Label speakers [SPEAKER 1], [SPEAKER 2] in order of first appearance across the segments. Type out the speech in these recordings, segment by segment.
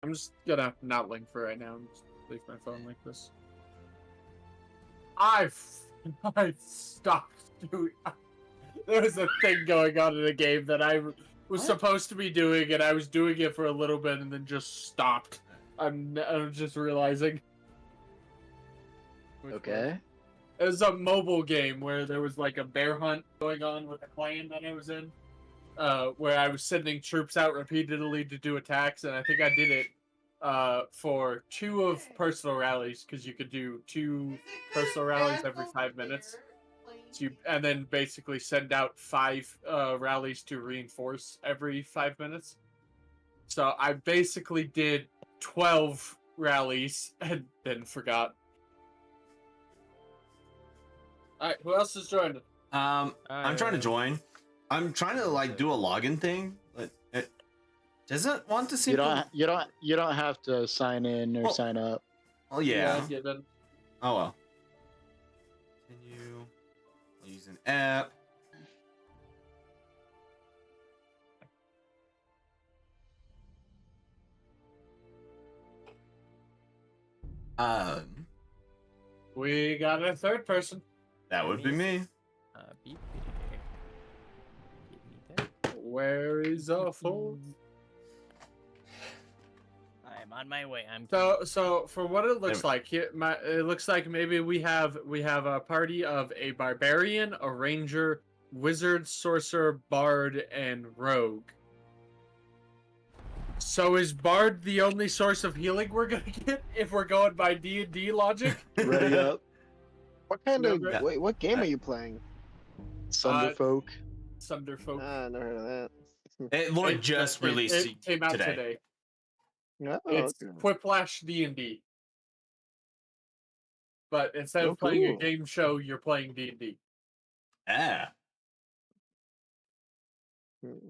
[SPEAKER 1] I'm just gonna not link for right now and just leave my phone like this. I stopped doing. There was a thing going on in a game that I was supposed to be doing, and I was doing it for a little bit, and then just stopped. I'm just realizing.
[SPEAKER 2] Okay.
[SPEAKER 1] It was a mobile game where there was like a bear hunt going on with a clan that I was in, where I was sending troops out repeatedly to do attacks, and I think I did it for 2 of personal rallies, because you could do 2 personal rallies every 5 minutes. So and then basically send out 5 rallies to reinforce every 5 minutes. So I basically did 12 rallies and then forgot. Alright, who else is joining?
[SPEAKER 3] I'm trying to join. I'm trying to like do a login thing, but it doesn't want to see.
[SPEAKER 2] You don't have to sign in or sign up.
[SPEAKER 3] Oh yeah.
[SPEAKER 1] Given.
[SPEAKER 3] Oh well. Continue. I'll use an app.
[SPEAKER 1] We got a third person.
[SPEAKER 3] That would be me.
[SPEAKER 4] Beep. Give me that.
[SPEAKER 1] Where is a fourth?
[SPEAKER 4] I'm on my way.
[SPEAKER 1] So for what it looks like, it looks like maybe we have a party of a barbarian, a ranger, wizard, sorcerer, bard, and rogue. So is bard the only source of healing we're gonna get if we're going by D&D logic?
[SPEAKER 2] Ready up.
[SPEAKER 5] What kind of
[SPEAKER 1] Remember-
[SPEAKER 5] wait? What game are you playing?
[SPEAKER 2] Sunderfolk.
[SPEAKER 1] Sunderfolk.
[SPEAKER 5] Never heard of that.
[SPEAKER 3] It Lloyd just released
[SPEAKER 1] It came out today.
[SPEAKER 5] No,
[SPEAKER 1] It's
[SPEAKER 5] okay.
[SPEAKER 1] Quiplash D&D. But instead of playing a
[SPEAKER 5] cool.
[SPEAKER 1] game show, you're playing D&D.
[SPEAKER 3] Ah.
[SPEAKER 5] Hmm.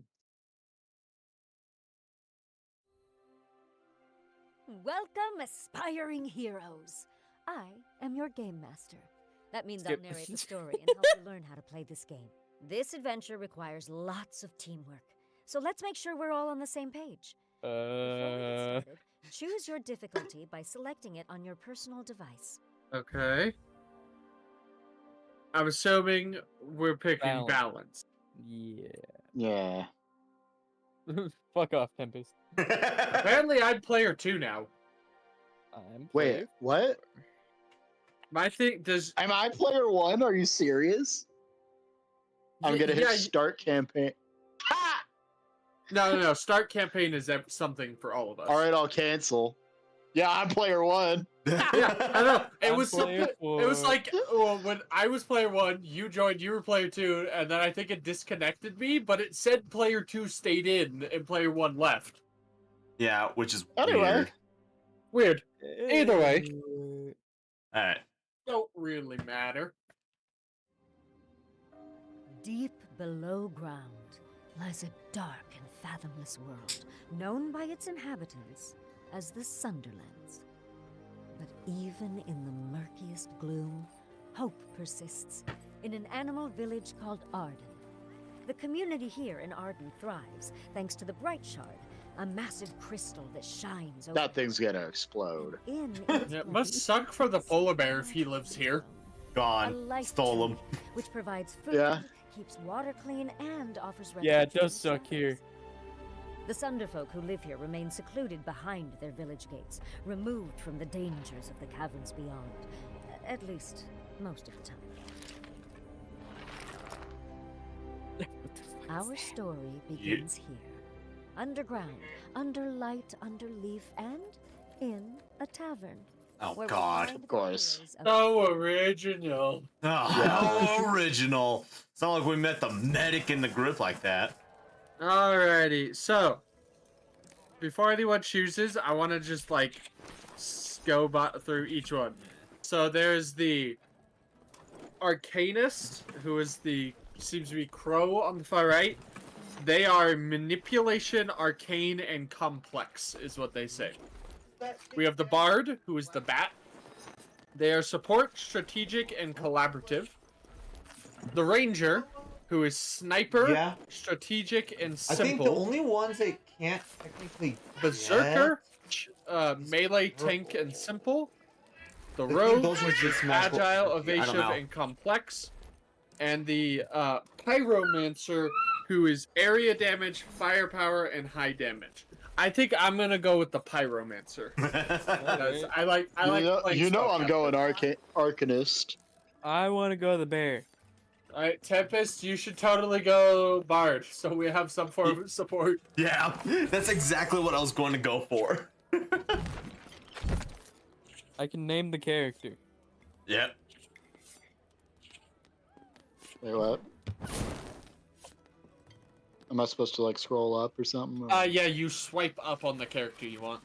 [SPEAKER 6] Welcome, aspiring heroes. I am your game master. That means
[SPEAKER 1] Skip.
[SPEAKER 6] I'll narrate the story and help you learn how to play this game. This adventure requires lots of teamwork, so let's make sure we're all on the same page. Before we get started, choose your difficulty by selecting it on your personal device.
[SPEAKER 1] Okay. I'm assuming we're picking balance.
[SPEAKER 2] Yeah.
[SPEAKER 4] Fuck off, Tempest.
[SPEAKER 1] Apparently, I'm player 2 now.
[SPEAKER 4] I'm
[SPEAKER 2] Wait,
[SPEAKER 4] player
[SPEAKER 2] what?
[SPEAKER 1] My thing does.
[SPEAKER 2] Am I player 1? Are you serious? I'm gonna hit start campaign. Ha!
[SPEAKER 1] No. Start campaign is something for all of us.
[SPEAKER 2] All right, I'll cancel. Yeah, I'm player 1.
[SPEAKER 1] Yeah, I know. It
[SPEAKER 4] I'm
[SPEAKER 1] was
[SPEAKER 4] player
[SPEAKER 1] it was
[SPEAKER 4] 4.
[SPEAKER 1] like when I was player 1, you joined, you were player 2, and then I think it disconnected me, but it said player 2 stayed in and player 1 left.
[SPEAKER 3] Yeah, which is
[SPEAKER 2] Anyway.
[SPEAKER 1] Weird. Either way.
[SPEAKER 3] All right.
[SPEAKER 1] Don't really matter.
[SPEAKER 6] Deep below ground lies a dark and fathomless world, known by its inhabitants as the Sunderlands. But even in the murkiest gloom, hope persists in an animal village called Arden. The community here in Arden thrives thanks to the Bright Shard, a massive crystal that shines over
[SPEAKER 2] That thing's gonna explode.
[SPEAKER 6] in
[SPEAKER 1] It must suck for the polar bear if he lives here.
[SPEAKER 6] a
[SPEAKER 3] Gone.
[SPEAKER 6] life
[SPEAKER 3] Stole him.
[SPEAKER 6] tree, which provides food,
[SPEAKER 2] Yeah.
[SPEAKER 6] keeps water clean, and offers
[SPEAKER 4] Yeah, it
[SPEAKER 6] refuge
[SPEAKER 4] does
[SPEAKER 6] from
[SPEAKER 4] suck here.
[SPEAKER 6] The Sunderfolk who live here remain secluded behind their village gates, removed from the dangers of the caverns beyond. At least, most of the time. Our story begins here. Underground, under light, under leaf, and in a tavern.
[SPEAKER 3] Oh
[SPEAKER 6] where we
[SPEAKER 3] God.
[SPEAKER 6] find
[SPEAKER 2] Of course.
[SPEAKER 6] the heroes of
[SPEAKER 1] So original.
[SPEAKER 3] Oh, how original. It's not like we met the medic in the group like that.
[SPEAKER 1] Alrighty, so before anyone chooses, I want to just like go through each one. So there's the Arcanist, who is seems to be Crow on the far right. They are manipulation, arcane, and complex, is what they say. We have the Bard, who is the Bat. They are support, strategic, and collaborative. The Ranger, who is sniper,
[SPEAKER 7] Yeah.
[SPEAKER 1] strategic, and
[SPEAKER 7] I think the
[SPEAKER 1] simple.
[SPEAKER 7] only ones that can't technically
[SPEAKER 1] Berserker, melee, tank, and simple. The rogue,
[SPEAKER 3] those were
[SPEAKER 1] which is
[SPEAKER 3] just magical-
[SPEAKER 1] agile,
[SPEAKER 3] I don't
[SPEAKER 1] evasive,
[SPEAKER 3] know.
[SPEAKER 1] and complex. And the pyromancer, who is area damage, firepower, and high damage. I think I'm gonna go with the pyromancer. Because I like playing
[SPEAKER 2] you know I'm going
[SPEAKER 1] spellcaster.
[SPEAKER 2] Arcanist.
[SPEAKER 4] I want to go the bear.
[SPEAKER 1] All right, Tempest, you should totally go Bard, so we have some form of support.
[SPEAKER 3] Yeah, that's exactly what I was going to go for.
[SPEAKER 4] I can name the character.
[SPEAKER 3] Yep.
[SPEAKER 2] Wait, what? Am I supposed to like scroll up or something? or-
[SPEAKER 1] Yeah, you swipe up on the character you want.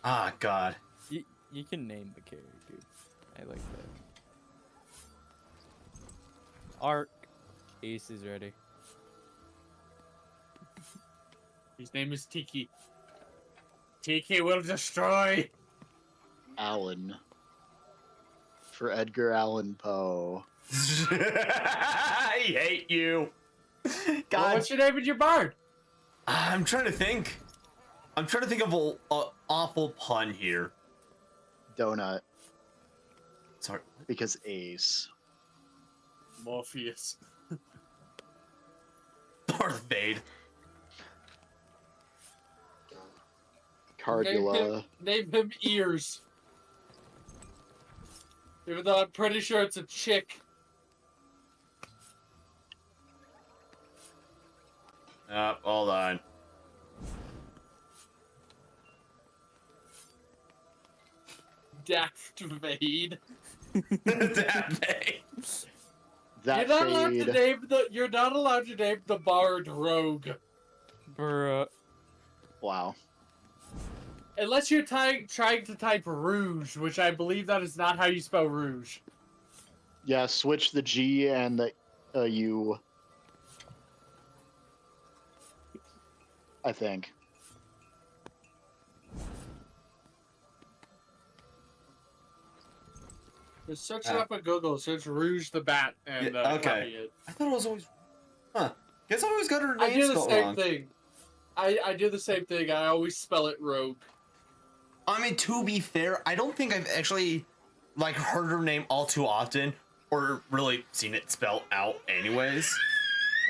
[SPEAKER 3] Ah, God.
[SPEAKER 4] You can name the character. I like that. Arc. Ace is ready.
[SPEAKER 1] His name is Tiki. Tiki will destroy.
[SPEAKER 2] Allen. For Edgar Allan Poe.
[SPEAKER 3] I hate you.
[SPEAKER 1] Well,
[SPEAKER 3] God,
[SPEAKER 1] what's your name and your Bard?
[SPEAKER 3] I'm trying to think. I'm trying to think of an awful pun here.
[SPEAKER 2] Donut.
[SPEAKER 3] Sorry.
[SPEAKER 2] Because Ace.
[SPEAKER 1] Morpheus.
[SPEAKER 3] Darth Vader.
[SPEAKER 2] Cardula.
[SPEAKER 1] Name him Ears. Even though I'm pretty sure it's a chick.
[SPEAKER 3] Hold on.
[SPEAKER 1] Daft Vade.
[SPEAKER 3] Darth Vader.
[SPEAKER 2] That
[SPEAKER 1] You're not allowed to
[SPEAKER 2] fade.
[SPEAKER 1] name the. You're not allowed to name the Bard Rogue.
[SPEAKER 4] Bruh.
[SPEAKER 2] Wow.
[SPEAKER 1] Unless you're trying to type Rouge, which I believe that is not how you spell Rouge.
[SPEAKER 2] Yeah, switch the G and the U. I think.
[SPEAKER 1] Just search it up on Google. Search Rouge the Bat and
[SPEAKER 3] Yeah, okay.
[SPEAKER 1] copy it.
[SPEAKER 3] I thought it was always. Huh. Guess I always got her
[SPEAKER 1] I
[SPEAKER 3] name
[SPEAKER 1] do the
[SPEAKER 3] spelled
[SPEAKER 1] same
[SPEAKER 3] wrong.
[SPEAKER 1] thing. I do the same thing. I always spell it Rogue.
[SPEAKER 3] I mean, to be fair, I don't think I've actually like heard her name all too often, or really seen it spelled out. Anyways.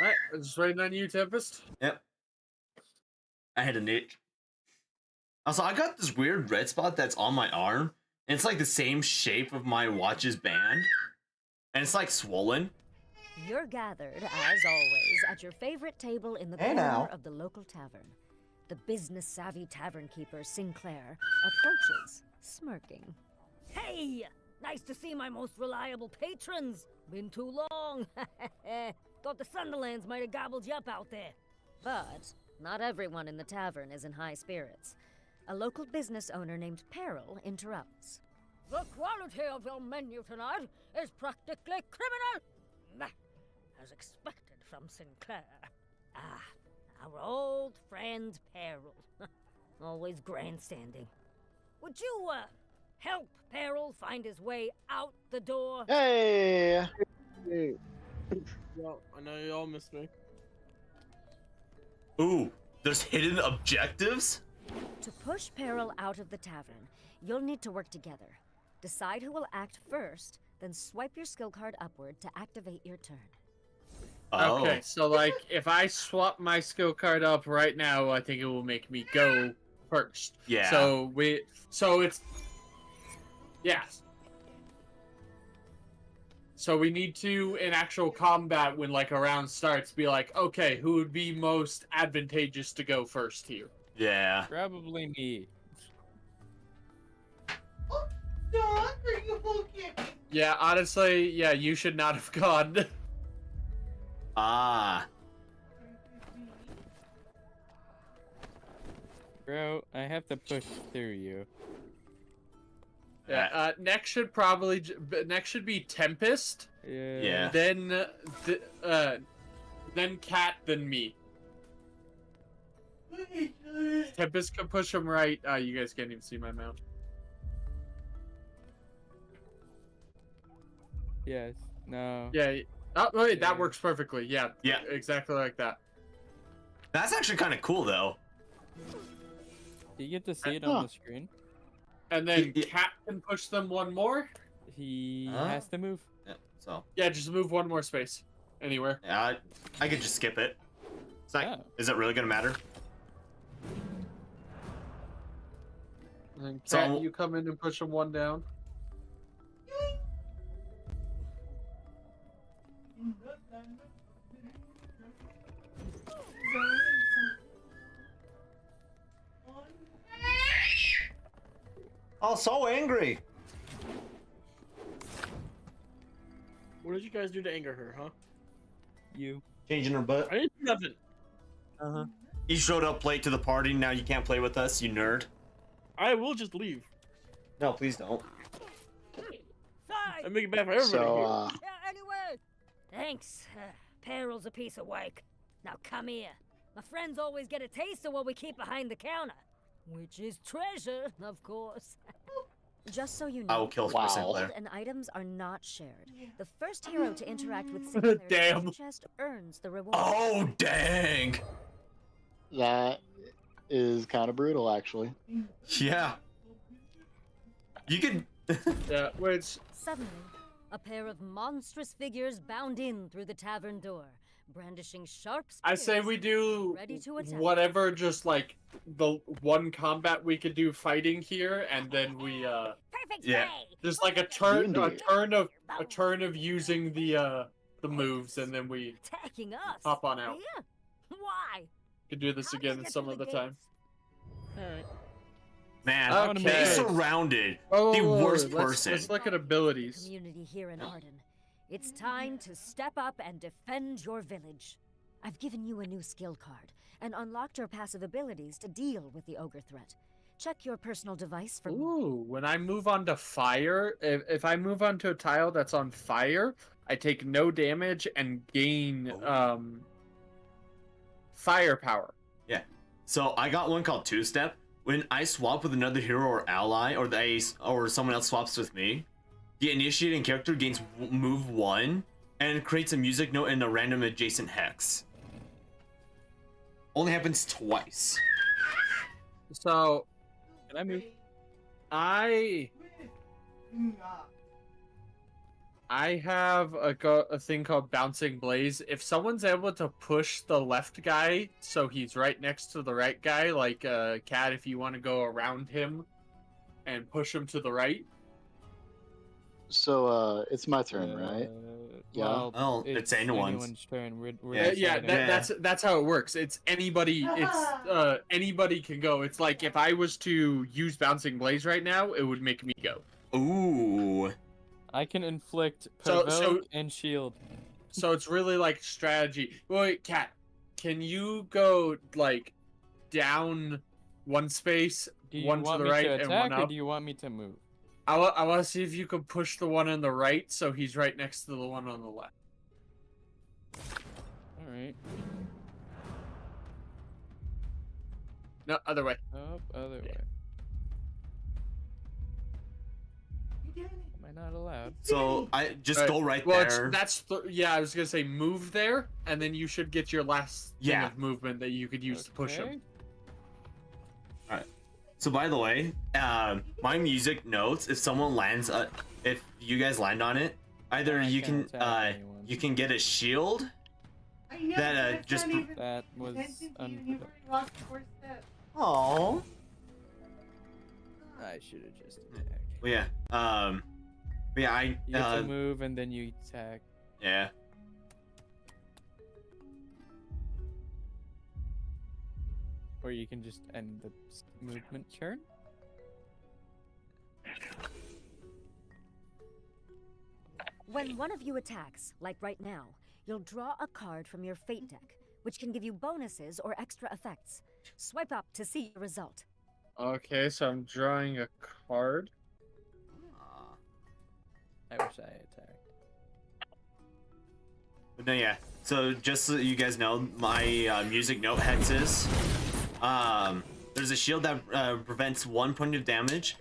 [SPEAKER 1] Alright, I'm just waiting on you, Tempest.
[SPEAKER 3] Yep. I had a niche. Also, I got this weird red spot that's on my arm, and it's like the same shape of my watch's band, and it's like swollen.
[SPEAKER 6] You're gathered, as always, at your favorite table in the
[SPEAKER 3] Hey
[SPEAKER 6] corner
[SPEAKER 3] now.
[SPEAKER 6] of the local tavern. The business-savvy tavern keeper, Sinclair, approaches, smirking.
[SPEAKER 7] Hey! Nice to see my most reliable patrons. Been too long. Thought the Sunderlands might have gobbled you up out there.
[SPEAKER 6] But not everyone in the tavern is in high spirits. A local business owner named Peril interrupts.
[SPEAKER 7] The quality of your menu tonight is practically criminal. Nah, as expected from Sinclair. Ah, our old friend Peril. Always grandstanding. Would you, help Peril find his way out the door?
[SPEAKER 2] Hey!
[SPEAKER 8] Well, I know you all missed me.
[SPEAKER 3] Ooh, there's hidden objectives?
[SPEAKER 6] To push Peril out of the tavern, you'll need to work together. Decide who will act first, then swipe your skill card upward to activate your turn.
[SPEAKER 3] Oh.
[SPEAKER 1] Okay, so like if I swap my skill card up right now, I think it will make me go first.
[SPEAKER 3] Yeah.
[SPEAKER 1] So it's yes. So we need to, in actual combat, when like a round starts, be like, okay, who would be most advantageous to go first here?
[SPEAKER 3] Yeah.
[SPEAKER 4] Probably me.
[SPEAKER 1] Yeah, honestly, yeah, you should not have gone.
[SPEAKER 3] Ah.
[SPEAKER 4] Bro, I have to push through you.
[SPEAKER 1] Yeah, next should be Tempest,
[SPEAKER 3] Yeah.
[SPEAKER 1] then Cat, then me. Tempest can push him right. You guys can't even see my mount.
[SPEAKER 4] Yes. No.
[SPEAKER 1] Yeah. Oh wait, that
[SPEAKER 4] Yeah.
[SPEAKER 1] works perfectly. Yeah.
[SPEAKER 3] Yeah.
[SPEAKER 1] Exactly like that.
[SPEAKER 3] That's actually kind of cool, though.
[SPEAKER 4] Do you get to see it on the screen?
[SPEAKER 1] And then Cat can push them one more.
[SPEAKER 4] He
[SPEAKER 3] Huh?
[SPEAKER 4] has to move.
[SPEAKER 3] Yeah, so
[SPEAKER 1] Yeah, just move one more space. Anywhere.
[SPEAKER 3] yeah, I could just skip it. It's like,
[SPEAKER 4] Yeah.
[SPEAKER 3] is it really gonna matter?
[SPEAKER 1] And then
[SPEAKER 3] So-
[SPEAKER 1] Cat, you come in and push them one down.
[SPEAKER 3] Oh, so angry.
[SPEAKER 8] What did you guys do to anger her, huh?
[SPEAKER 4] You.
[SPEAKER 3] Changing her butt.
[SPEAKER 8] I didn't do nothing.
[SPEAKER 4] Uh-huh.
[SPEAKER 3] You showed up late to the party. Now you can't play with us, you nerd.
[SPEAKER 8] I will just leave.
[SPEAKER 3] No, please don't.
[SPEAKER 8] I make it bad for everybody
[SPEAKER 2] So,
[SPEAKER 8] here.
[SPEAKER 7] Yeah, anyway. Thanks. Peril's a piece of work. Now come here. My friends always get a taste of what we keep behind the counter. Which is treasure, of course.
[SPEAKER 6] Just so you
[SPEAKER 3] I will
[SPEAKER 6] know,
[SPEAKER 3] kill
[SPEAKER 2] Wow.
[SPEAKER 3] Sinclair.
[SPEAKER 6] gold and items are not shared. The first hero to interact with Sinclair's
[SPEAKER 1] Damn.
[SPEAKER 6] treasure chest earns the reward.
[SPEAKER 3] Oh, dang.
[SPEAKER 2] that is kind of brutal, actually.
[SPEAKER 3] Yeah. You could.
[SPEAKER 1] Yeah, which
[SPEAKER 6] Suddenly, a pair of monstrous figures bound in through the tavern door, brandishing sharp spears.
[SPEAKER 1] I say we do
[SPEAKER 6] Ready to attack.
[SPEAKER 1] whatever, just like the one combat we could do fighting here, and then we
[SPEAKER 7] Perfect
[SPEAKER 3] Yeah.
[SPEAKER 7] play.
[SPEAKER 1] just like a turn
[SPEAKER 2] D&D.
[SPEAKER 1] a turn of using the moves, and then we
[SPEAKER 7] Attacking us.
[SPEAKER 1] hop on out.
[SPEAKER 7] Yeah. Why?
[SPEAKER 1] could do this
[SPEAKER 7] How'd they
[SPEAKER 1] again
[SPEAKER 7] get
[SPEAKER 1] some
[SPEAKER 7] through
[SPEAKER 1] other
[SPEAKER 7] the
[SPEAKER 1] time.
[SPEAKER 7] gates?
[SPEAKER 8] Alright.
[SPEAKER 3] Man,
[SPEAKER 1] Okay.
[SPEAKER 3] they surrounded
[SPEAKER 1] Oh,
[SPEAKER 3] the worst
[SPEAKER 1] let's-
[SPEAKER 3] person.
[SPEAKER 1] Let's look at abilities.
[SPEAKER 6] Community here in Arden. It's time to step up and defend your village. I've given you a new skill card and unlocked your passive abilities to deal with the ogre threat. Check your personal device for more.
[SPEAKER 1] Ooh, when I move on to fire, if I move onto a tile that's on fire, I take no damage and gain firepower.
[SPEAKER 3] So I got one called Two Step. When I swap with another hero or ally, or someone else swaps with me, the initiating character gains move 1 and creates a music note in a random adjacent hex. Only happens twice.
[SPEAKER 1] So
[SPEAKER 4] Can I move?
[SPEAKER 1] I have a thing called Bouncing Blaze. If someone's able to push the left guy so he's right next to the right guy, like Cat, if you want to go around him and push him to the right.
[SPEAKER 2] So, it's my turn, right? Yeah.
[SPEAKER 4] Well,
[SPEAKER 3] Oh, it's anyone's.
[SPEAKER 4] anyone's turn. We're
[SPEAKER 3] Yeah.
[SPEAKER 1] Yeah,
[SPEAKER 4] deciding.
[SPEAKER 1] that's how it works. It's anybody. It's anybody can go. It's like if I was to use Bouncing Blaze right now, it would make me go.
[SPEAKER 3] Ooh.
[SPEAKER 4] I can inflict
[SPEAKER 1] So-
[SPEAKER 4] provoke and shield.
[SPEAKER 1] So it's really like strategy. Wait, Cat, can you go like down one space,
[SPEAKER 4] Do you
[SPEAKER 1] one to
[SPEAKER 4] want
[SPEAKER 1] the
[SPEAKER 4] me
[SPEAKER 1] right,
[SPEAKER 4] to
[SPEAKER 1] and
[SPEAKER 4] attack,
[SPEAKER 1] one
[SPEAKER 4] or
[SPEAKER 1] up?
[SPEAKER 4] do you want me to move?
[SPEAKER 1] I want to see if you can push the one on the right so he's right next to the one on the left.
[SPEAKER 4] All right.
[SPEAKER 1] No, other way.
[SPEAKER 4] Up, other way. Am I not allowed?
[SPEAKER 3] So I just
[SPEAKER 1] Right.
[SPEAKER 3] go right
[SPEAKER 1] Well,
[SPEAKER 3] there.
[SPEAKER 1] yeah. I was gonna say move there, and then you should get your last thing
[SPEAKER 3] Yeah.
[SPEAKER 1] of movement that you could use to push him.
[SPEAKER 4] Okay.
[SPEAKER 3] So by the way, my music notes, if someone lands, if you guys land on it, either
[SPEAKER 4] I
[SPEAKER 3] you
[SPEAKER 4] can't
[SPEAKER 3] can
[SPEAKER 4] attack anyone.
[SPEAKER 3] you can get a shield that just.
[SPEAKER 4] That was unproductive.
[SPEAKER 3] Oh.
[SPEAKER 4] I should have just attacked.
[SPEAKER 3] Well, yeah. Yeah.
[SPEAKER 4] You have to move and then you attack.
[SPEAKER 3] Yeah.
[SPEAKER 4] Or you can just end the movement turn.
[SPEAKER 6] When one of you attacks, like right now, you'll draw a card from your fate deck, which can give you bonuses or extra effects. Swipe up to see the result.
[SPEAKER 1] Okay, so I'm drawing a card.
[SPEAKER 4] I wish I attacked.
[SPEAKER 3] But no, yeah. So just so you guys know, my music note hexes. There's a shield that prevents 1 point of damage.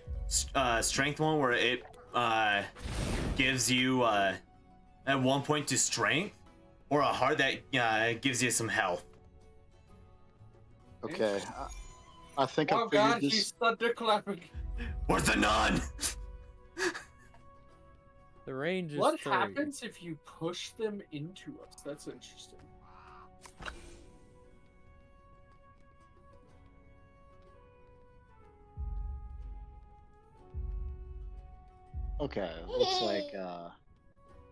[SPEAKER 3] Strength one where it gives you at 1 point to strength, or a heart that gives you some health.
[SPEAKER 2] Okay. I think I
[SPEAKER 1] Oh
[SPEAKER 2] figured
[SPEAKER 1] god,
[SPEAKER 2] this.
[SPEAKER 1] he's thunderclapping.
[SPEAKER 3] Where's the nun?
[SPEAKER 4] The range is
[SPEAKER 1] What
[SPEAKER 4] 30.
[SPEAKER 1] happens if you push them into us? That's interesting.
[SPEAKER 2] Okay,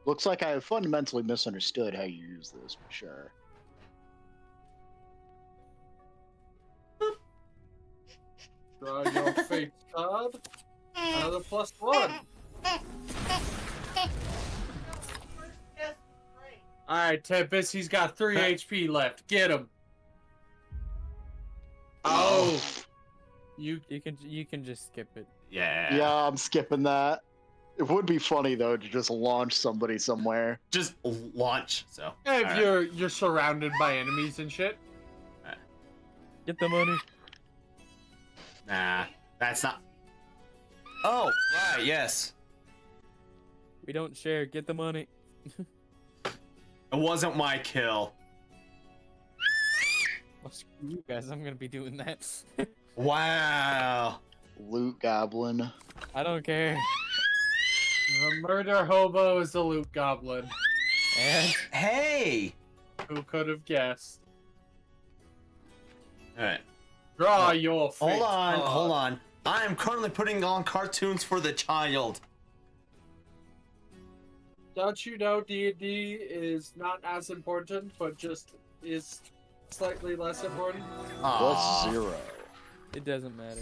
[SPEAKER 2] looks like I fundamentally misunderstood how you use this, for sure.
[SPEAKER 1] Draw your fate card. Another +1. Alright, Tempest, he's got 3 HP left. Get him. Oh.
[SPEAKER 4] You can just skip it.
[SPEAKER 3] Yeah.
[SPEAKER 2] Yeah, I'm skipping that. It would be funny though to just launch somebody somewhere.
[SPEAKER 3] Just launch. So.
[SPEAKER 1] If
[SPEAKER 3] alright.
[SPEAKER 1] you're surrounded by enemies and shit.
[SPEAKER 4] Get the money.
[SPEAKER 3] Nah, that's not. Oh, right. Yes.
[SPEAKER 4] We don't share. Get the money.
[SPEAKER 3] It wasn't my kill.
[SPEAKER 4] Well, screw you guys. I'm gonna be doing that.
[SPEAKER 3] Wow.
[SPEAKER 2] Loot goblin.
[SPEAKER 4] I don't care.
[SPEAKER 1] The murder hobo is the loot goblin.
[SPEAKER 4] And
[SPEAKER 3] Hey.
[SPEAKER 1] Who could have guessed?
[SPEAKER 3] All right.
[SPEAKER 1] Draw your fate
[SPEAKER 3] Hold on.
[SPEAKER 1] card.
[SPEAKER 3] Hold on. I am currently putting on cartoons for the child.
[SPEAKER 1] Don't you know D&D is not as important, but just is slightly less important?
[SPEAKER 2] What's 0?
[SPEAKER 4] it doesn't matter.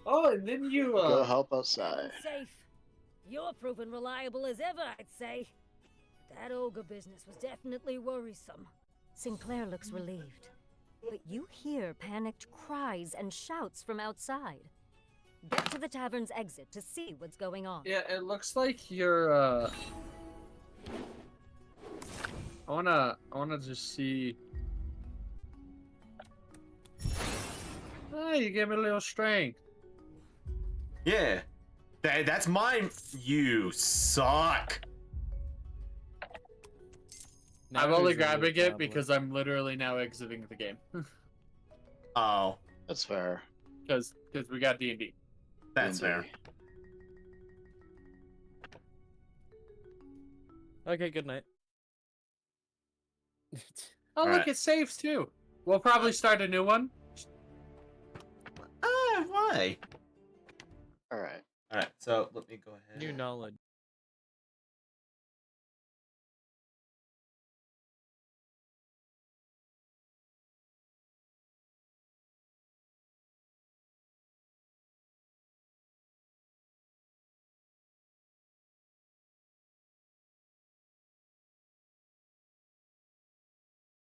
[SPEAKER 1] Oh, and then you
[SPEAKER 2] Go help outside.
[SPEAKER 7] Safe. You're proven reliable as ever, I'd say. That ogre business was definitely worrisome.
[SPEAKER 6] Sinclair looks relieved. But you hear panicked cries and shouts from outside. Get to the tavern's exit to see what's going on.
[SPEAKER 1] Yeah, it looks like you're I wanna just see. Oh, you gave me a little strength.
[SPEAKER 3] Yeah. That's mine. You suck.
[SPEAKER 4] Now
[SPEAKER 1] I'm only
[SPEAKER 4] who's the
[SPEAKER 1] grabbing
[SPEAKER 4] loot
[SPEAKER 1] it
[SPEAKER 4] goblin?
[SPEAKER 1] because I'm literally now exiting the game.
[SPEAKER 3] Oh,
[SPEAKER 2] That's fair.
[SPEAKER 1] Because we got D&D.
[SPEAKER 3] that's fair.
[SPEAKER 4] Okay, good night.
[SPEAKER 1] Oh,
[SPEAKER 3] Alright.
[SPEAKER 1] look, it saves too. We'll probably start a new one.
[SPEAKER 3] Why?
[SPEAKER 2] All right.
[SPEAKER 3] All right. So let me go ahead.
[SPEAKER 4] New knowledge.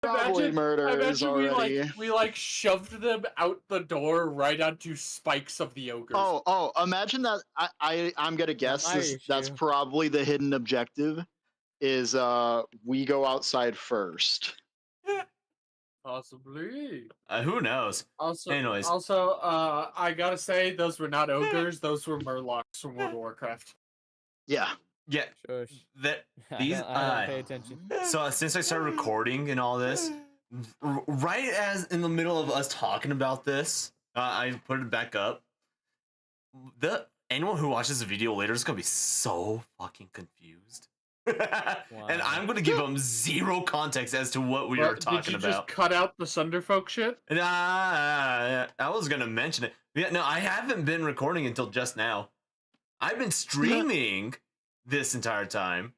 [SPEAKER 2] Probably murders
[SPEAKER 1] Imagine
[SPEAKER 2] already.
[SPEAKER 1] we shoved them out the door right onto spikes of the ogres.
[SPEAKER 2] Oh, imagine that. I'm gonna guess
[SPEAKER 4] my
[SPEAKER 2] that's
[SPEAKER 4] issue.
[SPEAKER 2] probably the hidden objective. Is we go outside first.
[SPEAKER 1] Possibly.
[SPEAKER 3] Who knows?
[SPEAKER 1] Also,
[SPEAKER 3] Anyways.
[SPEAKER 1] I gotta say, those were not ogres. Those were murlocs from World of Warcraft.
[SPEAKER 2] Yeah.
[SPEAKER 3] Yeah.
[SPEAKER 4] Shush.
[SPEAKER 3] That
[SPEAKER 4] I
[SPEAKER 3] these.
[SPEAKER 4] don't pay attention.
[SPEAKER 3] So since I started recording and all this, right as in the middle of us talking about this, I put it back up. Anyone who watches the video later is gonna be so fucking confused. And I'm gonna give them zero context as to what we were talking
[SPEAKER 1] Did you
[SPEAKER 3] about.
[SPEAKER 1] just cut out the Sunderfolk shit?
[SPEAKER 3] I was gonna mention it. Yeah, no, I haven't been recording until just now. I've been streaming this entire time.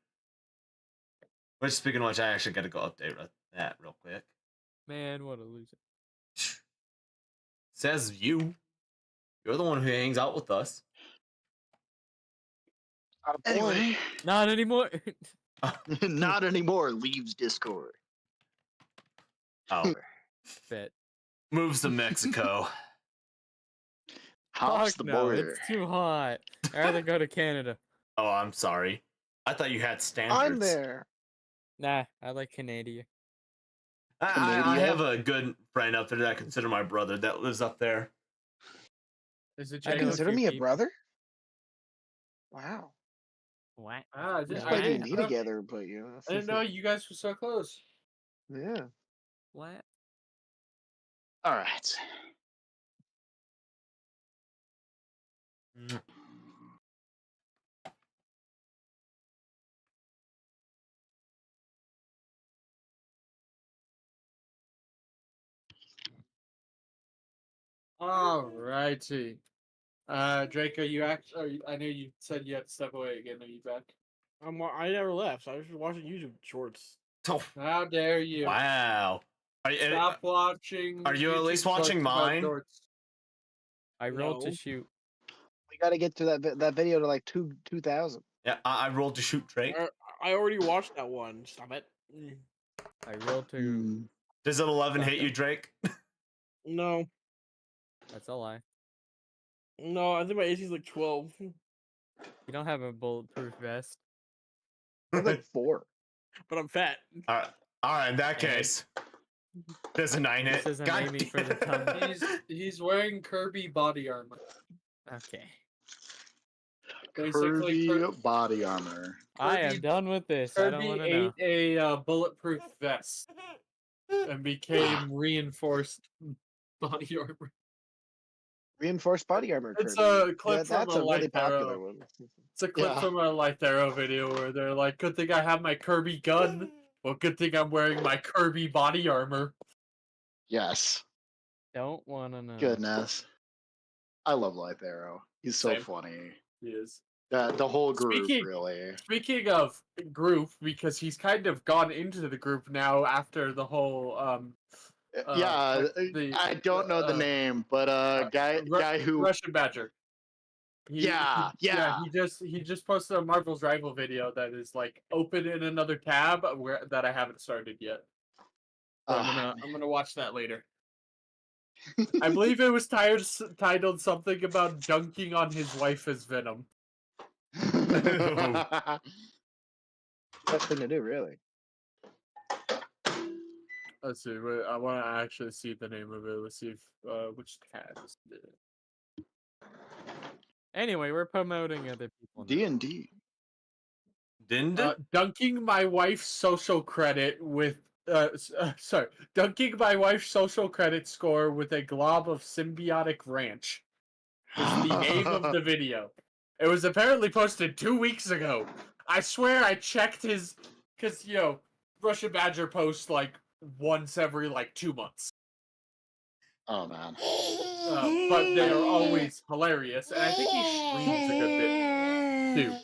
[SPEAKER 3] Which, speaking of which, I actually gotta go update that real quick.
[SPEAKER 4] Man, what a loser.
[SPEAKER 3] Says you. You're the one who hangs out with us.
[SPEAKER 2] Anyway,
[SPEAKER 4] Not anymore.
[SPEAKER 2] not anymore. Leaves Discord.
[SPEAKER 3] Oh,
[SPEAKER 4] Bet.
[SPEAKER 3] moves to Mexico.
[SPEAKER 2] Hops
[SPEAKER 4] Fuck
[SPEAKER 2] the
[SPEAKER 4] no,
[SPEAKER 2] border.
[SPEAKER 4] it's too hot. I'd rather go to Canada.
[SPEAKER 3] Oh, I'm sorry. I thought you had standards.
[SPEAKER 5] I'm there.
[SPEAKER 4] Nah, I like Canada.
[SPEAKER 3] I
[SPEAKER 2] Canada?
[SPEAKER 3] have a good friend up there that I consider my brother that lives up there.
[SPEAKER 1] Is it
[SPEAKER 4] I
[SPEAKER 5] You
[SPEAKER 4] know a
[SPEAKER 5] consider
[SPEAKER 4] few
[SPEAKER 5] me a
[SPEAKER 4] people.
[SPEAKER 5] brother? Wow.
[SPEAKER 4] What?
[SPEAKER 1] Ah,
[SPEAKER 5] We
[SPEAKER 1] I
[SPEAKER 5] play
[SPEAKER 1] didn't
[SPEAKER 5] D&D
[SPEAKER 1] know-
[SPEAKER 5] together, but you know.
[SPEAKER 1] I didn't know you guys were so close.
[SPEAKER 5] Yeah.
[SPEAKER 4] What?
[SPEAKER 2] All right.
[SPEAKER 1] All righty. Drake, are you I know you said you had to step away again. Are you back?
[SPEAKER 8] I never left. I was just watching YouTube shorts.
[SPEAKER 3] Oh,
[SPEAKER 1] How dare you?
[SPEAKER 3] wow.
[SPEAKER 1] Stop watching.
[SPEAKER 3] Are you at
[SPEAKER 1] YouTube
[SPEAKER 3] least watching
[SPEAKER 1] shorts about
[SPEAKER 3] mine?
[SPEAKER 1] shorts.
[SPEAKER 4] I rolled to
[SPEAKER 8] No.
[SPEAKER 4] shoot.
[SPEAKER 2] We got to get to that video to like 2,000.
[SPEAKER 3] Yeah, I rolled to shoot Drake.
[SPEAKER 8] I already watched that one. Stop it.
[SPEAKER 4] I rolled to.
[SPEAKER 2] Hmm.
[SPEAKER 3] Does an 11 hit
[SPEAKER 4] Okay.
[SPEAKER 3] you, Drake?
[SPEAKER 8] No.
[SPEAKER 4] That's a lie.
[SPEAKER 8] No, I think my AC is like 12.
[SPEAKER 4] You don't have a bulletproof vest.
[SPEAKER 2] It's like 4.
[SPEAKER 8] But I'm fat.
[SPEAKER 3] All right. In that
[SPEAKER 4] And-
[SPEAKER 3] case, there's a 9 hit.
[SPEAKER 4] This isn't
[SPEAKER 3] God
[SPEAKER 4] aiming for the
[SPEAKER 3] damn.
[SPEAKER 4] thumb.
[SPEAKER 1] He's wearing Kirby body armor.
[SPEAKER 4] Okay.
[SPEAKER 1] Basically,
[SPEAKER 2] Kirby body armor.
[SPEAKER 4] I am
[SPEAKER 1] Kirby-
[SPEAKER 4] done with this. I don't
[SPEAKER 1] Kirby
[SPEAKER 4] want to know.
[SPEAKER 1] ate a bulletproof vest and became reinforced body armor.
[SPEAKER 2] Reinforced body armor.
[SPEAKER 1] It's
[SPEAKER 2] Kirby.
[SPEAKER 1] a clip from
[SPEAKER 2] That's
[SPEAKER 1] a
[SPEAKER 2] a really
[SPEAKER 1] Light
[SPEAKER 2] popular
[SPEAKER 1] Arrow.
[SPEAKER 2] one.
[SPEAKER 1] It's a clip
[SPEAKER 2] Yeah.
[SPEAKER 1] from a Light Arrow video where they're like, "Good thing I have my Kirby gun. Well, good thing I'm wearing my Kirby body armor."
[SPEAKER 2] Yes.
[SPEAKER 4] Don't want to know.
[SPEAKER 2] Goodness. I love Light Arrow. He's so
[SPEAKER 1] Same.
[SPEAKER 2] funny.
[SPEAKER 1] He is.
[SPEAKER 2] The whole group,
[SPEAKER 1] Speaking-
[SPEAKER 2] really.
[SPEAKER 1] Speaking of group, because he's kind of gone into the group now after the whole
[SPEAKER 2] Yeah, I don't know the name, but guy who
[SPEAKER 1] Russian Badger.
[SPEAKER 2] Yeah.
[SPEAKER 1] He just posted a Marvel's Rival video that is like open in another tab that I haven't started yet. So I'm gonna watch that later. I believe it was titled something about dunking on his wife as Venom.
[SPEAKER 2] Best thing to do, really.
[SPEAKER 1] Let's see. I want to actually see the name of it. Let's see if which tab is it.
[SPEAKER 4] Anyway, we're promoting other people. now.
[SPEAKER 2] D&D.
[SPEAKER 3] Didn't
[SPEAKER 1] Dunking my wife's social credit with dunking my wife's social credit score with a glob of symbiotic ranch is the name of the video. It was apparently posted 2 weeks ago. I swear I checked his, because Russian Badger posts like once every like 2 months.
[SPEAKER 2] Oh man.
[SPEAKER 1] But they are always hilarious, and I think he streams a good bit too.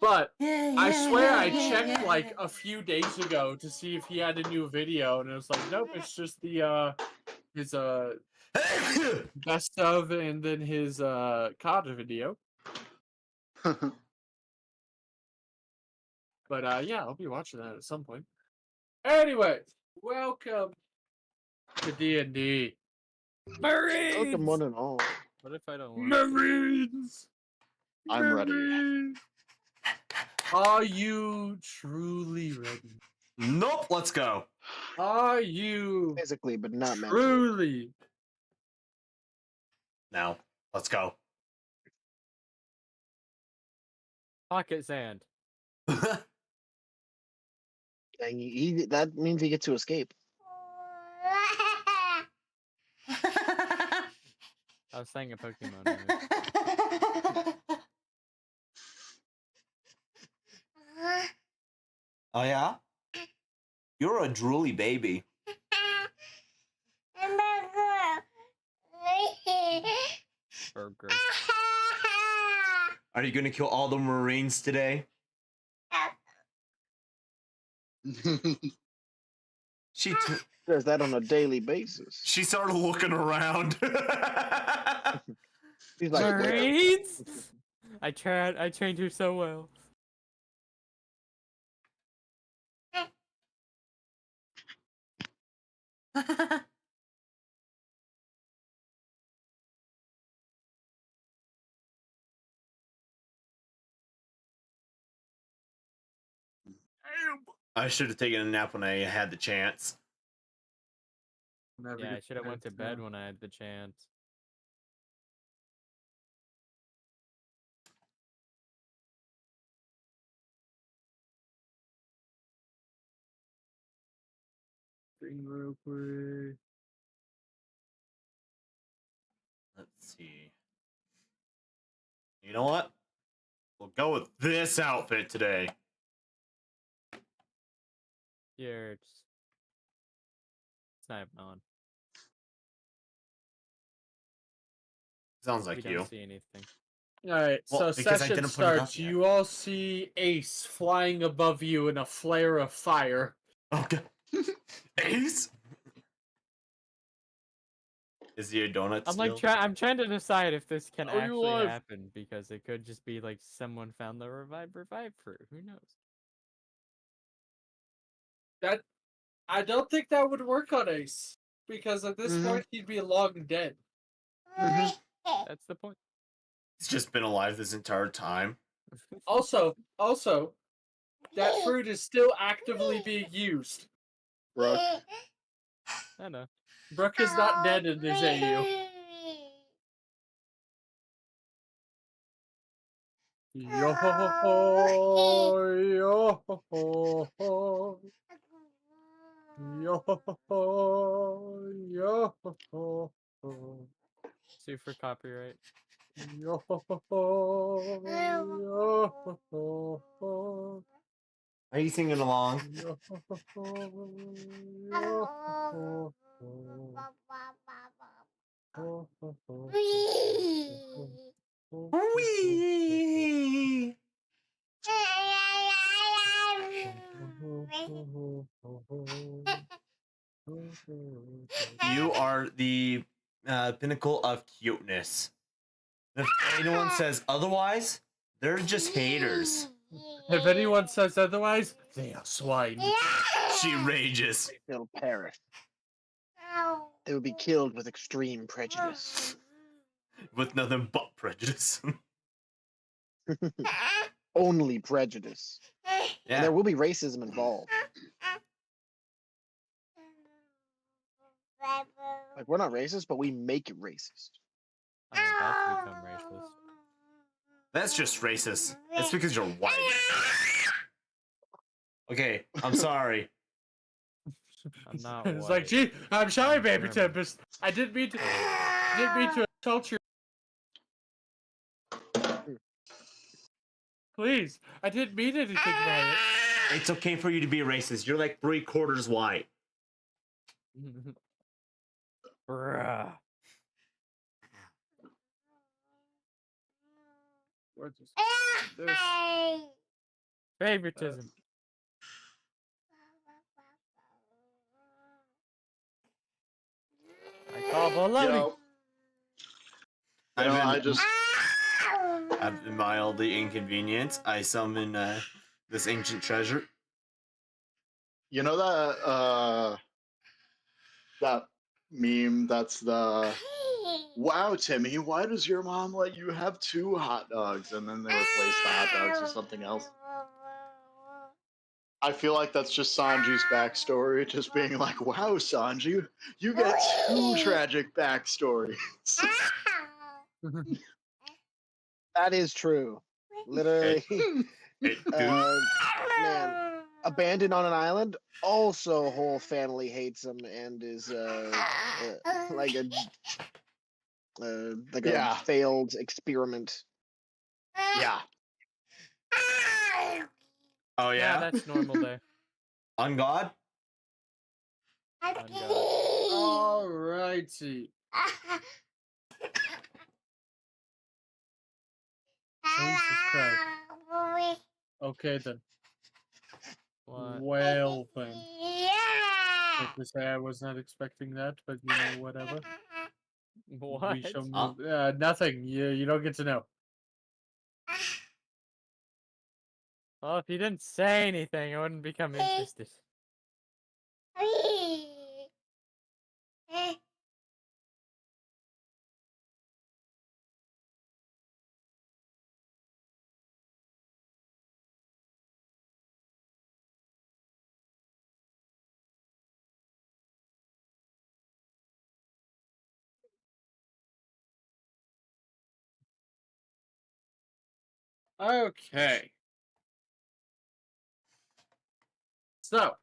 [SPEAKER 1] But I swear I checked like a few days ago to see if he had a new video, and it was like, nope, it's just the his best of and then his COD video. But yeah, I'll be watching that at some point. Anyway, welcome to D&D.
[SPEAKER 4] Marines!
[SPEAKER 2] Welcome one and all.
[SPEAKER 4] What if I don't want?
[SPEAKER 1] Marines!
[SPEAKER 2] I'm ready.
[SPEAKER 1] Marines! Are you truly ready?
[SPEAKER 3] Nope. Let's go.
[SPEAKER 1] Are you
[SPEAKER 2] Physically, but not mentally.
[SPEAKER 1] truly?
[SPEAKER 3] Now, let's go.
[SPEAKER 4] Pocket sand.
[SPEAKER 2] And that means he gets to escape.
[SPEAKER 4] I was saying a Pokemon. Movie.
[SPEAKER 3] Oh yeah? You're a drooly baby.
[SPEAKER 4] Burger.
[SPEAKER 3] Are you gonna kill all the Marines today? She
[SPEAKER 2] Does that on a daily basis.
[SPEAKER 3] she started looking around.
[SPEAKER 2] He's like, "Where?"
[SPEAKER 4] Marines! I trained her so well.
[SPEAKER 3] I should have taken a nap when I had the chance.
[SPEAKER 1] Never
[SPEAKER 4] Yeah, I
[SPEAKER 1] get
[SPEAKER 4] should have went to
[SPEAKER 1] chance,
[SPEAKER 4] bed
[SPEAKER 1] man.
[SPEAKER 4] when I had the chance.
[SPEAKER 1] Thing real quick.
[SPEAKER 3] see. You know what? We'll go with this outfit today.
[SPEAKER 4] Here, just it's not even on.
[SPEAKER 3] Sounds like
[SPEAKER 4] We
[SPEAKER 3] you.
[SPEAKER 4] don't see anything.
[SPEAKER 1] All right,
[SPEAKER 3] Well,
[SPEAKER 1] so
[SPEAKER 3] because I
[SPEAKER 1] session
[SPEAKER 3] didn't put it up
[SPEAKER 1] starts.
[SPEAKER 3] yet.
[SPEAKER 1] You all see Ace flying above you in a flare of fire.
[SPEAKER 3] Okay. Ace? Is he a donut
[SPEAKER 4] I'm
[SPEAKER 3] still?
[SPEAKER 4] like I'm trying to decide if this can
[SPEAKER 1] Are you
[SPEAKER 4] actually
[SPEAKER 1] alive?
[SPEAKER 4] happen because it could just be like someone found the revive fruit. Who knows?
[SPEAKER 1] That I don't think that would work on Ace because at this point he'd be long dead.
[SPEAKER 4] That's the point.
[SPEAKER 3] He's just been alive this entire time.
[SPEAKER 1] Also, that fruit is still actively being used.
[SPEAKER 2] Brooke.
[SPEAKER 4] I know.
[SPEAKER 1] Brooke is not dead in this AU. Yo ho ho yo ho ho yo ho ho yo ho ho
[SPEAKER 4] Sue for copyright.
[SPEAKER 1] yo ho ho yo ho ho
[SPEAKER 3] Are you singing along?
[SPEAKER 1] yo ho ho yo ho ho
[SPEAKER 3] Wee! You are the pinnacle of cuteness. If anyone says otherwise, they're just haters.
[SPEAKER 1] If anyone says otherwise, they are swine.
[SPEAKER 3] She rages.
[SPEAKER 2] They'll perish. They would be killed with extreme prejudice.
[SPEAKER 3] With nothing but prejudice.
[SPEAKER 2] Only prejudice. And
[SPEAKER 3] Yeah.
[SPEAKER 2] there will be racism involved. Like, we're not racist, but we make it racist.
[SPEAKER 4] I'm about to become racist.
[SPEAKER 3] That's just racist. It's because you're white. Okay, I'm sorry.
[SPEAKER 4] I'm not
[SPEAKER 1] It's
[SPEAKER 4] white.
[SPEAKER 1] like, gee, I'm sorry,
[SPEAKER 4] I'm
[SPEAKER 1] baby
[SPEAKER 4] German.
[SPEAKER 1] Tempest. I didn't mean to insult you. Please, I didn't mean anything by it.
[SPEAKER 3] It's okay for you to be racist. You're like 3/4 white.
[SPEAKER 4] Bruh.
[SPEAKER 1] Where's this?
[SPEAKER 4] Favoritism. I call baloney.
[SPEAKER 2] Yo, I just
[SPEAKER 3] I've been mildly inconvenienced. I summon this ancient treasure.
[SPEAKER 2] You know that meme that's the wow, Timmy, why does your mom let you have 2 hot dogs? And then they replace the hot dogs with something else. I feel like that's just Sanji's backstory, just being like, wow, Sanji, you get 2 tragic backstories. That is true. Literally. Man, abandoned on an island. Also, whole family hates him and is like a failed experiment. Yeah.
[SPEAKER 3] Oh
[SPEAKER 4] Yeah,
[SPEAKER 3] yeah?
[SPEAKER 4] that's normal day.
[SPEAKER 3] On God?
[SPEAKER 4] On God.
[SPEAKER 1] Alrighty. Jesus Christ. Okay then.
[SPEAKER 4] What?
[SPEAKER 1] Well then. I have to say I was not expecting that, but you know, whatever.
[SPEAKER 4] What?
[SPEAKER 1] We shall move. Nothing. You don't get to know.
[SPEAKER 4] Well, if you didn't say anything, I wouldn't become interested.
[SPEAKER 1] Okay. So.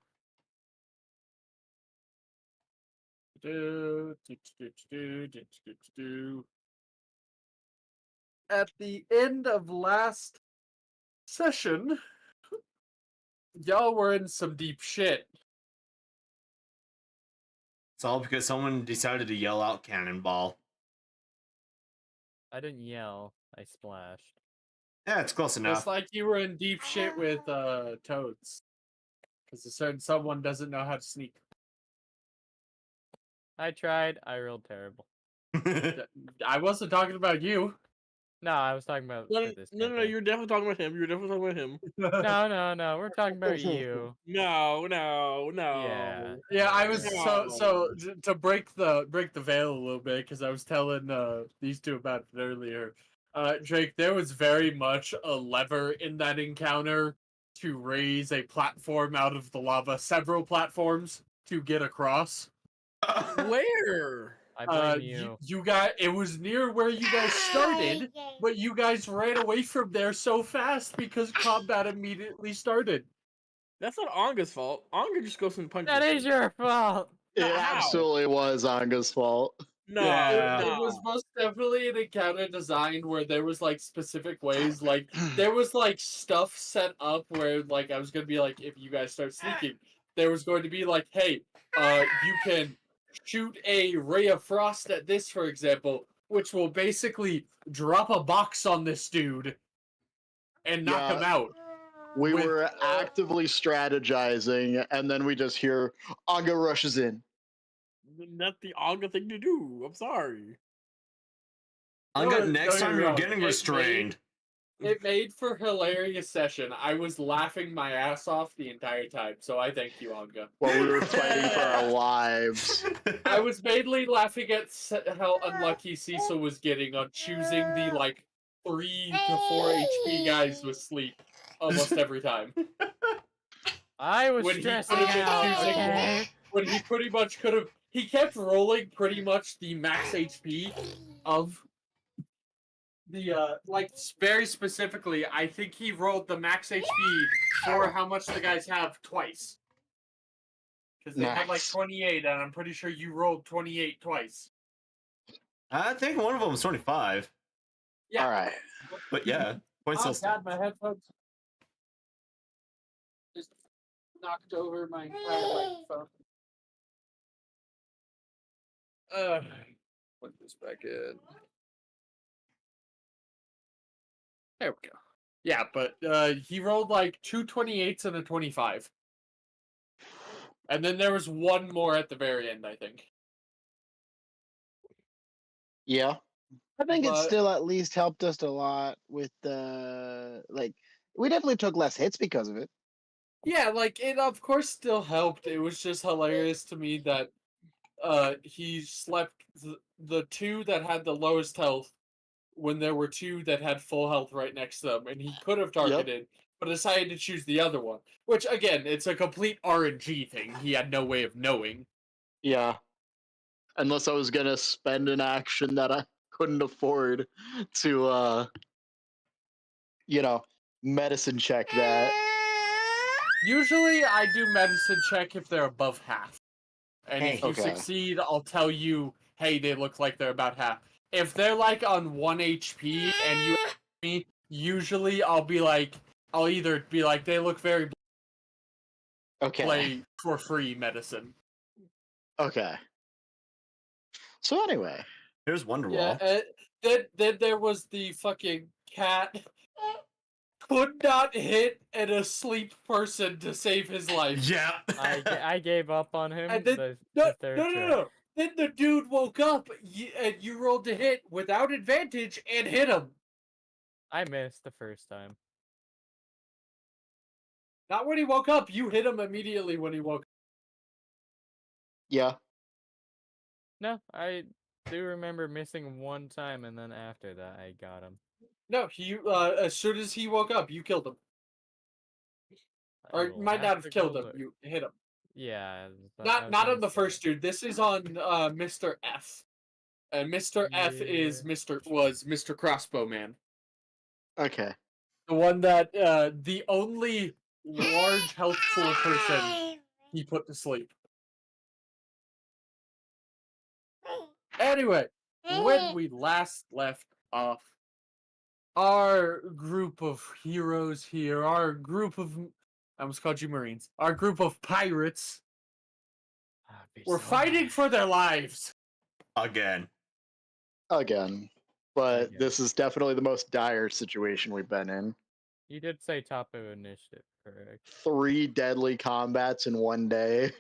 [SPEAKER 1] at the end of last session, y'all were in some deep shit.
[SPEAKER 3] It's all because someone decided to yell out cannonball.
[SPEAKER 4] I didn't yell. I splashed.
[SPEAKER 3] Yeah, it's close enough.
[SPEAKER 1] Just like you were in deep shit with Toads. Because a certain someone doesn't know how to sneak.
[SPEAKER 4] I tried. I rolled terrible.
[SPEAKER 1] I wasn't talking about you.
[SPEAKER 4] No, I was talking about
[SPEAKER 8] No,
[SPEAKER 4] for this
[SPEAKER 8] no,
[SPEAKER 4] campaign.
[SPEAKER 8] you're definitely talking about him. You're definitely talking about him.
[SPEAKER 4] No. We're talking about you.
[SPEAKER 8] No.
[SPEAKER 4] Yeah.
[SPEAKER 1] Yeah, I was
[SPEAKER 8] No.
[SPEAKER 1] to break the veil a little bit because I was telling these two about it earlier. Drake, there was very much a lever in that encounter to raise a platform out of the lava, several platforms to get across.
[SPEAKER 8] Where?
[SPEAKER 4] I blame you.
[SPEAKER 1] You got it was near where you guys started, but you guys ran away from there so fast because combat immediately started.
[SPEAKER 8] That's not Anga's fault. Anga just goes and punches.
[SPEAKER 4] That is your fault.
[SPEAKER 2] It
[SPEAKER 8] How?
[SPEAKER 2] absolutely was Anga's fault.
[SPEAKER 8] No.
[SPEAKER 3] Yeah.
[SPEAKER 1] It was most definitely an encounter designed where there was like specific ways, like there was like stuff set up where like I was gonna be like, if you guys start sneaking, there was going to be like, hey, you can shoot a ray of frost at this, for example, which will basically drop a box on this dude and knock him out.
[SPEAKER 2] We
[SPEAKER 1] With-
[SPEAKER 2] were actively strategizing, and then we just hear Anga rushes in.
[SPEAKER 8] That's the Anga thing to do. I'm sorry.
[SPEAKER 3] Next
[SPEAKER 1] don't
[SPEAKER 3] time
[SPEAKER 1] get me
[SPEAKER 3] you're
[SPEAKER 1] wrong,
[SPEAKER 3] getting restrained.
[SPEAKER 1] It made for hilarious session. I was laughing my ass off the entire time, so I thank you, Anga.
[SPEAKER 2] While we were fighting for our lives.
[SPEAKER 1] I was mainly laughing at how unlucky Cecil was getting on choosing the like 3 to 4 HP guys with sleep almost every time.
[SPEAKER 4] I was
[SPEAKER 1] When he
[SPEAKER 4] stressing
[SPEAKER 1] could've been
[SPEAKER 4] out.
[SPEAKER 1] choosing
[SPEAKER 4] Okay.
[SPEAKER 1] When he pretty much could have, he kept rolling pretty much the max HP of the like very specifically. I think he rolled the max HP for how much the guys have twice. Because they had like
[SPEAKER 2] Nice.
[SPEAKER 1] 28, and I'm pretty sure you rolled 28 twice.
[SPEAKER 3] I think one of them was 25.
[SPEAKER 1] Yeah.
[SPEAKER 2] All right.
[SPEAKER 3] But yeah, point
[SPEAKER 1] Oh
[SPEAKER 3] still.
[SPEAKER 1] God, my headphones just knocked over my entire microphone. Put this back in. There we go. Yeah, but he rolled like 2 28s and a 25. And then there was one more at the very end, I think.
[SPEAKER 2] Yeah.
[SPEAKER 5] I think it
[SPEAKER 1] But-
[SPEAKER 5] still at least helped us a lot with the we definitely took less hits because of it.
[SPEAKER 1] Yeah, like it of course still helped. It was just hilarious to me that he slept the two that had the lowest health when there were two that had full health right next to them, and he could have targeted, but decided to choose the other one. Which again, it's a complete RNG thing. He had no way of knowing.
[SPEAKER 2] Yeah. Unless I was gonna spend an action that I couldn't afford to medicine check that.
[SPEAKER 1] Usually I do medicine check if they're above half. And if you
[SPEAKER 2] Okay.
[SPEAKER 1] succeed, I'll tell you, hey, they look like they're about half. If they're like on 1 HP and you ask me, usually I'll either be like, they look very
[SPEAKER 2] Okay.
[SPEAKER 1] play for free medicine.
[SPEAKER 2] Okay. So anyway.
[SPEAKER 3] Here's Wonderwall.
[SPEAKER 1] Yeah, then there was the fucking cat could not hit an asleep person to save his life.
[SPEAKER 3] Yeah.
[SPEAKER 4] I gave up on him.
[SPEAKER 1] And then-
[SPEAKER 4] the
[SPEAKER 1] No,
[SPEAKER 4] third
[SPEAKER 1] no, no,
[SPEAKER 4] try.
[SPEAKER 1] no. Then the dude woke up and you rolled to hit without advantage and hit him.
[SPEAKER 4] I missed the first time.
[SPEAKER 1] Not when he woke up. You hit him immediately when he woke up.
[SPEAKER 2] Yeah.
[SPEAKER 4] No, I do remember missing one time, and then after that, I got him.
[SPEAKER 1] No, as soon as he woke up, you killed him. Or
[SPEAKER 4] I
[SPEAKER 1] you might not have killed him.
[SPEAKER 4] or-
[SPEAKER 1] You hit him.
[SPEAKER 4] Yeah.
[SPEAKER 1] Not on the first dude. This is on Mr. F. And Mr. F is was Mr. Crossbowman.
[SPEAKER 2] Okay.
[SPEAKER 1] The one that the only large healthful person he put to sleep. Anyway, when we last left off, our group of heroes here, our group of, I almost called you Marines, our group of pirates, were fighting for their lives.
[SPEAKER 3] Again.
[SPEAKER 2] Again. But
[SPEAKER 4] Again.
[SPEAKER 2] this is definitely the most dire situation we've been in.
[SPEAKER 4] You did say top of initiative, correct?
[SPEAKER 2] 3 deadly combats in one day.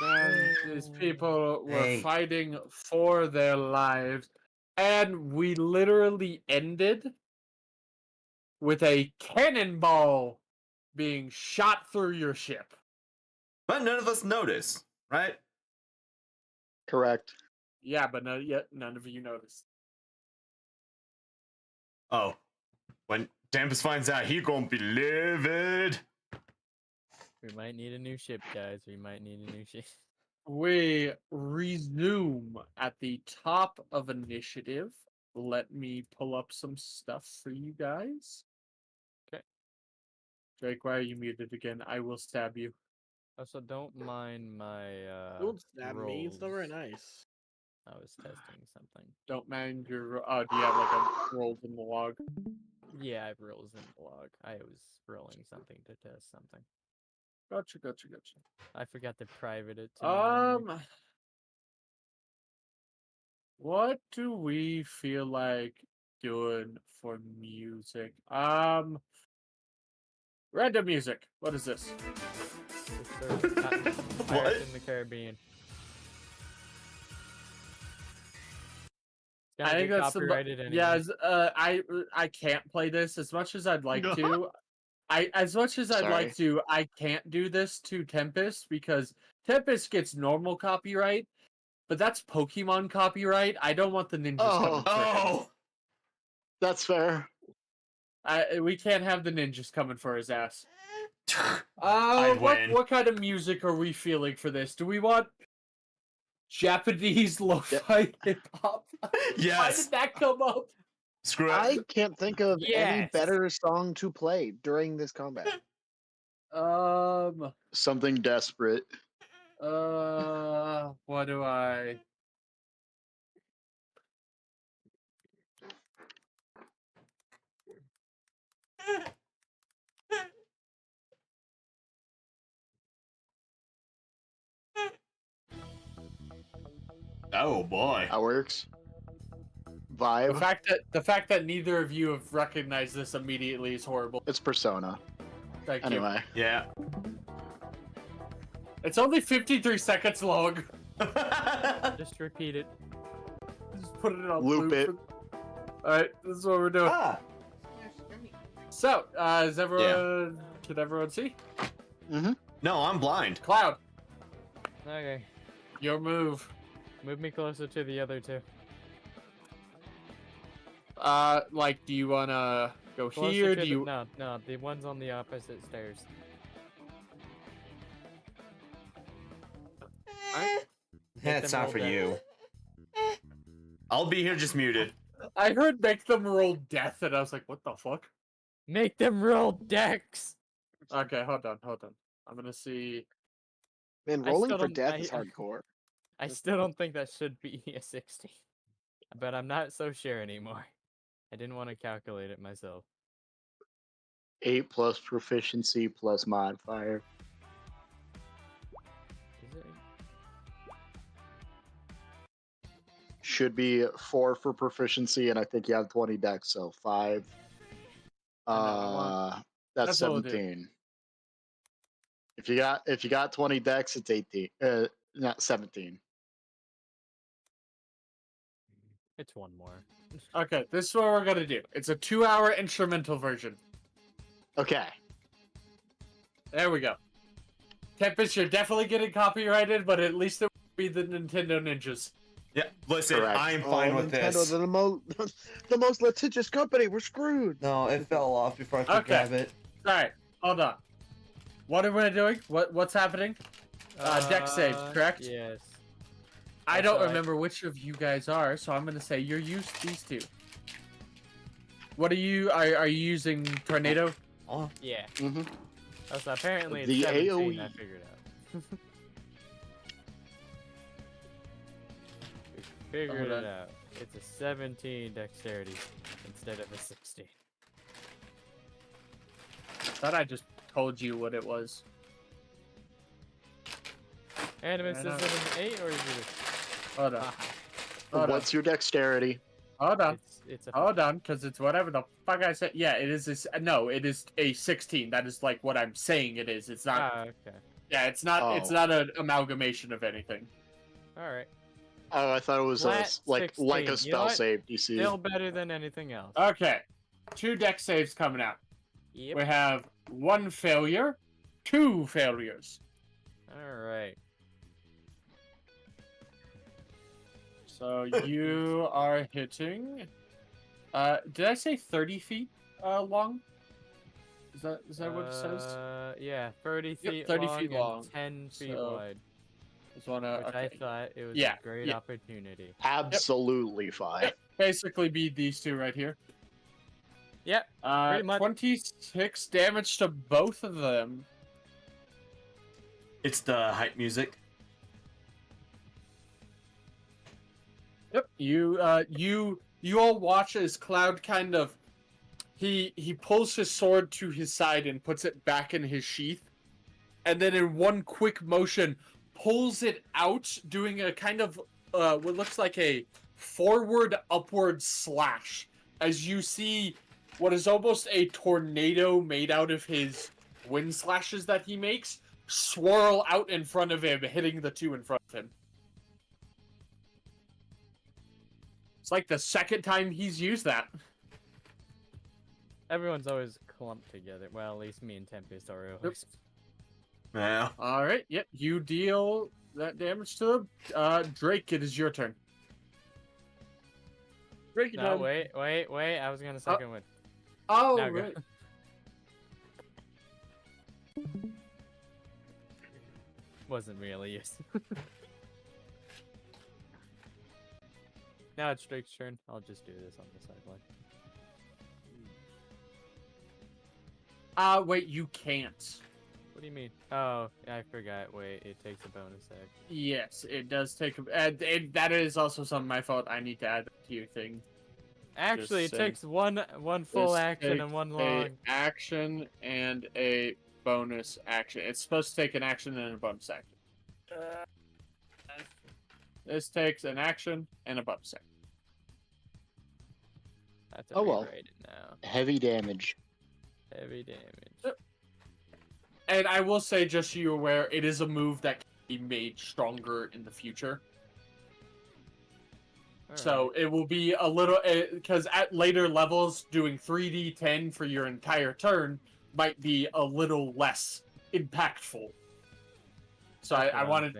[SPEAKER 1] Man, these people were
[SPEAKER 3] Hey.
[SPEAKER 1] fighting for their lives, and we literally ended with a cannonball being shot through your ship.
[SPEAKER 3] But none of us noticed, right?
[SPEAKER 2] Correct.
[SPEAKER 1] Yeah, but none of you noticed.
[SPEAKER 3] Oh. When Tempest finds out, he gonna be livid.
[SPEAKER 4] We might need a new ship, guys. We might need a new ship.
[SPEAKER 1] We resume at the top of initiative. Let me pull up some stuff for you guys.
[SPEAKER 4] Okay.
[SPEAKER 1] Drake, why are you muted again? I will stab you.
[SPEAKER 4] Also, don't mind my
[SPEAKER 8] Don't stab me. It's not very
[SPEAKER 4] rolls.
[SPEAKER 8] nice.
[SPEAKER 4] I was testing something.
[SPEAKER 1] Don't mind your. Oh, do you have like a rolls in the log?
[SPEAKER 4] Yeah, I have rolls in the log. I was rolling something to test something.
[SPEAKER 1] Gotcha.
[SPEAKER 4] I forgot to private it to memory.
[SPEAKER 1] What do we feel like doing for music? Random music. What is this?
[SPEAKER 4] Pirates in the Caribbean. It's
[SPEAKER 1] I
[SPEAKER 4] gonna
[SPEAKER 1] think
[SPEAKER 4] get
[SPEAKER 1] that's
[SPEAKER 4] copyrighted anyway.
[SPEAKER 1] Yeah. I can't play this as much as I'd like to. As much as I'd like to, I can't do this to Tempest because Tempest gets normal copyright, but that's Pokemon copyright. I don't want the ninjas coming for him.
[SPEAKER 3] Oh!
[SPEAKER 2] That's fair.
[SPEAKER 1] We can't have the ninjas coming for his ass.
[SPEAKER 3] I'd win.
[SPEAKER 1] What kind of music are we feeling for this? Do we want Japanese lo-fi hip hop? Why
[SPEAKER 3] Yes!
[SPEAKER 1] did that come up?
[SPEAKER 3] Screw it.
[SPEAKER 5] I can't think of any
[SPEAKER 4] Yes.
[SPEAKER 5] better song to play during this combat.
[SPEAKER 2] Something desperate.
[SPEAKER 1] What do I?
[SPEAKER 3] Oh boy.
[SPEAKER 2] That works. Vibe.
[SPEAKER 1] The fact that neither of you have recognized this immediately is horrible.
[SPEAKER 2] It's Persona.
[SPEAKER 1] Thank you.
[SPEAKER 2] Anyway.
[SPEAKER 3] Yeah.
[SPEAKER 1] It's only 53 seconds long.
[SPEAKER 4] Just repeat it.
[SPEAKER 1] Just put it on
[SPEAKER 2] Loop it.
[SPEAKER 1] Alright, this is what we're doing.
[SPEAKER 3] Ah.
[SPEAKER 1] So, is everyone... Can everyone see?
[SPEAKER 3] No, I'm blind.
[SPEAKER 1] Cloud,
[SPEAKER 4] Okay.
[SPEAKER 1] your move.
[SPEAKER 4] Move me closer to the other two.
[SPEAKER 1] Like, do you wanna go
[SPEAKER 4] Closer
[SPEAKER 1] here?
[SPEAKER 4] to
[SPEAKER 1] Do you...
[SPEAKER 4] No, the one's on the opposite stairs.
[SPEAKER 3] Yeah, it's not for you. I'll be here just muted.
[SPEAKER 1] I heard make them roll death, and I was like, what the fuck?
[SPEAKER 4] Make them roll dex!
[SPEAKER 1] Okay, hold on. I'm gonna see...
[SPEAKER 5] Man,
[SPEAKER 4] I
[SPEAKER 5] rolling
[SPEAKER 4] still
[SPEAKER 5] for
[SPEAKER 4] don't-
[SPEAKER 5] death
[SPEAKER 4] I-
[SPEAKER 5] is hardcore.
[SPEAKER 4] I still don't think that should be a 60. But I'm not so sure anymore. I didn't want to calculate it myself.
[SPEAKER 2] 8 plus proficiency plus modifier.
[SPEAKER 4] Is it?
[SPEAKER 2] Should be 4 for proficiency, and I think you have 20 dex, so 5. That's
[SPEAKER 1] That's what we'll do.
[SPEAKER 2] 17. If you got 20 dex, it's 18. Not 17.
[SPEAKER 4] It's one more.
[SPEAKER 1] Okay, this is what we're gonna do. It's a 2-hour instrumental version.
[SPEAKER 2] Okay.
[SPEAKER 1] There we go. Tempest, you're definitely getting copyrighted, but at least it will be the Nintendo Ninjas.
[SPEAKER 3] Yeah, listen,
[SPEAKER 2] Correct.
[SPEAKER 3] I'm fine with
[SPEAKER 5] Nintendo's
[SPEAKER 3] this.
[SPEAKER 5] the most litigious company. We're screwed.
[SPEAKER 3] No, it fell off before I could
[SPEAKER 1] Okay.
[SPEAKER 3] grab it.
[SPEAKER 1] Alright, hold on. What are we doing? What's happening? Deck saves, correct?
[SPEAKER 4] Yes.
[SPEAKER 1] I don't
[SPEAKER 4] Also,
[SPEAKER 1] remember which of you guys are, so I'm gonna say you're used these two. What are you you using Tornado?
[SPEAKER 3] Oh,
[SPEAKER 4] Yeah.
[SPEAKER 2] Mm-hmm.
[SPEAKER 4] Also, apparently it's
[SPEAKER 2] The
[SPEAKER 4] 17,
[SPEAKER 2] AoE.
[SPEAKER 4] I figured out. We figured
[SPEAKER 1] Hold
[SPEAKER 4] it
[SPEAKER 1] on.
[SPEAKER 4] out. It's a 17 dexterity instead of a 16.
[SPEAKER 1] Thought I just told you what it was.
[SPEAKER 4] Animus,
[SPEAKER 1] Yeah,
[SPEAKER 4] is it an 8 or is it
[SPEAKER 1] Hold
[SPEAKER 4] a
[SPEAKER 1] on.
[SPEAKER 4] 5?
[SPEAKER 1] Hold on.
[SPEAKER 2] What's your dexterity?
[SPEAKER 1] Hold on.
[SPEAKER 4] It's a
[SPEAKER 1] Hold on, because it's whatever the fuck I said. Yeah, it is. No, it is a 16. That is like what I'm saying it is. It's not.
[SPEAKER 4] Ah, okay.
[SPEAKER 1] Yeah, it's not. It's
[SPEAKER 2] Oh.
[SPEAKER 1] not an amalgamation of anything.
[SPEAKER 4] Alright.
[SPEAKER 2] Oh, I thought it was a,
[SPEAKER 4] Flat
[SPEAKER 2] like a
[SPEAKER 4] 16. You know
[SPEAKER 2] spell
[SPEAKER 4] what?
[SPEAKER 2] save DC.
[SPEAKER 4] Still better than anything else.
[SPEAKER 1] Okay, 2 dex saves coming out.
[SPEAKER 4] Yep.
[SPEAKER 1] We have 1 failure, 2 failures.
[SPEAKER 4] Alright.
[SPEAKER 1] So you are hitting. Did I say 30 feet long? Is that what it says?
[SPEAKER 4] Yeah, 30
[SPEAKER 1] Yep,
[SPEAKER 4] feet
[SPEAKER 1] 30
[SPEAKER 4] long
[SPEAKER 1] feet
[SPEAKER 4] and
[SPEAKER 1] long.
[SPEAKER 4] 10 feet
[SPEAKER 1] So,
[SPEAKER 4] wide.
[SPEAKER 1] Just wanna.
[SPEAKER 4] Which
[SPEAKER 1] Okay.
[SPEAKER 4] I thought it was
[SPEAKER 1] Yeah,
[SPEAKER 4] a great
[SPEAKER 1] yeah.
[SPEAKER 4] opportunity.
[SPEAKER 2] Absolutely fine.
[SPEAKER 1] Yep. Basically, be these 2 right here.
[SPEAKER 4] Yep. Pretty much.
[SPEAKER 1] 26 damage to both of them.
[SPEAKER 3] It's the hype music.
[SPEAKER 1] Yep. You all watch as Cloud kind of he pulls his sword to his side and puts it back in his sheath, and then in one quick motion pulls it out, doing a kind of what looks like a forward upward slash as you see what is almost a tornado made out of his wind slashes that he makes swirl out in front of him, hitting the 2 in front of him. It's like the second time he's used that.
[SPEAKER 4] Everyone's always clumped together. Well, at least me and Tempest are always.
[SPEAKER 3] Yeah.
[SPEAKER 1] All right, yep, you deal that damage to Drake. It is your turn.
[SPEAKER 8] Break it
[SPEAKER 4] No,
[SPEAKER 8] down.
[SPEAKER 4] wait. I was gonna second one.
[SPEAKER 1] Oh,
[SPEAKER 4] Now go.
[SPEAKER 1] right.
[SPEAKER 4] Wasn't really used. Now it's Drake's turn. I'll just do this on the sideline.
[SPEAKER 1] Wait, you can't.
[SPEAKER 4] What do you mean? Oh, I forgot. Wait, it takes a bonus action.
[SPEAKER 1] Yes, it does take. That is also something my fault. I need to add to your thing.
[SPEAKER 4] Actually, it
[SPEAKER 1] saying.
[SPEAKER 4] takes one full
[SPEAKER 1] This
[SPEAKER 4] action and
[SPEAKER 1] takes
[SPEAKER 4] one
[SPEAKER 1] a
[SPEAKER 4] long.
[SPEAKER 1] action and a bonus action. It's supposed to take an action and a bonus action. This takes an action and a bonus action.
[SPEAKER 4] That's
[SPEAKER 5] Oh, well.
[SPEAKER 4] rewrite it now.
[SPEAKER 5] Heavy damage.
[SPEAKER 4] Heavy damage.
[SPEAKER 1] And I will say, just so you're aware, it is a move that can be made stronger in the future. So it will be a little, because at later levels, doing 3d10 for your entire turn might be a little less impactful. So I wanted,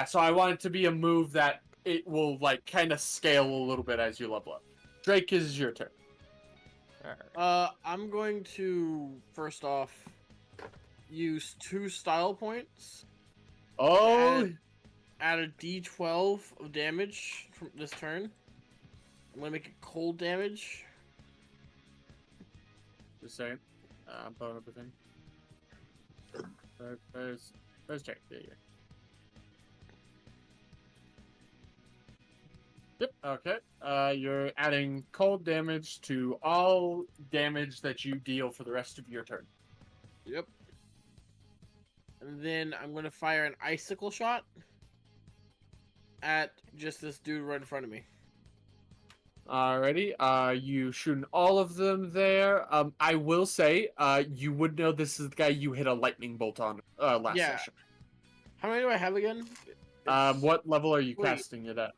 [SPEAKER 1] so I want it to be a move that it will like kind of scale a little bit as you level up. Drake, is your turn.
[SPEAKER 8] I'm going to first off use 2 style points.
[SPEAKER 1] Oh,
[SPEAKER 8] Add a d12 of damage from this turn. I'm gonna make it cold damage.
[SPEAKER 1] just saying. I'm pulling up a thing. Where's Drake? There you go. Yep, okay. You're adding cold damage to all damage that you deal for the rest of your turn.
[SPEAKER 8] Yep. And then I'm gonna fire an icicle shot at just this dude right in front of me.
[SPEAKER 1] Alrighty, you shooting all of them there. I will say, you would know this is the guy you hit a lightning bolt on last
[SPEAKER 8] Yeah.
[SPEAKER 1] session.
[SPEAKER 8] How many do I have again?
[SPEAKER 1] What level are you
[SPEAKER 8] Wait.
[SPEAKER 1] casting it at?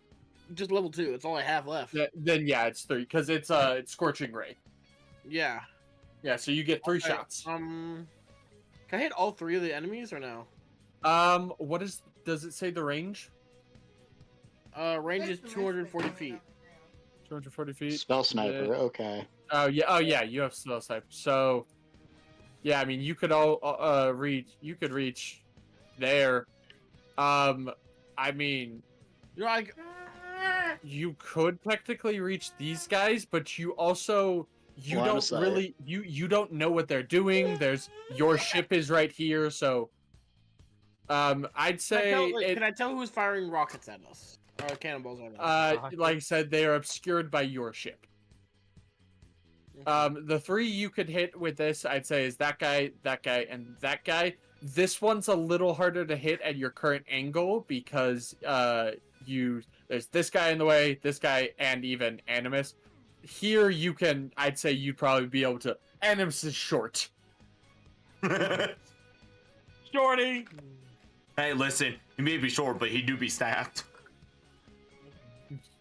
[SPEAKER 8] Just level 2. That's all I have left.
[SPEAKER 1] Then yeah, it's 3 because it's Scorching Ray.
[SPEAKER 8] Yeah.
[SPEAKER 1] Yeah, so you get 3
[SPEAKER 8] Okay,
[SPEAKER 1] shots.
[SPEAKER 8] Can I hit all 3 of the enemies or no?
[SPEAKER 1] What does it say the range?
[SPEAKER 8] Range is 240 feet.
[SPEAKER 1] 240 feet.
[SPEAKER 5] Spell sniper. Okay.
[SPEAKER 1] Oh yeah, you have spell sniper. So, yeah, I mean, you could all reach. You could reach there. I mean,
[SPEAKER 8] You know,
[SPEAKER 1] you could technically reach these guys, but you also
[SPEAKER 2] Line of
[SPEAKER 1] don't
[SPEAKER 2] sight.
[SPEAKER 1] really you don't know what they're doing. There's your ship is right here, so I'd say
[SPEAKER 8] can I tell who's firing rockets at us? Cannonballs are.
[SPEAKER 1] Like I said, they are obscured by your ship. The 3 you could hit with this, I'd say, is that guy, and that guy. This one's a little harder to hit at your current angle because there's this guy in the way, this guy, and even Animus. Here you can, I'd say you'd probably be able to. Animus is short.
[SPEAKER 8] Shorty.
[SPEAKER 3] Hey, listen, he may be short, but he do be stacked.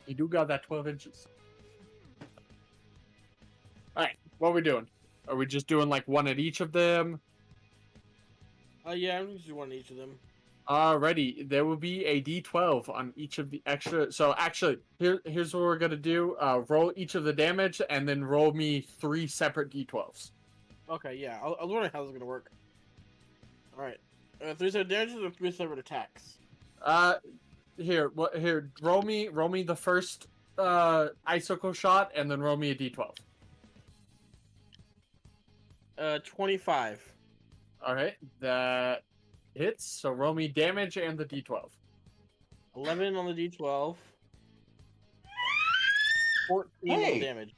[SPEAKER 1] You do got that 12 inches. Alright, what are we doing? Are we just doing like one at each of them?
[SPEAKER 8] Yeah, I'm just one each of them.
[SPEAKER 1] Alrighty, there will be a d12 on each of the extra. So actually, here's what we're gonna do. Roll each of the damage, and then roll me 3 separate d12s.
[SPEAKER 8] Okay, yeah. I was wondering how this is gonna work. All right, 3 separate damages or 3 separate attacks?
[SPEAKER 1] Here, roll me the first icicle shot, and then roll me a d12.
[SPEAKER 8] 25.
[SPEAKER 1] All right, that hits. So roll me damage and the d12.
[SPEAKER 8] 11 on the d12. 14 on the damage.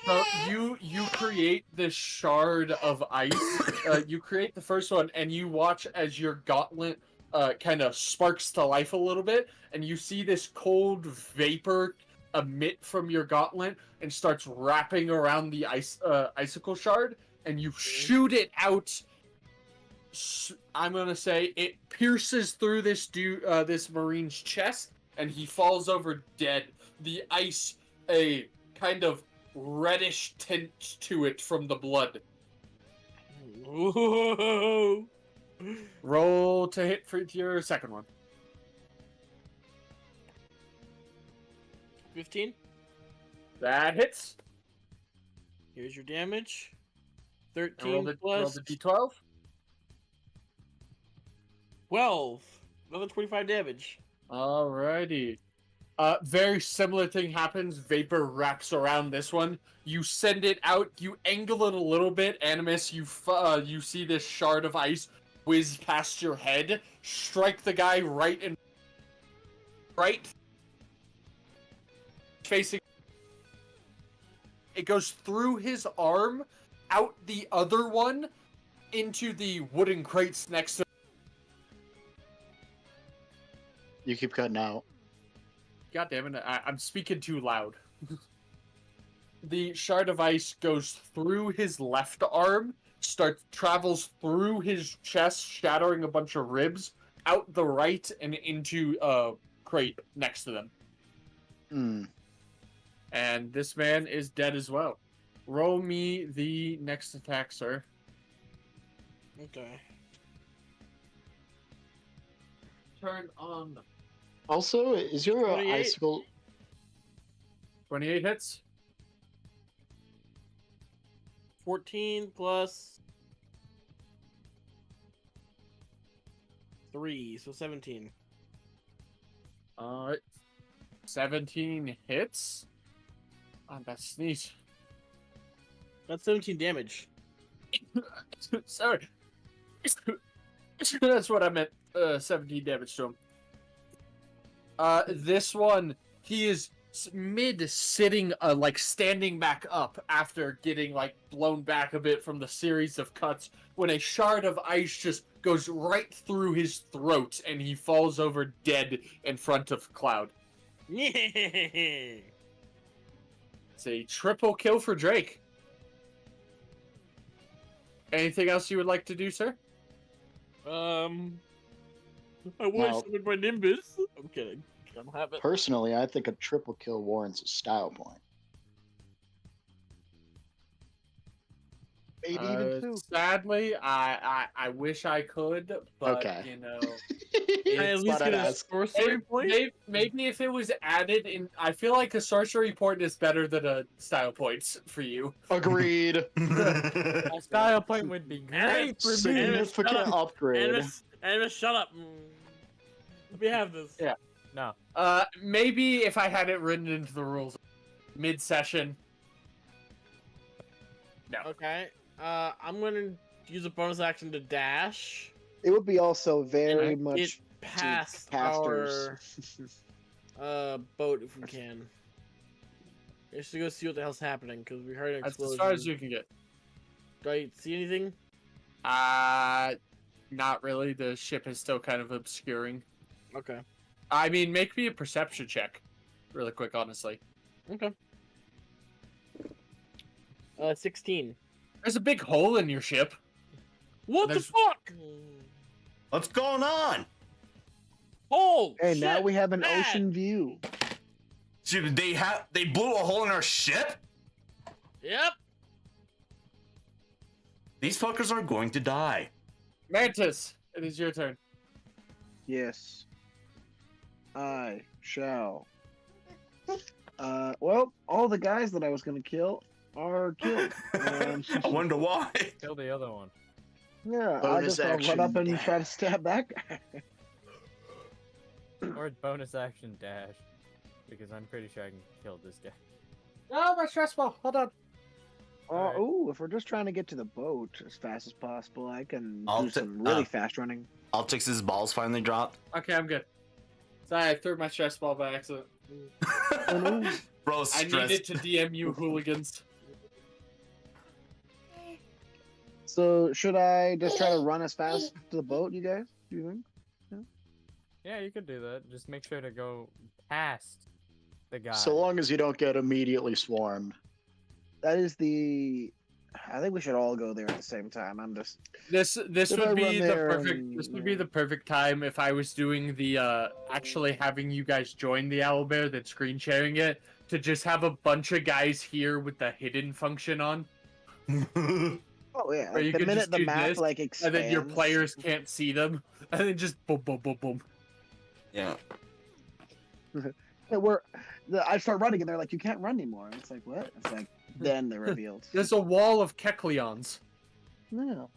[SPEAKER 1] So you create this shard of ice. You create the first one, and you watch as your gauntlet kind of sparks to life a little bit, and you see this cold vapor emit from your gauntlet and starts wrapping around the icicle shard, and you shoot it out. I'm gonna say it pierces through this this marine's chest, and he falls over dead. The ice, a kind of reddish tint to it from the blood.
[SPEAKER 8] Whoa.
[SPEAKER 1] Roll to hit for your second one.
[SPEAKER 8] 15.
[SPEAKER 1] That hits.
[SPEAKER 8] Here's your damage.
[SPEAKER 1] And
[SPEAKER 8] 13
[SPEAKER 1] roll the
[SPEAKER 8] plus
[SPEAKER 1] d12.
[SPEAKER 8] 12. Another 25 damage.
[SPEAKER 1] Alrighty. Very similar thing happens. Vapor wraps around this one. You send it out. You angle it a little bit. Animus, you see this shard of ice whiz past your head, strike the guy right facing. It goes through his arm, out the other one, into the wooden crates next to.
[SPEAKER 2] You keep cutting out.
[SPEAKER 1] God damn it, I'm speaking too loud. The shard of ice goes through his left arm, travels through his chest, shattering a bunch of ribs, out the right, and into a crate next to them.
[SPEAKER 2] Hmm.
[SPEAKER 1] And this man is dead as well. Roll me the next attack, sir.
[SPEAKER 8] Okay.
[SPEAKER 1] Turn on.
[SPEAKER 2] Also, is your
[SPEAKER 8] 28?
[SPEAKER 2] icicle?
[SPEAKER 1] 28 hits.
[SPEAKER 8] 14 plus 3, so 17.
[SPEAKER 1] 17 hits. On that sneeze.
[SPEAKER 8] That's 17 damage.
[SPEAKER 1] Sorry. That's what I meant. 17 damage to him. This one, he is mid-sitting, like, standing back up after getting, like, blown back a bit from the series of cuts, when a shard of ice just goes right through his throat, and he falls over dead in front of Cloud.
[SPEAKER 8] Yeah.
[SPEAKER 1] It's a triple kill for Drake. Anything else you would like to do, sir?
[SPEAKER 8] I want
[SPEAKER 2] Now-
[SPEAKER 8] to summon my Nimbus. I'm kidding. I don't have it.
[SPEAKER 2] Personally, I think a triple kill warrants a style point. Maybe even two.
[SPEAKER 1] Sadly, I wish I could, but
[SPEAKER 2] Okay.
[SPEAKER 1] you know,
[SPEAKER 8] I at least
[SPEAKER 2] thought I'd
[SPEAKER 8] get a
[SPEAKER 2] ask.
[SPEAKER 8] sorcery point.
[SPEAKER 1] maybe if it was added in, I feel like a sorcery point is better than a style points for you.
[SPEAKER 2] Agreed.
[SPEAKER 4] A style point would be great for me.
[SPEAKER 2] Significant upgrade.
[SPEAKER 8] Animus, shut up. Let me have this.
[SPEAKER 1] Yeah.
[SPEAKER 4] No.
[SPEAKER 1] Maybe if I had it written into the rules, mid-session. No.
[SPEAKER 8] Okay. I'm gonna use a bonus action to dash.
[SPEAKER 5] It would be also very
[SPEAKER 8] And
[SPEAKER 5] much
[SPEAKER 8] past
[SPEAKER 5] casters.
[SPEAKER 8] Boat if we can. We should go see what the hell's happening because we heard an
[SPEAKER 1] That's
[SPEAKER 8] explosion.
[SPEAKER 1] as far as you can get.
[SPEAKER 8] Do I see anything?
[SPEAKER 1] Not really. The ship is still kind of obscuring.
[SPEAKER 8] Okay.
[SPEAKER 1] I mean, make me a perception check, really quick, honestly.
[SPEAKER 8] Okay. 16.
[SPEAKER 1] There's a big hole in your ship.
[SPEAKER 8] What
[SPEAKER 1] There's-
[SPEAKER 8] the fuck?
[SPEAKER 3] What's going on?
[SPEAKER 8] Oh!
[SPEAKER 5] Hey, now
[SPEAKER 8] shit,
[SPEAKER 5] we have an
[SPEAKER 8] man.
[SPEAKER 5] ocean view.
[SPEAKER 3] Dude, they blew a hole in our ship?
[SPEAKER 8] Yep.
[SPEAKER 3] These fuckers are going to die.
[SPEAKER 1] Mantis, it is your turn.
[SPEAKER 5] Yes. I shall. Well, all the guys that I was gonna kill are killed.
[SPEAKER 3] I wonder why.
[SPEAKER 4] Kill the other one.
[SPEAKER 5] Yeah,
[SPEAKER 2] Bonus
[SPEAKER 5] I'll run up
[SPEAKER 2] action
[SPEAKER 5] and try to
[SPEAKER 2] dash.
[SPEAKER 5] stab that guy.
[SPEAKER 4] Or bonus action dash. Because I'm pretty sure I can kill this guy.
[SPEAKER 1] Oh, my stress ball. Hold on.
[SPEAKER 4] Alright.
[SPEAKER 5] Ooh, if we're just trying to get to the boat as fast as possible, I can
[SPEAKER 3] I'll
[SPEAKER 5] do some really fast running.
[SPEAKER 3] Altix's balls finally dropped.
[SPEAKER 1] Okay, I'm good. Sorry, I threw my stress ball by accident.
[SPEAKER 3] Bro,
[SPEAKER 1] I
[SPEAKER 3] stressed.
[SPEAKER 1] needed to DM you hooligans.
[SPEAKER 5] So, should I just try to run as fast to the boat, you guys? Do you think?
[SPEAKER 4] Yeah, you could do that. Just make sure to go past the guy.
[SPEAKER 2] So long as you don't get immediately swarmed.
[SPEAKER 5] That is the. I think we should all go there at the same time. I'm just.
[SPEAKER 1] This
[SPEAKER 5] Should I
[SPEAKER 1] would be
[SPEAKER 5] run
[SPEAKER 1] the
[SPEAKER 5] there
[SPEAKER 1] perfect.
[SPEAKER 5] and-
[SPEAKER 1] This would be the perfect time if I was doing the actually having you guys join the owlbear, then screen sharing it, to just have a bunch of guys here with the hidden function on,
[SPEAKER 5] Oh yeah,
[SPEAKER 1] Or you
[SPEAKER 5] like, the
[SPEAKER 1] could
[SPEAKER 5] minute
[SPEAKER 1] just
[SPEAKER 5] the
[SPEAKER 1] do
[SPEAKER 5] map
[SPEAKER 1] this,
[SPEAKER 5] like
[SPEAKER 1] and
[SPEAKER 5] expands.
[SPEAKER 1] then your players can't see them, and then just boom, boom, boom, boom.
[SPEAKER 3] Yeah.
[SPEAKER 5] I start running and they're like, "You can't run anymore." And it's like, what? It's like, then they're revealed.
[SPEAKER 1] There's a wall of Kecleons.
[SPEAKER 5] No.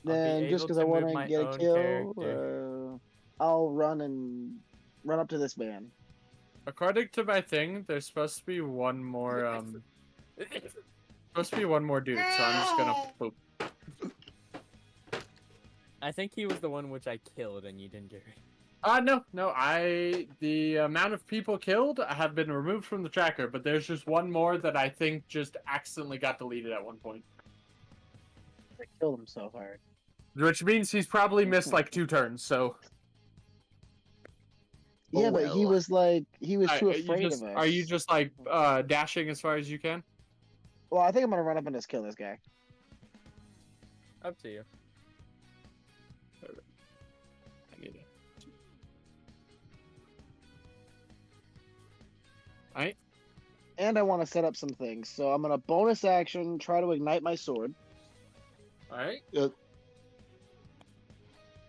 [SPEAKER 4] be
[SPEAKER 5] Then just
[SPEAKER 4] able
[SPEAKER 5] because
[SPEAKER 4] to
[SPEAKER 5] I
[SPEAKER 4] move
[SPEAKER 5] want
[SPEAKER 4] my
[SPEAKER 5] to get a
[SPEAKER 4] own
[SPEAKER 5] kill,
[SPEAKER 4] character.
[SPEAKER 5] I'll run up to this man.
[SPEAKER 1] According to my thing, there's supposed to be one more supposed to be one more dude, so I'm just gonna boop.
[SPEAKER 4] I think he was the one which I killed and you didn't get rid.
[SPEAKER 1] No, the amount of people killed have been removed from the tracker, but there's just one more that I think just accidentally got deleted at one point.
[SPEAKER 5] I killed him so hard.
[SPEAKER 1] Which means he's probably missed like 2 turns, so.
[SPEAKER 5] Yeah, but he was like, he was too
[SPEAKER 1] Are you
[SPEAKER 5] afraid
[SPEAKER 1] just-
[SPEAKER 5] of us.
[SPEAKER 1] Are you just like dashing as far as you can?
[SPEAKER 5] Well, I think I'm gonna run up and just kill this guy.
[SPEAKER 4] Up to you.
[SPEAKER 1] I need it. Alright.
[SPEAKER 5] And I want to set up some things, so I'm gonna bonus action try to ignite my sword.
[SPEAKER 1] Alright.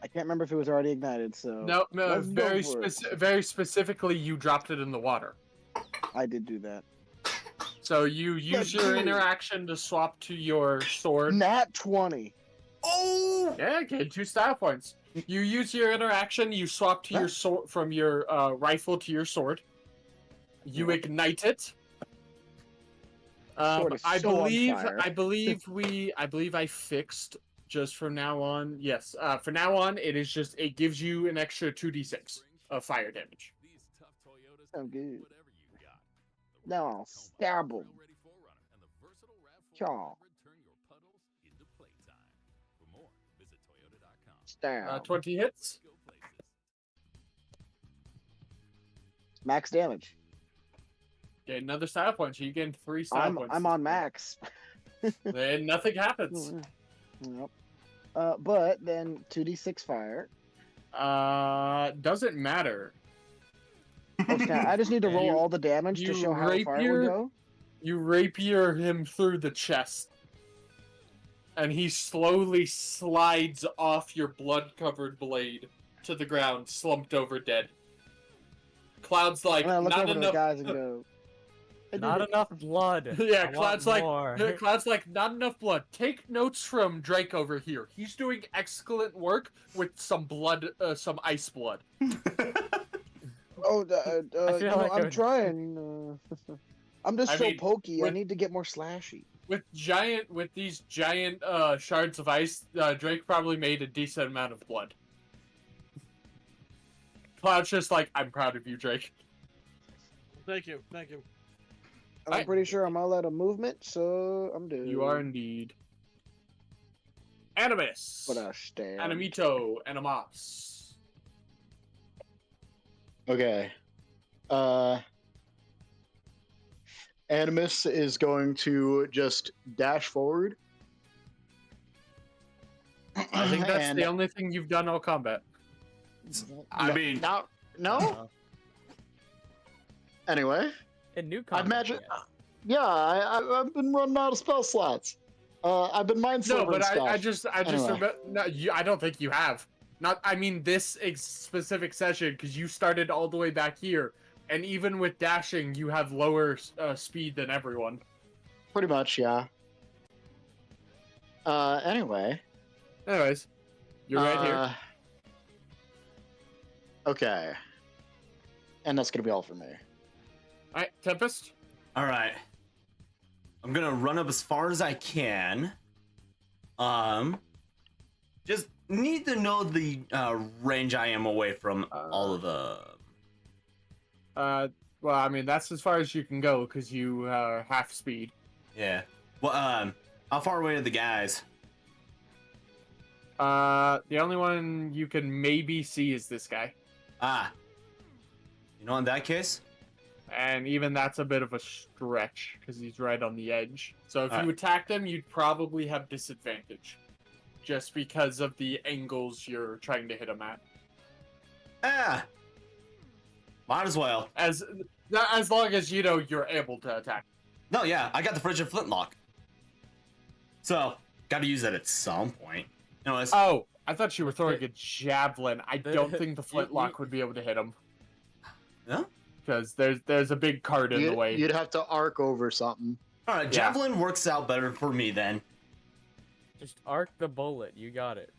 [SPEAKER 5] I can't remember if it was already ignited, so
[SPEAKER 1] No,
[SPEAKER 5] let's go
[SPEAKER 1] very
[SPEAKER 5] for it.
[SPEAKER 1] very specifically, you dropped it in the water.
[SPEAKER 5] I did do that.
[SPEAKER 1] So you use your
[SPEAKER 5] dude.
[SPEAKER 1] interaction to swap to your sword.
[SPEAKER 5] Nat 20.
[SPEAKER 3] Oh!
[SPEAKER 1] Yeah, get 2 style points. You use your interaction, you swap to your sword from your rifle to your sword. You ignite it.
[SPEAKER 5] Sword is
[SPEAKER 1] I
[SPEAKER 5] so on
[SPEAKER 1] believe
[SPEAKER 5] fire.
[SPEAKER 1] I believe I fixed just from now on. Yes, for now on it is just it gives you an extra 2d6 of fire damage.
[SPEAKER 5] So good. Now I'll stab him. Chaw. Stab.
[SPEAKER 1] 20 hits.
[SPEAKER 5] Max damage.
[SPEAKER 1] Get another style point. So you gain 3 style points.
[SPEAKER 5] I'm on max.
[SPEAKER 1] Then nothing happens.
[SPEAKER 5] Yep. But then 2d6 fire.
[SPEAKER 1] Doesn't matter.
[SPEAKER 5] Oh, snap. I just need to roll
[SPEAKER 1] You-
[SPEAKER 5] all the damage to
[SPEAKER 1] you
[SPEAKER 5] show how far it
[SPEAKER 1] rapier-
[SPEAKER 5] would go.
[SPEAKER 1] You rapier him through the chest. And he slowly slides off your blood-covered blade to the ground, slumped over dead. Cloud's like,
[SPEAKER 5] And I look
[SPEAKER 1] not
[SPEAKER 5] over to the
[SPEAKER 1] enough.
[SPEAKER 5] guys and go, "I did
[SPEAKER 4] Not
[SPEAKER 5] it."
[SPEAKER 4] enough blood.
[SPEAKER 1] Yeah,
[SPEAKER 4] I want
[SPEAKER 1] Cloud's like,
[SPEAKER 4] more.
[SPEAKER 1] Cloud's like, not enough blood. Take notes from Drake over here. He's doing excellent work with some blood, some ice blood.
[SPEAKER 5] Oh,
[SPEAKER 4] I feel like I
[SPEAKER 5] I'm
[SPEAKER 4] would-
[SPEAKER 5] trying. I'm just
[SPEAKER 1] I
[SPEAKER 5] so
[SPEAKER 1] mean,
[SPEAKER 5] pokey. I
[SPEAKER 1] with-
[SPEAKER 5] need to get more slashy.
[SPEAKER 1] With these giant shards of ice, Drake probably made a decent amount of blood. Cloud's just like, I'm proud of you, Drake.
[SPEAKER 8] Thank you. Thank you.
[SPEAKER 5] And I'm pretty sure I'm all out of movement, so I'm doing.
[SPEAKER 1] You are indeed. Animus.
[SPEAKER 5] But I stand.
[SPEAKER 1] Animito. Animos.
[SPEAKER 2] Okay. Animus is going to just dash forward.
[SPEAKER 1] I think that's
[SPEAKER 2] And-
[SPEAKER 1] the only thing you've done all combat.
[SPEAKER 3] I mean,
[SPEAKER 2] no. Anyway,
[SPEAKER 4] In new
[SPEAKER 2] I
[SPEAKER 4] combat,
[SPEAKER 2] imagine.
[SPEAKER 4] yes.
[SPEAKER 2] Yeah, I've been running out of spell slots. I've been mind
[SPEAKER 1] No,
[SPEAKER 2] slivering
[SPEAKER 1] but
[SPEAKER 2] stuff.
[SPEAKER 1] I just
[SPEAKER 2] Anyway.
[SPEAKER 1] remember. No, I don't think you have. Not, I mean, this specific session, because you started all the way back here, and even with dashing, you have lower speed than everyone.
[SPEAKER 2] Pretty much, yeah. Anyway.
[SPEAKER 1] Anyways, you're right here.
[SPEAKER 2] Okay. And that's gonna be all for me.
[SPEAKER 1] All right, Tempest.
[SPEAKER 3] all right. I'm gonna run up as far as I can. Just need to know the range I am away from all of the.
[SPEAKER 1] Well, I mean, that's as far as you can go because you are half speed.
[SPEAKER 3] Yeah. Well, how far away are the guys?
[SPEAKER 1] The only one you can maybe see is this guy,
[SPEAKER 3] Ah. You know, in that case,
[SPEAKER 1] and even that's a bit of a stretch because he's right on the edge. So if you
[SPEAKER 3] Alright.
[SPEAKER 1] attack them, you'd probably have disadvantage, just because of the angles you're trying to hit them at.
[SPEAKER 3] might as well.
[SPEAKER 1] As long as you know you're able to attack.
[SPEAKER 3] No, yeah, I got the frigid flintlock. So, got to use that at some point. Anyways,
[SPEAKER 1] Oh, I thought you were throwing a javelin. I don't think the
[SPEAKER 4] You-
[SPEAKER 1] flintlock would be able to hit him
[SPEAKER 3] yeah.
[SPEAKER 1] because there's a big card in the way.
[SPEAKER 2] You'd have to arc over something.
[SPEAKER 3] All right,
[SPEAKER 1] Yeah.
[SPEAKER 3] javelin works out better for me then.
[SPEAKER 4] Just arc the bullet. You got it.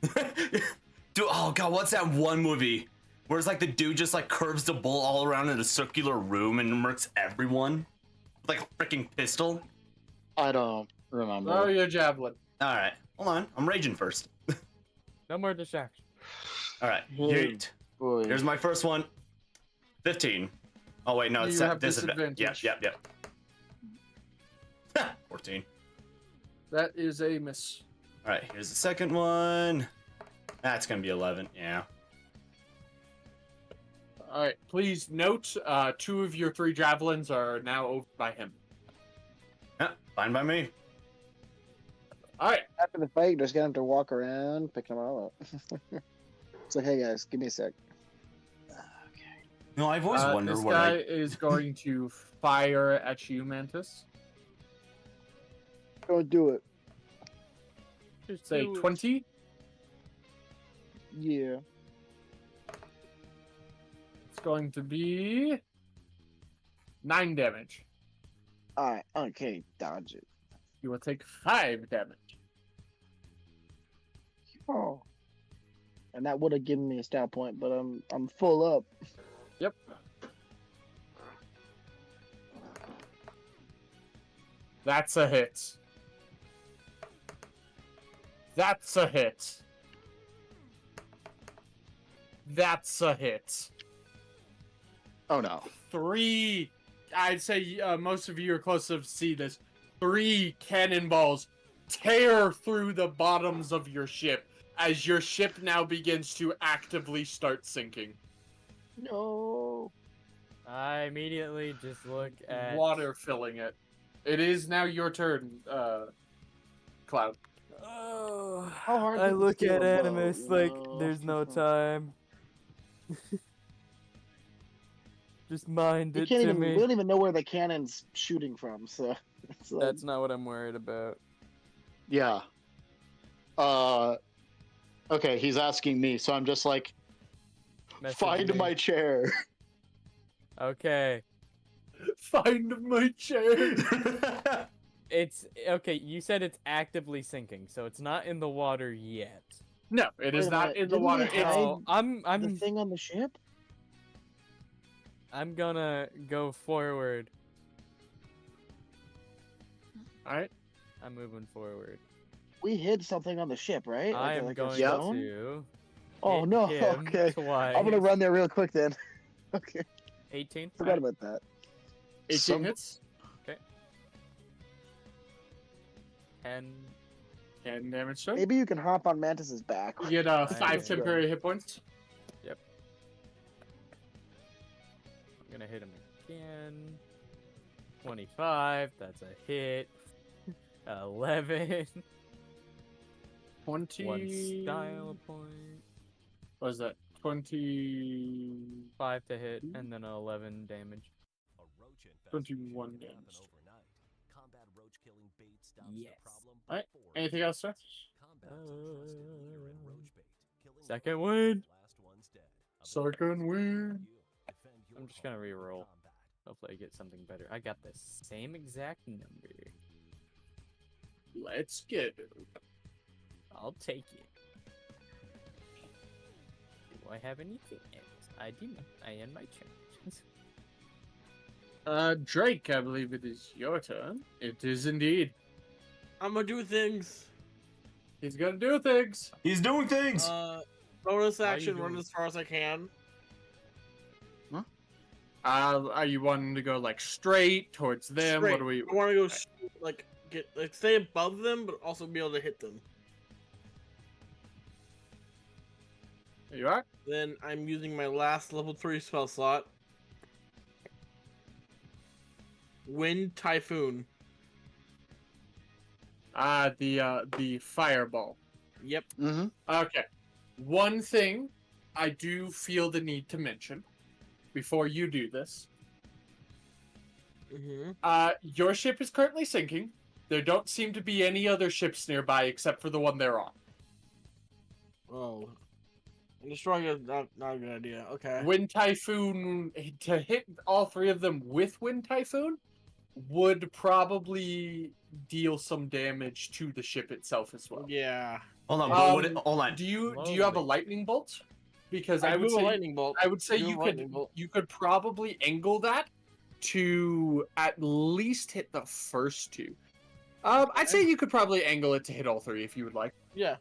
[SPEAKER 3] Dude, oh god, what's that one movie where it's like the dude just like curves the bull all around in a circular room and murks everyone with like a freaking pistol?
[SPEAKER 2] I don't remember.
[SPEAKER 1] Throw your javelin.
[SPEAKER 3] All right, hold on, I'm raging first.
[SPEAKER 4] No more distraction.
[SPEAKER 3] All right,
[SPEAKER 2] Hmm.
[SPEAKER 3] yeet.
[SPEAKER 2] Boy.
[SPEAKER 3] Here's my first one. 15. Oh wait, no, it's
[SPEAKER 1] You have
[SPEAKER 3] disadvantage. Yep,
[SPEAKER 1] disadvantage.
[SPEAKER 3] yep. 14.
[SPEAKER 1] That is a miss.
[SPEAKER 3] All right, here's the second one. That's gonna be 11. Yeah.
[SPEAKER 1] All right, please note, 2 of your 3 javelins are now over by him.
[SPEAKER 3] Yeah, fine by me.
[SPEAKER 1] All right,
[SPEAKER 5] After the fight, you're just gonna have to walk around picking them all up. It's like, hey guys, give me a sec.
[SPEAKER 3] No, I've always wondered
[SPEAKER 1] this
[SPEAKER 3] what
[SPEAKER 1] guy is going to fire at you, Mantis.
[SPEAKER 5] Don't do it.
[SPEAKER 4] Just
[SPEAKER 1] Say
[SPEAKER 4] do it.
[SPEAKER 1] 20.
[SPEAKER 5] Yeah.
[SPEAKER 1] It's going to be 9 damage.
[SPEAKER 5] Alright, okay, dodge it.
[SPEAKER 1] You will take 5 damage.
[SPEAKER 5] Oh. And that would have given me a stat point, but I'm full up.
[SPEAKER 1] Yep. That's a hit. That's a hit. That's a hit.
[SPEAKER 2] Oh no.
[SPEAKER 1] 3. I'd say most of you are close enough to see this. 3 cannonballs tear through the bottoms of your ship as your ship now begins to actively start sinking.
[SPEAKER 5] No.
[SPEAKER 4] I immediately just look at
[SPEAKER 1] Water filling it. It is now your turn, Cloud.
[SPEAKER 4] Oh,
[SPEAKER 5] How hard
[SPEAKER 4] I
[SPEAKER 5] is it to
[SPEAKER 4] look
[SPEAKER 5] steal
[SPEAKER 4] at
[SPEAKER 5] a bow,
[SPEAKER 4] Animus
[SPEAKER 5] you
[SPEAKER 4] like
[SPEAKER 5] know?
[SPEAKER 4] there's no time. Just mind
[SPEAKER 5] You
[SPEAKER 4] it
[SPEAKER 5] can't
[SPEAKER 4] to
[SPEAKER 5] even. We
[SPEAKER 4] me.
[SPEAKER 5] don't even know where the cannon's shooting from, so it's like,
[SPEAKER 4] That's not what I'm worried about.
[SPEAKER 2] Yeah. Okay, he's asking me, so I'm just like,
[SPEAKER 4] Message
[SPEAKER 2] find
[SPEAKER 4] me.
[SPEAKER 2] my chair.
[SPEAKER 4] Okay.
[SPEAKER 1] Find my chair.
[SPEAKER 4] It's okay. You said it's actively sinking, so it's not in the water yet.
[SPEAKER 1] No, it is
[SPEAKER 5] Wait a
[SPEAKER 1] not
[SPEAKER 5] minute,
[SPEAKER 1] in the
[SPEAKER 5] didn't
[SPEAKER 1] water.
[SPEAKER 5] we
[SPEAKER 1] It's
[SPEAKER 5] hide
[SPEAKER 4] Oh, I'm
[SPEAKER 5] the thing on the ship.
[SPEAKER 4] I'm gonna go forward.
[SPEAKER 1] all right.
[SPEAKER 4] I'm moving forward.
[SPEAKER 5] We hid something on the ship, right?
[SPEAKER 4] I am
[SPEAKER 5] a
[SPEAKER 4] going
[SPEAKER 5] stone?
[SPEAKER 4] to
[SPEAKER 5] Oh
[SPEAKER 4] hit
[SPEAKER 5] no.
[SPEAKER 4] him
[SPEAKER 5] Okay.
[SPEAKER 4] twice.
[SPEAKER 5] I'm gonna run there real quick then. Okay.
[SPEAKER 4] 18.
[SPEAKER 5] Forgot about that.
[SPEAKER 1] 18
[SPEAKER 2] Some-
[SPEAKER 1] hits.
[SPEAKER 4] And
[SPEAKER 1] 10 damage to him.
[SPEAKER 5] Maybe you can hop on Mantis's back.
[SPEAKER 1] You get
[SPEAKER 4] I
[SPEAKER 1] 5
[SPEAKER 4] am.
[SPEAKER 1] temporary hit points.
[SPEAKER 4] I'm gonna hit him again. 25. That's a hit. 11.
[SPEAKER 1] 20.
[SPEAKER 4] 1 style point.
[SPEAKER 1] What is that? 20.
[SPEAKER 4] 5 to hit, and then 11 damage.
[SPEAKER 1] 21 damage.
[SPEAKER 4] Yes.
[SPEAKER 1] Alright, anything else, sir?
[SPEAKER 4] Second win.
[SPEAKER 1] Second win.
[SPEAKER 4] I'm just gonna reroll. Hopefully I get something better. I got the same exact number.
[SPEAKER 1] Let's get it.
[SPEAKER 4] I'll take it. Do I have anything else? I do not. I end my turn.
[SPEAKER 1] Drake, I believe it is your turn. It is indeed.
[SPEAKER 8] I'm gonna do things.
[SPEAKER 1] He's gonna do things.
[SPEAKER 3] He's doing things.
[SPEAKER 8] Bonus
[SPEAKER 4] you
[SPEAKER 8] action, run
[SPEAKER 4] doing-
[SPEAKER 8] as far as I can.
[SPEAKER 1] Are you wanting to go like straight towards them?
[SPEAKER 8] Straight.
[SPEAKER 1] What do we?
[SPEAKER 8] I want to go stay above them, but also be able to hit them.
[SPEAKER 1] There you are.
[SPEAKER 8] Then I'm using my last level 3 spell slot. Wind Typhoon.
[SPEAKER 1] The fireball.
[SPEAKER 8] Yep.
[SPEAKER 2] Mm-hmm.
[SPEAKER 1] Okay. One thing I do feel the need to mention before you do this.
[SPEAKER 8] Mm-hmm.
[SPEAKER 1] Your ship is currently sinking. There don't seem to be any other ships nearby except for the one they're on.
[SPEAKER 8] Oh. And destroying is not a good idea. Okay.
[SPEAKER 1] Wind Typhoon, to hit all 3 of them with Wind Typhoon would probably deal some damage to the ship itself as well.
[SPEAKER 8] Yeah.
[SPEAKER 3] Hold on, but hold on.
[SPEAKER 1] Do you have a lightning bolt? Because I would
[SPEAKER 8] do a
[SPEAKER 1] say
[SPEAKER 8] lightning bolt.
[SPEAKER 1] I would say
[SPEAKER 8] Do a
[SPEAKER 1] you
[SPEAKER 8] lightning bolt.
[SPEAKER 1] could probably angle that to at least hit the first 2. I'd say you could probably angle it to hit all 3 if you would like.
[SPEAKER 8] Yeah.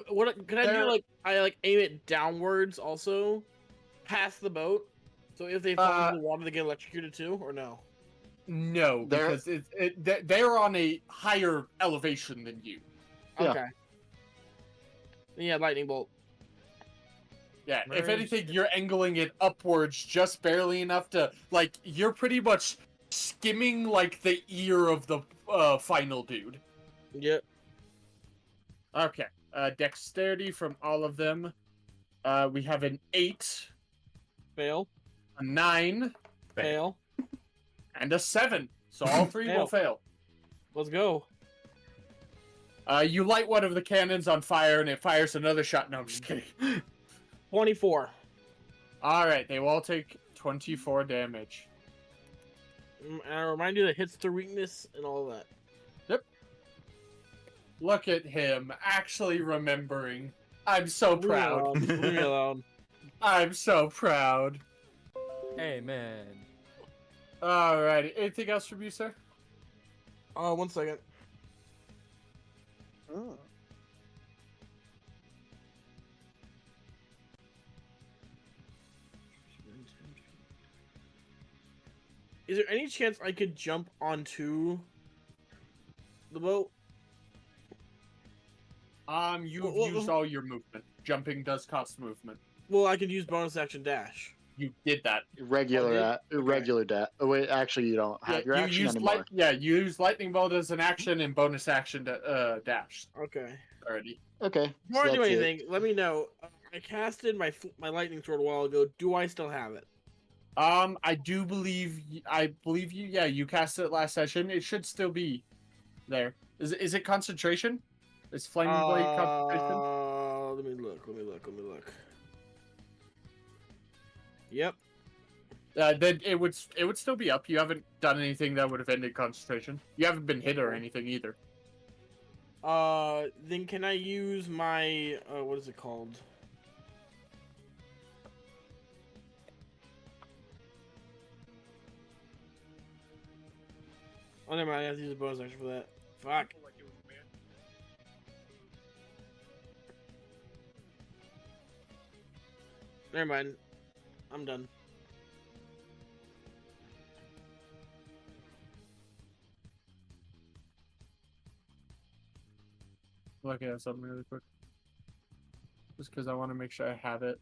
[SPEAKER 8] What can I do?
[SPEAKER 1] There-
[SPEAKER 8] I aim it downwards also, past the boat. So if they fall into the water, they get electrocuted too, or no?
[SPEAKER 1] No,
[SPEAKER 2] They're-
[SPEAKER 1] because they're on a higher elevation than you.
[SPEAKER 2] Yeah.
[SPEAKER 8] Okay. Yeah, lightning bolt.
[SPEAKER 1] Yeah, if
[SPEAKER 4] Merge.
[SPEAKER 1] anything, you're angling it upwards just barely enough to, like, you're pretty much skimming, like, the ear of the final dude.
[SPEAKER 8] Yep.
[SPEAKER 1] Okay, dexterity from all of them. We have an 8,
[SPEAKER 8] Fail.
[SPEAKER 1] a 9,
[SPEAKER 8] Fail.
[SPEAKER 1] and a 7. So all 3 will fail.
[SPEAKER 8] Let's go.
[SPEAKER 1] You light one of the cannons on fire and it fires another shot. No, I'm just kidding.
[SPEAKER 8] 24.
[SPEAKER 1] Alright, they will all take 24 damage.
[SPEAKER 8] And I remind you that hits their weakness and all that.
[SPEAKER 1] Look at him, actually remembering. I'm so proud.
[SPEAKER 8] Leave me alone.
[SPEAKER 1] I'm so proud.
[SPEAKER 4] Amen.
[SPEAKER 1] Alrighty, anything else from you, sir?
[SPEAKER 8] 1 second.
[SPEAKER 5] Oh.
[SPEAKER 8] Is there any chance I could jump onto the boat?
[SPEAKER 1] You've
[SPEAKER 8] Well,
[SPEAKER 1] used all your movement. Jumping does cost movement.
[SPEAKER 8] Well, I could use bonus action dash.
[SPEAKER 1] You did that.
[SPEAKER 2] Irregular Oh wait, actually you don't have your
[SPEAKER 1] you
[SPEAKER 2] action
[SPEAKER 1] used
[SPEAKER 2] anymore.
[SPEAKER 1] you used lightning bolt as an action and bonus action to dash
[SPEAKER 8] Okay.
[SPEAKER 1] already.
[SPEAKER 2] Okay.
[SPEAKER 8] Before I do
[SPEAKER 2] that's it.
[SPEAKER 8] anything, let me know. I casted my lightning sword a while ago. Do I still have it?
[SPEAKER 1] I do believe you. Yeah, you cast it last session. It should still be there. Is it concentration? Is flaming blade concentration?
[SPEAKER 8] Let me look. Yep.
[SPEAKER 1] Then it would still be up. You haven't done anything that would have ended concentration. You haven't been hit or anything either.
[SPEAKER 8] Then can I use my what is it called? Oh, never mind. I have to use a bonus action for that. Fuck. Never mind. I'm done.
[SPEAKER 1] Looking at something really quick. Just because I want to make sure I have it.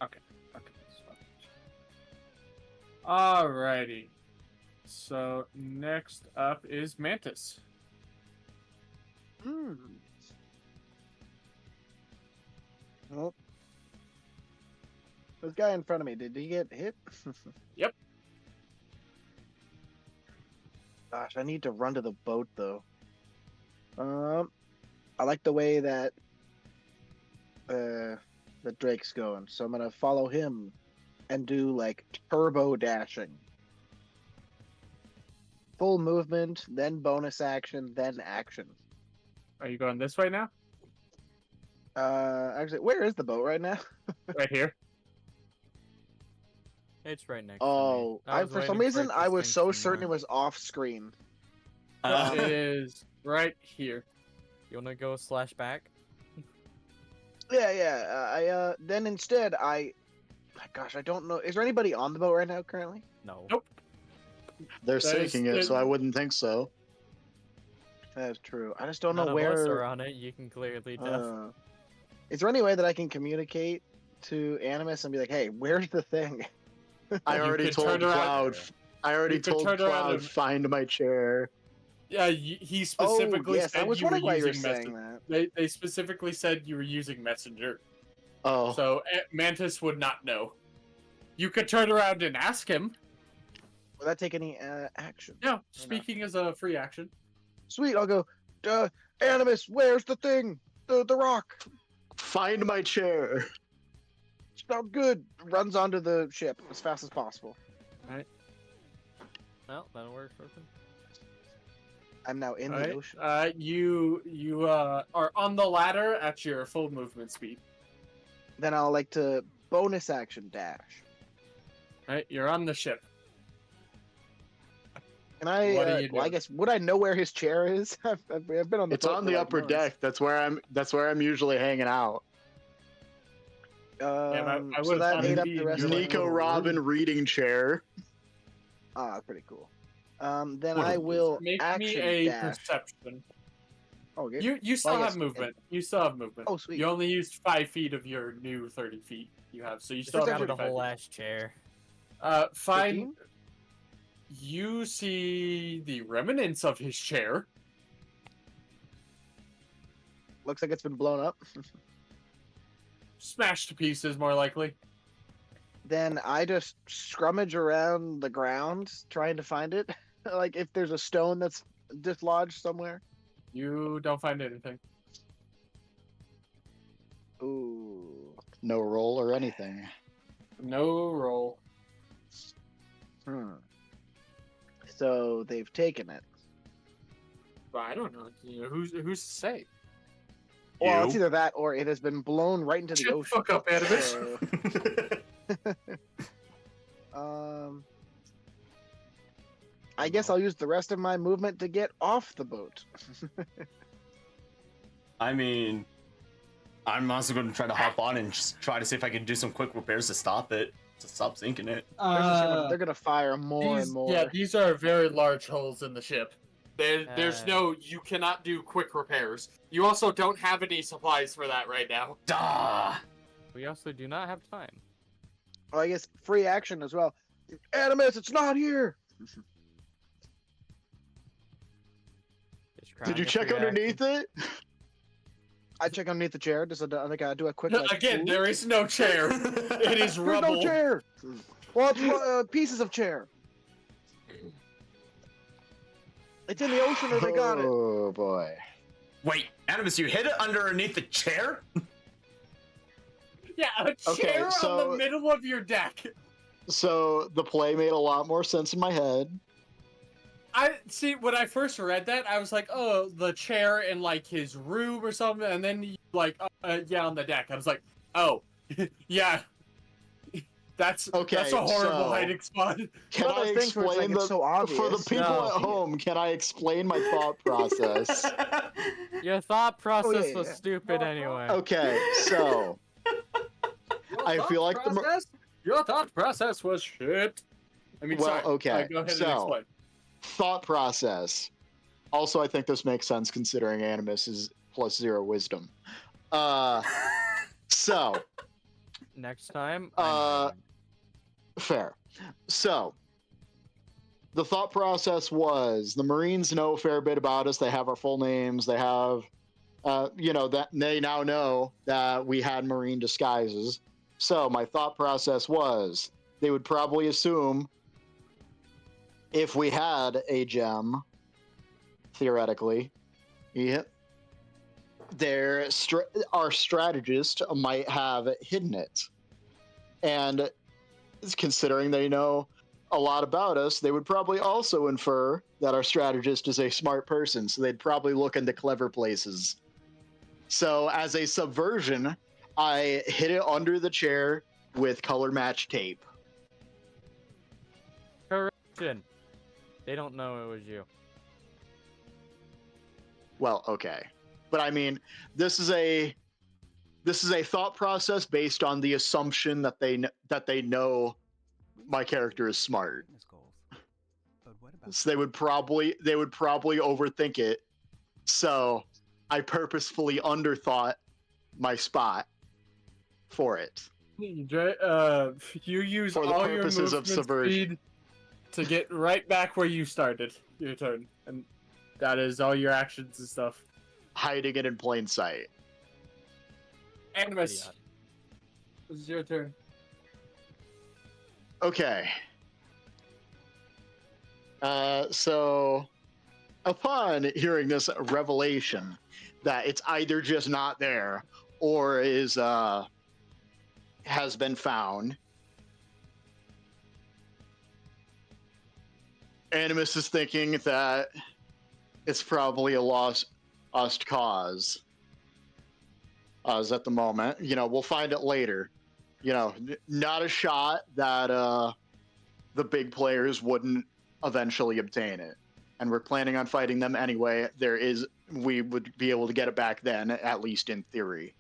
[SPEAKER 1] Okay. That's fine. Alrighty. So next up is Mantis.
[SPEAKER 5] Hmm. Well, this guy in front of me, did he get hit?
[SPEAKER 1] Yep.
[SPEAKER 5] Gosh, I need to run to the boat though. I like the way that Drake's going, so I'm gonna follow him and do like turbo dashing. Full movement, then bonus action, then action.
[SPEAKER 1] Are you going this way now?
[SPEAKER 5] Actually, where is the boat right now?
[SPEAKER 1] Right here.
[SPEAKER 4] It's right next
[SPEAKER 5] Oh,
[SPEAKER 4] to me.
[SPEAKER 5] for some
[SPEAKER 4] waiting
[SPEAKER 5] reason
[SPEAKER 4] it to
[SPEAKER 5] I was
[SPEAKER 4] sync
[SPEAKER 5] so
[SPEAKER 4] some
[SPEAKER 5] certain it
[SPEAKER 4] more.
[SPEAKER 5] was off screen.
[SPEAKER 1] It is right here.
[SPEAKER 4] You wanna go / back?
[SPEAKER 5] Yeah. Then instead gosh, I don't know. Is there anybody on the boat right now currently?
[SPEAKER 4] No.
[SPEAKER 1] Nope.
[SPEAKER 2] They're
[SPEAKER 1] There's-
[SPEAKER 2] sinking it, so I wouldn't think so.
[SPEAKER 5] That's true. I just don't
[SPEAKER 4] None
[SPEAKER 5] know
[SPEAKER 4] of us are
[SPEAKER 5] where.
[SPEAKER 4] on it. You can clearly tell.
[SPEAKER 5] Is there any way that I can communicate to Animus and be like, "Hey, where's the thing?"
[SPEAKER 2] I
[SPEAKER 1] You
[SPEAKER 2] already
[SPEAKER 1] could
[SPEAKER 2] told
[SPEAKER 1] turn around-
[SPEAKER 2] Cloud. I already
[SPEAKER 1] you could
[SPEAKER 2] told
[SPEAKER 1] turn around
[SPEAKER 2] Cloud,
[SPEAKER 1] and-
[SPEAKER 2] find my chair.
[SPEAKER 1] Yeah, he specifically
[SPEAKER 5] Oh, yes.
[SPEAKER 1] said
[SPEAKER 5] I was
[SPEAKER 1] you were
[SPEAKER 5] wondering why you were
[SPEAKER 1] using
[SPEAKER 5] saying
[SPEAKER 1] Messenger.
[SPEAKER 5] that.
[SPEAKER 1] They specifically said you were using Messenger.
[SPEAKER 2] Oh,
[SPEAKER 1] So Mantis would not know. You could turn around and ask him.
[SPEAKER 5] Will that take any action?
[SPEAKER 1] Yeah, speaking as a free action.
[SPEAKER 5] Sweet. I'll go. Animus, where's the thing? The rock.
[SPEAKER 2] find my chair.
[SPEAKER 5] Sounds good. Runs onto the ship as fast as possible.
[SPEAKER 4] Well, that'll work for him.
[SPEAKER 5] I'm now in the
[SPEAKER 1] Alright,
[SPEAKER 5] ocean.
[SPEAKER 1] you are on the ladder at your full movement speed.
[SPEAKER 5] Then I'll like to bonus action dash.
[SPEAKER 1] Right, you're on the ship.
[SPEAKER 5] Can I?
[SPEAKER 1] What are you
[SPEAKER 5] Well, I
[SPEAKER 1] doing?
[SPEAKER 5] guess would I know where his chair is? I've been on the.
[SPEAKER 2] It's
[SPEAKER 5] boat
[SPEAKER 2] on
[SPEAKER 5] for,
[SPEAKER 2] the
[SPEAKER 5] like,
[SPEAKER 2] upper
[SPEAKER 5] months.
[SPEAKER 2] deck. That's where I'm usually hanging out.
[SPEAKER 1] I
[SPEAKER 5] So
[SPEAKER 1] would've
[SPEAKER 5] that
[SPEAKER 1] thought
[SPEAKER 5] ate
[SPEAKER 1] it'd
[SPEAKER 5] up
[SPEAKER 1] be
[SPEAKER 5] the rest
[SPEAKER 1] You're
[SPEAKER 5] of
[SPEAKER 1] like,
[SPEAKER 5] my
[SPEAKER 2] Nico
[SPEAKER 1] oh,
[SPEAKER 2] Robin reading chair.
[SPEAKER 5] Ah, pretty cool. Then
[SPEAKER 3] What
[SPEAKER 5] I
[SPEAKER 3] a
[SPEAKER 5] will
[SPEAKER 1] Make
[SPEAKER 5] action
[SPEAKER 1] me a
[SPEAKER 5] dash.
[SPEAKER 1] perception.
[SPEAKER 5] Okay.
[SPEAKER 1] You still
[SPEAKER 5] Well, I
[SPEAKER 1] have
[SPEAKER 5] guess-
[SPEAKER 1] movement. You still have movement.
[SPEAKER 5] Oh, sweet.
[SPEAKER 1] You only used 5 feet of your new 30 feet you have, so you
[SPEAKER 4] Just
[SPEAKER 1] still have
[SPEAKER 4] covered a
[SPEAKER 1] 45
[SPEAKER 4] whole
[SPEAKER 1] feet.
[SPEAKER 4] ass chair.
[SPEAKER 1] Find
[SPEAKER 5] 15?
[SPEAKER 1] you see the remnants of his chair.
[SPEAKER 5] Looks like it's been blown up.
[SPEAKER 1] Smashed to pieces, more likely.
[SPEAKER 5] Then I just scrummage around the ground trying to find it. Like if there's a stone that's dislodged somewhere.
[SPEAKER 1] You don't find anything.
[SPEAKER 5] Ooh.
[SPEAKER 2] No roll or anything.
[SPEAKER 1] No roll.
[SPEAKER 5] So they've taken it.
[SPEAKER 1] But I don't know. Who's to say?
[SPEAKER 5] Well,
[SPEAKER 3] You?
[SPEAKER 5] it's either that or it has been blown right into the
[SPEAKER 1] Shut the
[SPEAKER 5] ocean.
[SPEAKER 1] fuck up, Animus.
[SPEAKER 5] So, I guess I'll use the rest of my movement to get off the boat.
[SPEAKER 3] I mean, I'm also going to try to hop on and just try to see if I can do some quick repairs to stop it, to stop sinking it.
[SPEAKER 5] They're gonna fire more and more.
[SPEAKER 1] Yeah, these are very large holes in the ship. There's
[SPEAKER 4] Uh.
[SPEAKER 1] you cannot do quick repairs. You also don't have any supplies for that right now.
[SPEAKER 3] Duh!
[SPEAKER 4] We also do not have time.
[SPEAKER 5] Oh, I guess free action as well. Animus, it's not here.
[SPEAKER 4] Just
[SPEAKER 2] Did
[SPEAKER 4] crying
[SPEAKER 2] you
[SPEAKER 4] a
[SPEAKER 2] check
[SPEAKER 4] free
[SPEAKER 2] underneath
[SPEAKER 4] action.
[SPEAKER 2] it?
[SPEAKER 5] I check underneath the chair. Just do a quick like.
[SPEAKER 1] Again,
[SPEAKER 5] ooh.
[SPEAKER 1] there is no chair. It is
[SPEAKER 5] There's
[SPEAKER 1] rubble.
[SPEAKER 5] no chair. Well, it's pieces of chair. It's in the ocean, or they got it.
[SPEAKER 2] Oh boy.
[SPEAKER 3] Wait, Animus, you hid it underneath the chair?
[SPEAKER 1] Yeah, a
[SPEAKER 2] Okay,
[SPEAKER 1] chair on
[SPEAKER 2] so-
[SPEAKER 1] the middle of your deck.
[SPEAKER 2] So the play made a lot more sense in my head.
[SPEAKER 1] I see when I first read that, I was like, oh, the chair in like his room or something, and then like, yeah, on the deck. I was like, oh, yeah, that's
[SPEAKER 2] Okay,
[SPEAKER 1] that's a horrible
[SPEAKER 2] so-
[SPEAKER 1] hiding spot.
[SPEAKER 2] Can
[SPEAKER 5] one of
[SPEAKER 2] I
[SPEAKER 5] those things where it's
[SPEAKER 2] explain
[SPEAKER 5] like, it's so obvious.
[SPEAKER 2] for the people
[SPEAKER 4] No.
[SPEAKER 2] at home? Can I explain my thought process?
[SPEAKER 4] Your thought process
[SPEAKER 5] yeah,
[SPEAKER 4] was
[SPEAKER 5] yeah.
[SPEAKER 4] stupid anyway.
[SPEAKER 2] Okay, so I feel like
[SPEAKER 1] your thought process was shit. I mean,
[SPEAKER 2] Well,
[SPEAKER 1] sorry.
[SPEAKER 2] okay,
[SPEAKER 1] Go ahead
[SPEAKER 2] so-
[SPEAKER 1] and explain.
[SPEAKER 2] thought process. Also, I think this makes sense considering Animus is +0 wisdom. So
[SPEAKER 4] Next time.
[SPEAKER 2] fair. So the thought process was the Marines know a fair bit about us. They have our full names. They have, that they now know that we had Marine disguises. So my thought process was they would probably assume if we had a gem, theoretically, our strategist might have hidden it. And considering they know a lot about us, they would probably also infer that our strategist is a smart person, so they'd probably look into clever places. So as a subversion, I hid it under the chair with color match tape.
[SPEAKER 4] Correction. They don't know it was you.
[SPEAKER 2] Well, okay. But I mean, this is a thought process based on the assumption that they know my character is smart. So they would probably overthink it. So I purposefully underthought my spot for it.
[SPEAKER 1] You use
[SPEAKER 2] For the
[SPEAKER 1] all your
[SPEAKER 2] purposes of
[SPEAKER 1] movement
[SPEAKER 2] subversion.
[SPEAKER 1] speed to get right back where you started your turn, and that is all your actions and stuff.
[SPEAKER 2] Hiding it in plain sight.
[SPEAKER 1] Animus,
[SPEAKER 4] Idiot.
[SPEAKER 1] this is your turn.
[SPEAKER 2] Okay. So upon hearing this revelation that it's either just not there or has been found, Animus is thinking that it's probably a lost cause. At the moment, we'll find it later. Not a shot that the big players wouldn't eventually obtain it, and we're planning on fighting them anyway. We would be able to get it back then, at least in theory.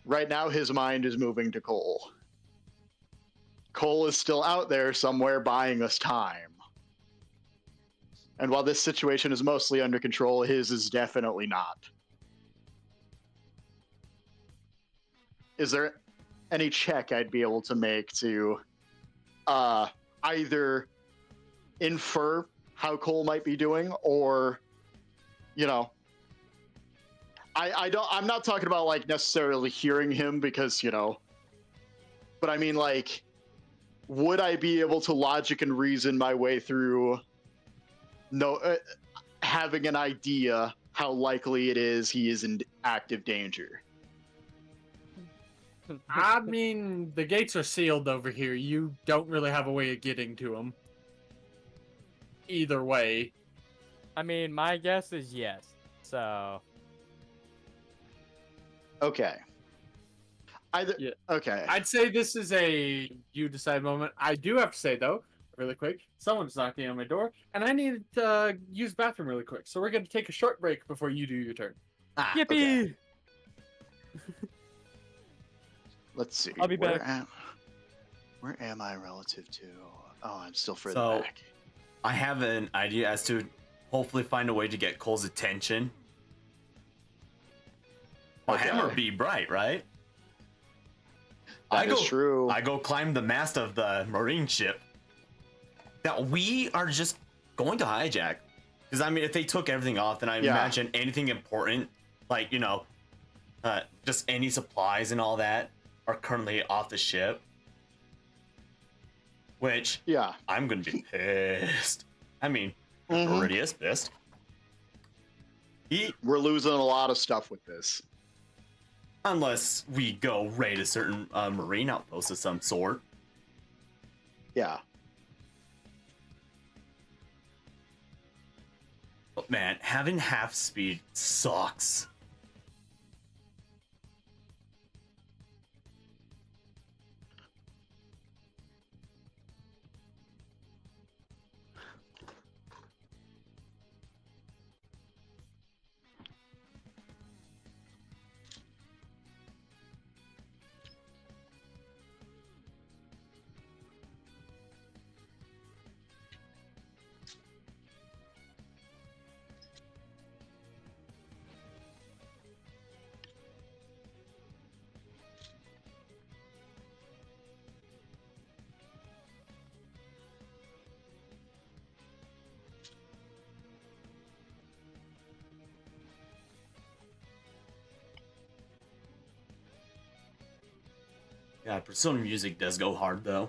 [SPEAKER 2] Right now, his mind is moving to Cole. Cole is still out there somewhere buying us time. And while this situation is mostly under control, his is definitely not. Is there any check I'd be able to make to either infer how Cole might be doing, or I'm not talking about like necessarily hearing him, because but I mean, like, would I be able to logic and reason my way through having an idea how likely it is he is in active danger?
[SPEAKER 1] I mean, the gates are sealed over here. You don't really have a way of getting to them. Either way.
[SPEAKER 4] I mean, my guess is yes. So.
[SPEAKER 2] Okay.
[SPEAKER 1] Yeah.
[SPEAKER 2] Okay.
[SPEAKER 1] I'd say this is a you decide moment. I do have to say, though, really quick, someone's knocking on my door, and I need to use the bathroom really quick. So we're going to take a short break before you do your turn.
[SPEAKER 4] Yippee!
[SPEAKER 2] Okay. Let's see.
[SPEAKER 4] I'll be back.
[SPEAKER 2] Where am I relative to? Oh, I'm still further
[SPEAKER 3] So-
[SPEAKER 2] back.
[SPEAKER 3] I have an idea as to hopefully find a way to get Cole's attention. My
[SPEAKER 2] Okay.
[SPEAKER 3] hammer be bright, right?
[SPEAKER 2] That is true.
[SPEAKER 3] I go climb the mast of the marine ship that we are just going to hijack. Because I mean, if they took everything off, then I imagine anything important, like just any supplies and all that, are currently off the ship. Which
[SPEAKER 2] Yeah.
[SPEAKER 3] I'm gonna be pissed. I mean,
[SPEAKER 2] Mhm.
[SPEAKER 3] already is pissed.
[SPEAKER 2] We're losing a lot of stuff with this.
[SPEAKER 3] Unless we go raid a certain marine outpost of some sort.
[SPEAKER 2] Yeah.
[SPEAKER 3] But man, having half speed sucks. Yeah, Persona music does go hard though.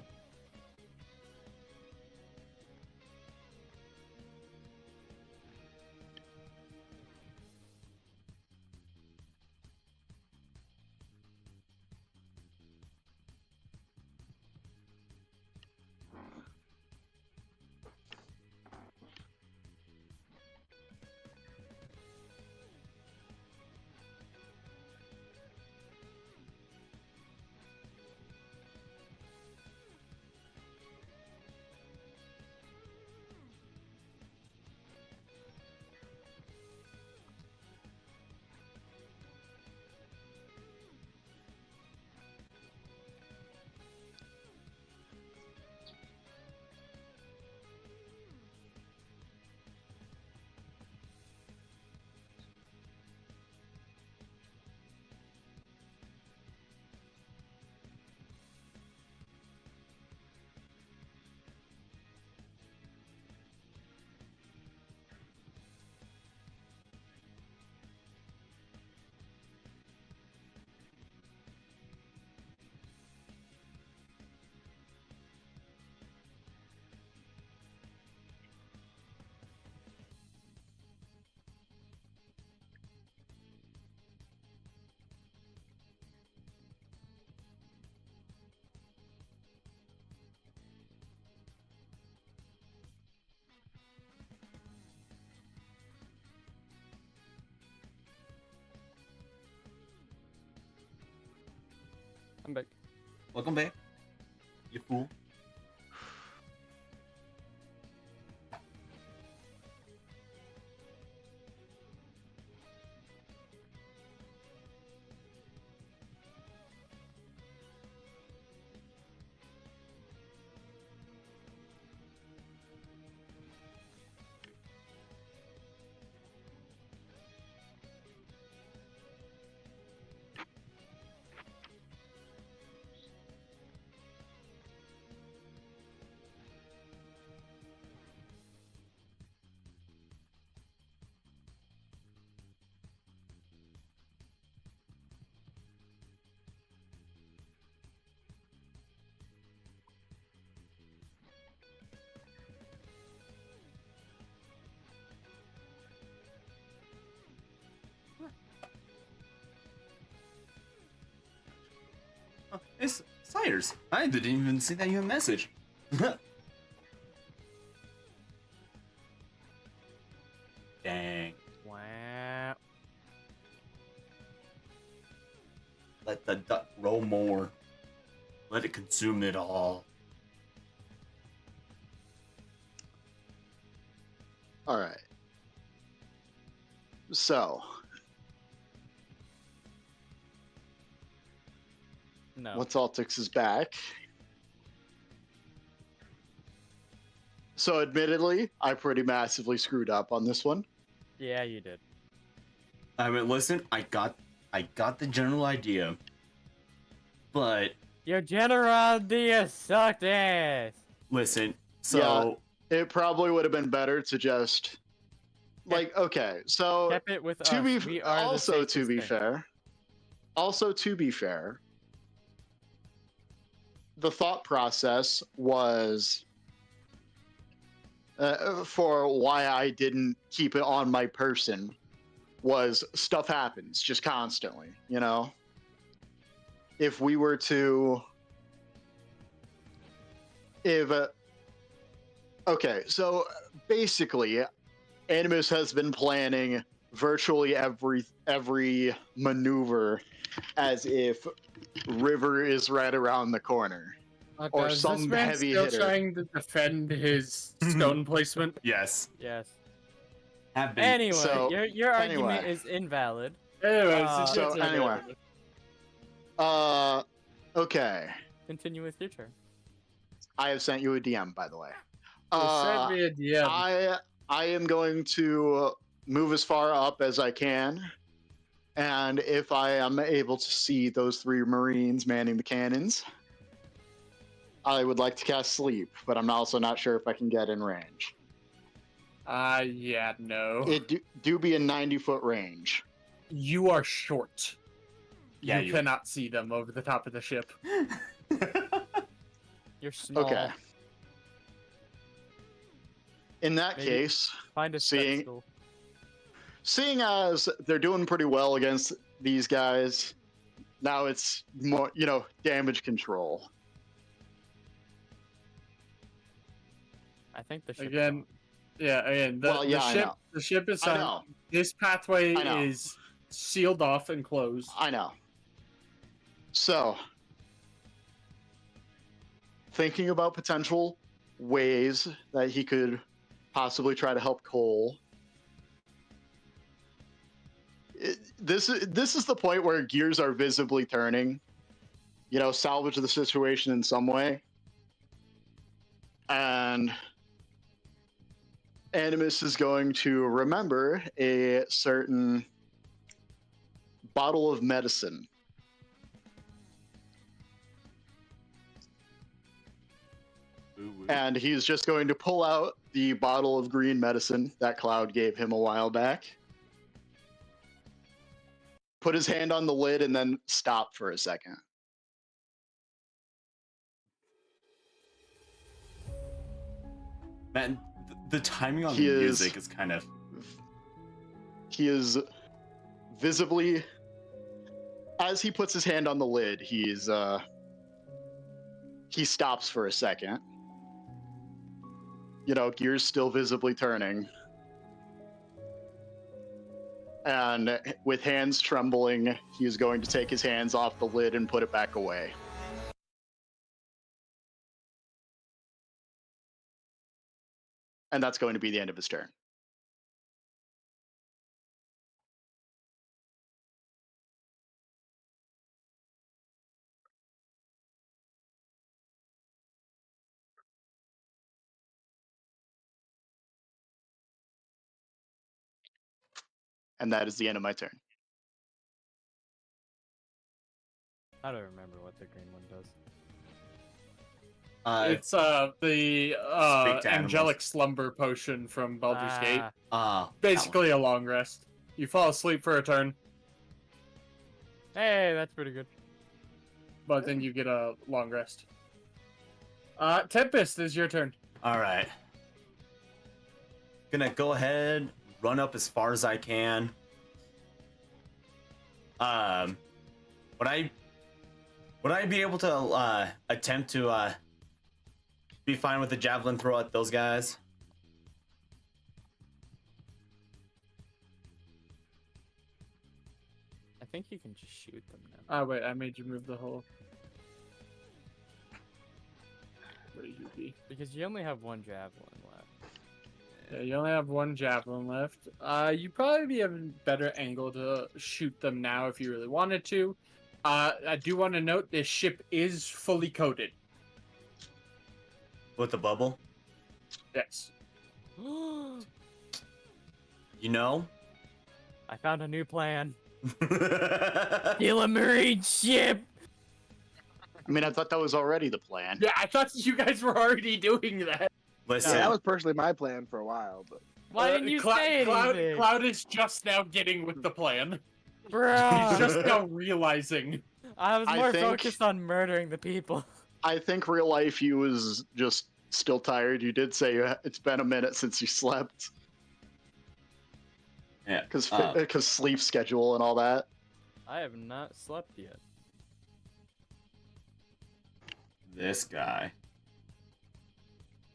[SPEAKER 4] I'm back.
[SPEAKER 3] Welcome back, you fool. Oh, it's Sires. I didn't even see that you have a message. Dang.
[SPEAKER 4] Wow.
[SPEAKER 3] Let the duck roll more. Let it consume it all.
[SPEAKER 2] All right. So,
[SPEAKER 4] No.
[SPEAKER 2] once Altix is back. So, admittedly, I pretty massively screwed up on this one.
[SPEAKER 4] Yeah, you did.
[SPEAKER 3] I mean, listen, I got the general idea, but
[SPEAKER 4] Your general idea sucked ass.
[SPEAKER 3] listen. So
[SPEAKER 2] It probably would have been better to just like, okay, so
[SPEAKER 4] Kept it with
[SPEAKER 2] to
[SPEAKER 4] us.
[SPEAKER 2] be
[SPEAKER 4] We are the
[SPEAKER 2] also to
[SPEAKER 4] safest
[SPEAKER 2] be
[SPEAKER 4] thing.
[SPEAKER 2] fair, also to be fair, the thought process was for why I didn't keep it on my person was stuff happens just constantly, you know? If we were to if okay, so basically, Animus has been planning virtually every maneuver as if River is right around the corner. Or
[SPEAKER 1] Is
[SPEAKER 2] some
[SPEAKER 1] this man
[SPEAKER 2] heavy
[SPEAKER 1] still
[SPEAKER 2] hitter.
[SPEAKER 1] trying to defend his stone placement?
[SPEAKER 3] Yes.
[SPEAKER 4] Yes.
[SPEAKER 3] Have been.
[SPEAKER 4] Anyway,
[SPEAKER 2] So,
[SPEAKER 4] your argument
[SPEAKER 2] anyway.
[SPEAKER 4] is invalid.
[SPEAKER 1] Anyways, it's
[SPEAKER 2] So,
[SPEAKER 1] your turn,
[SPEAKER 2] anyway.
[SPEAKER 1] Aaron.
[SPEAKER 2] Okay.
[SPEAKER 4] Continue with your turn.
[SPEAKER 2] I have sent you a DM, by the way.
[SPEAKER 1] You sent me a DM.
[SPEAKER 2] I am going to move as far up as I can, and if I am able to see those 3 Marines manning the cannons, I would like to cast Sleep, but I'm also not sure if I can get in range.
[SPEAKER 1] Yeah, no.
[SPEAKER 2] It do be a 90-foot range.
[SPEAKER 1] You are short.
[SPEAKER 3] Yeah,
[SPEAKER 1] you cannot see them over the top of the ship.
[SPEAKER 4] You're small.
[SPEAKER 2] Okay. In that
[SPEAKER 4] Maybe
[SPEAKER 2] case,
[SPEAKER 4] Find a
[SPEAKER 2] seeing
[SPEAKER 4] pedestal.
[SPEAKER 2] seeing as they're doing pretty well against these guys, now it's more, damage control.
[SPEAKER 4] I think the ship.
[SPEAKER 1] Again, the
[SPEAKER 2] I
[SPEAKER 1] ship
[SPEAKER 2] know.
[SPEAKER 1] the ship is
[SPEAKER 2] I
[SPEAKER 1] on.
[SPEAKER 2] know.
[SPEAKER 1] This pathway
[SPEAKER 2] I know.
[SPEAKER 1] is sealed off and closed.
[SPEAKER 2] I know. So, thinking about potential ways that he could possibly try to help Cole. This is the point where gears are visibly turning. Salvage the situation in some way. And Animus is going to remember a certain bottle of medicine. And he's just going to pull out the bottle of green medicine that Cloud gave him a while back, put his hand on the lid, and then stop for a second.
[SPEAKER 3] Man, the timing on the music is kind of...
[SPEAKER 2] He is visibly... As he puts his hand on the lid, he stops for a second. Gears still visibly turning. And with hands trembling, he is going to take his hands off the lid and put it back away. And that's going to be the end of his turn. And that is the end of my turn.
[SPEAKER 4] I don't remember what the green one does.
[SPEAKER 1] It's the
[SPEAKER 3] Speak to
[SPEAKER 1] angelic
[SPEAKER 3] animals.
[SPEAKER 1] slumber potion from Baldur's Gate.
[SPEAKER 3] Basically,
[SPEAKER 1] Basically a long rest. You fall asleep for a turn,
[SPEAKER 4] Hey, that's pretty good.
[SPEAKER 1] but then you get a long rest. Tempest is your turn.
[SPEAKER 3] all right. Gonna go ahead, run up as far as I can. Would I be able to attempt to be fine with the javelin throw at those guys?
[SPEAKER 4] I think you can just shoot them now.
[SPEAKER 1] Oh wait, I made you move the whole. Where did you be?
[SPEAKER 4] Because you only have one javelin left.
[SPEAKER 1] Yeah, you only have one javelin left. You probably be a better angle to shoot them now if you really wanted to. I do want to note this ship is fully coated.
[SPEAKER 3] With the bubble?
[SPEAKER 1] Yes.
[SPEAKER 4] I found a new plan. Steal a marine ship!
[SPEAKER 2] I mean, I thought that was already the plan.
[SPEAKER 1] Yeah, I thought you guys were already doing that.
[SPEAKER 3] Listen,
[SPEAKER 5] Yeah, that was personally my plan for a while, but
[SPEAKER 4] Why didn't you say anything?
[SPEAKER 1] Cloud is just now getting with the plan.
[SPEAKER 4] Bro,
[SPEAKER 1] He's just now realizing.
[SPEAKER 4] I was
[SPEAKER 2] I
[SPEAKER 4] more
[SPEAKER 2] think-
[SPEAKER 4] focused on murdering the people.
[SPEAKER 2] I think real life you was just still tired. You did say it's been a minute since you slept.
[SPEAKER 3] yeah.
[SPEAKER 2] Because sleep schedule and all that.
[SPEAKER 4] I have not slept yet.
[SPEAKER 3] This guy.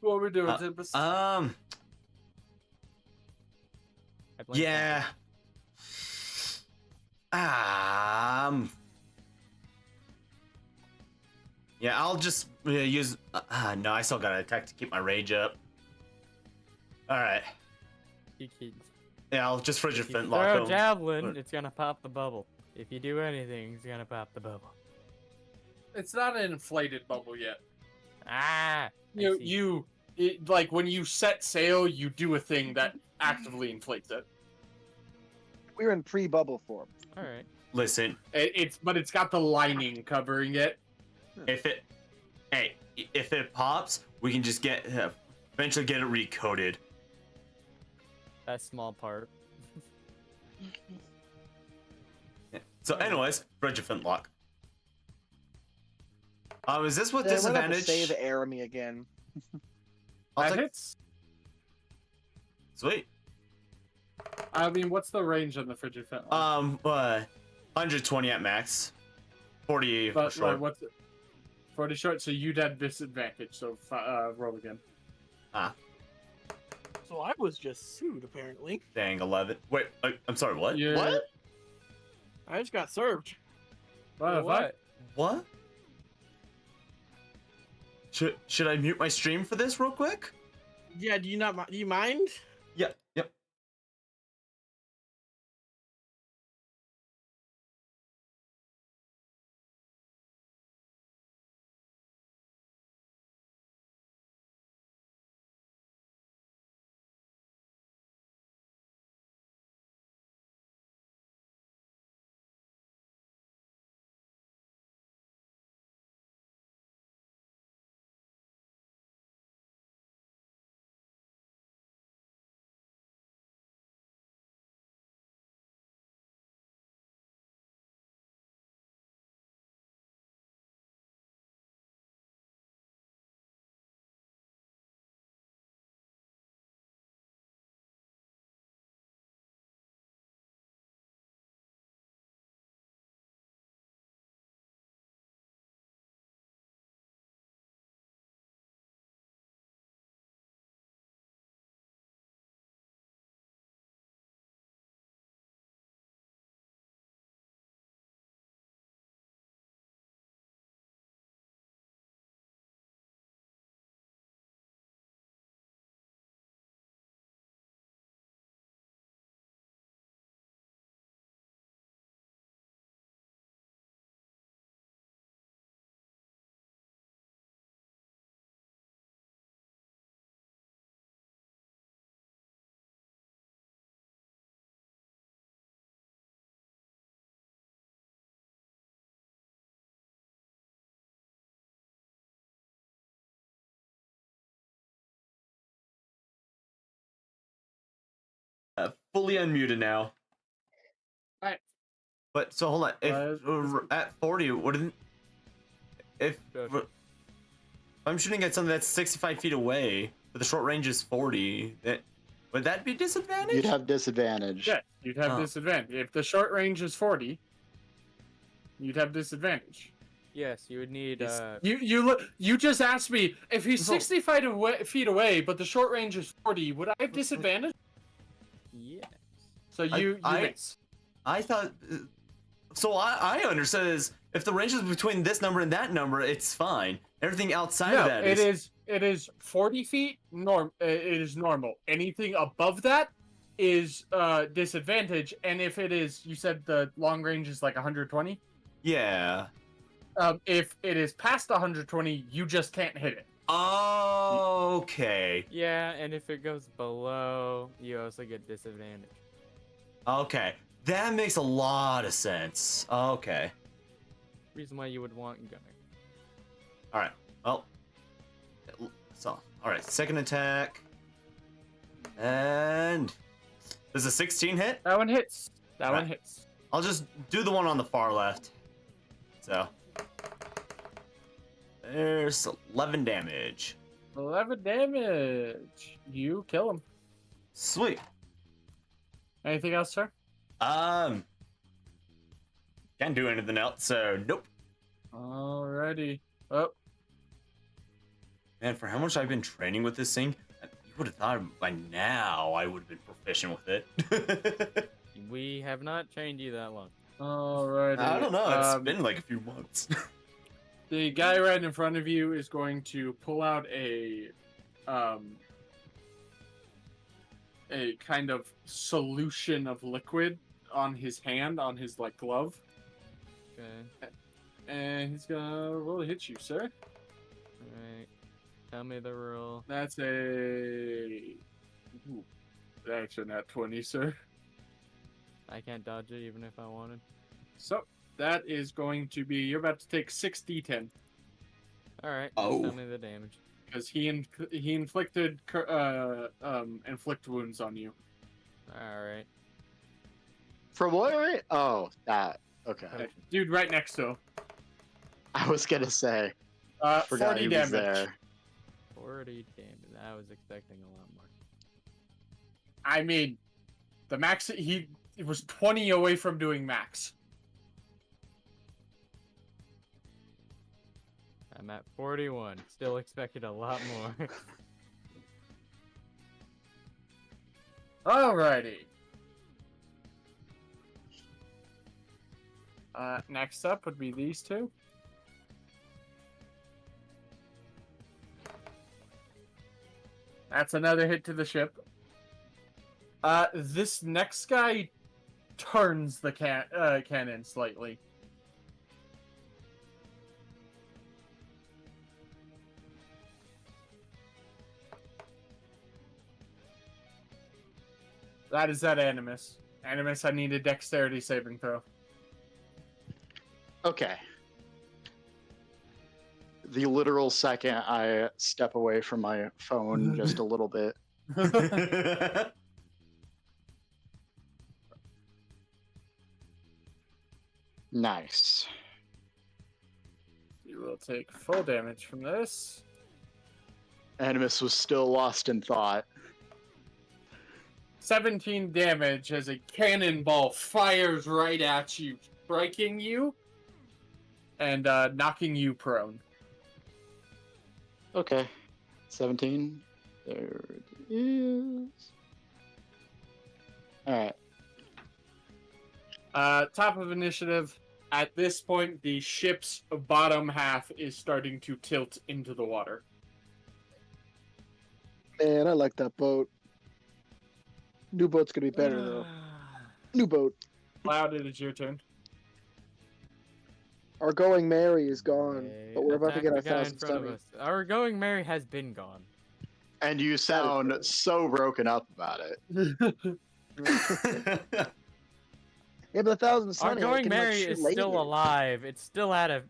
[SPEAKER 1] What are we doing, Tempest?
[SPEAKER 4] I blame
[SPEAKER 3] Yeah. Yeah, I'll just use. No, I still gotta attack to keep my rage up. All right.
[SPEAKER 4] You can
[SPEAKER 3] Yeah, I'll just frigid
[SPEAKER 4] if you
[SPEAKER 3] flintlock
[SPEAKER 4] throw
[SPEAKER 3] him.
[SPEAKER 4] javelin, it's gonna pop the bubble. If you do anything, it's gonna pop the bubble.
[SPEAKER 1] It's not an inflated bubble yet.
[SPEAKER 4] Ah! I see.
[SPEAKER 1] Like when you set sail, you do a thing that actively inflates it.
[SPEAKER 5] We're in pre-bubble form.
[SPEAKER 4] All right.
[SPEAKER 3] Listen,
[SPEAKER 1] But it's got the lining covering it.
[SPEAKER 3] if it pops, we can just eventually get it recoated.
[SPEAKER 4] That small part.
[SPEAKER 3] Yeah. So, anyways, frigid flintlock. Is this with
[SPEAKER 5] Yeah, we're gonna have to
[SPEAKER 3] disadvantage?
[SPEAKER 5] save Aramy again.
[SPEAKER 3] I'll
[SPEAKER 1] That
[SPEAKER 3] take-
[SPEAKER 1] hits.
[SPEAKER 3] Sweet.
[SPEAKER 1] I mean, what's the range on the frigid flintlock?
[SPEAKER 3] 120 at max. 40
[SPEAKER 1] But
[SPEAKER 3] short.
[SPEAKER 1] like, what's it? 40 short, so you'd have disadvantage. So roll again.
[SPEAKER 8] So I was just sued, apparently.
[SPEAKER 3] Dang, 11. Wait, I'm sorry, what?
[SPEAKER 1] You're-
[SPEAKER 2] What?
[SPEAKER 8] I just got served.
[SPEAKER 1] What?
[SPEAKER 3] What? Should I mute my stream for this real quick?
[SPEAKER 8] Yeah, do you mind?
[SPEAKER 3] Yep. Fully unmuted now.
[SPEAKER 1] Alright.
[SPEAKER 3] But so hold on. If at 40, wouldn't if I'm shooting at something that's 65 feet away, but the short range is 40, would that be disadvantage?
[SPEAKER 2] You'd have disadvantage.
[SPEAKER 1] Yeah, you'd have
[SPEAKER 3] Oh.
[SPEAKER 1] disadvantage. If the short range is 40, you'd have disadvantage.
[SPEAKER 4] Yes, you would need.
[SPEAKER 1] You just asked me if he's
[SPEAKER 3] So-
[SPEAKER 1] 65 feet away, but the short range is 40. Would I have disadvantage?
[SPEAKER 4] Yes.
[SPEAKER 1] So you
[SPEAKER 3] I-
[SPEAKER 1] miss.
[SPEAKER 3] I thought. So I understood is if the range is between this number and that number, it's fine. Everything outside of
[SPEAKER 1] No,
[SPEAKER 3] that
[SPEAKER 1] it is 40 feet. It is normal. Anything above that is disadvantage. And if it is, you said the long range is like 120.
[SPEAKER 3] Yeah.
[SPEAKER 1] If it is past 120, you just can't hit it.
[SPEAKER 3] Okay.
[SPEAKER 4] Yeah, and if it goes below, you also get disadvantage.
[SPEAKER 3] Okay. That makes a lot of sense. Okay.
[SPEAKER 4] Reason why you would want gunner.
[SPEAKER 3] All right. Well. So, all right. Second attack. And does a 16 hit?
[SPEAKER 1] That one hits. That one
[SPEAKER 3] Right.
[SPEAKER 1] hits.
[SPEAKER 3] I'll just do the one on the far left. So. There's 11 damage.
[SPEAKER 1] 11 damage. You kill him.
[SPEAKER 3] Sweet.
[SPEAKER 1] Anything else, sir?
[SPEAKER 3] Can't do anything else, so nope.
[SPEAKER 1] Alrighty. Oh.
[SPEAKER 3] Man, for how much I've been training with this thing, you would have thought by now I would have been proficient with it.
[SPEAKER 4] We have not trained you that long.
[SPEAKER 1] Alrighty.
[SPEAKER 3] I don't know. It's been like a few months.
[SPEAKER 1] The guy right in front of you is going to pull out a kind of solution of liquid on his hand, on his like glove,
[SPEAKER 4] Okay.
[SPEAKER 1] and he's gonna roll to hit you, sir.
[SPEAKER 4] Alright. Tell me the rule.
[SPEAKER 1] That's a that's a nat 20, sir.
[SPEAKER 4] I can't dodge it even if I wanted.
[SPEAKER 1] So that is going to be you're about to take 6d10
[SPEAKER 4] Alright.
[SPEAKER 3] Oh.
[SPEAKER 4] Tell me the damage.
[SPEAKER 1] because he inflicted inflict wounds on you.
[SPEAKER 4] Alright.
[SPEAKER 2] From what? Right? Oh, that. Okay.
[SPEAKER 1] Dude, right next to him.
[SPEAKER 2] I was gonna say. Forgot
[SPEAKER 1] 40
[SPEAKER 2] he was
[SPEAKER 1] damage.
[SPEAKER 2] there.
[SPEAKER 4] 40 damage. I was expecting a lot more.
[SPEAKER 1] I mean, the max he was 20 away from doing max.
[SPEAKER 4] I'm at 41. Still expected a lot more.
[SPEAKER 1] Alrighty. Next up would be these two. That's another hit to the ship. This next guy turns the cannon slightly. That is that Animus. Animus, I need a dexterity saving throw.
[SPEAKER 2] Okay. The literal second I step away from my phone just a little bit. Nice.
[SPEAKER 1] You will take full damage from this.
[SPEAKER 2] Animus was still lost in thought.
[SPEAKER 1] 17 damage as a cannonball fires right at you, striking you and knocking you prone.
[SPEAKER 2] Okay. 17. There it is. Alright.
[SPEAKER 1] Top of initiative. At this point, the ship's bottom half is starting to tilt into the water.
[SPEAKER 5] Man, I like that boat. New boat's gonna be better though. New boat.
[SPEAKER 1] Cloud, it is your turn.
[SPEAKER 5] Our going Mary is gone,
[SPEAKER 4] Okay,
[SPEAKER 5] but we're about to
[SPEAKER 4] attack
[SPEAKER 5] get our
[SPEAKER 4] the guy in
[SPEAKER 5] thousand
[SPEAKER 4] front of
[SPEAKER 5] stunning.
[SPEAKER 4] us. Our going Mary has been gone.
[SPEAKER 2] And you sound
[SPEAKER 5] true.
[SPEAKER 2] so broken up about it.
[SPEAKER 5] Yeah, but 1,000
[SPEAKER 4] Our
[SPEAKER 5] stunning.
[SPEAKER 4] going Mary is still alive. It's still at a.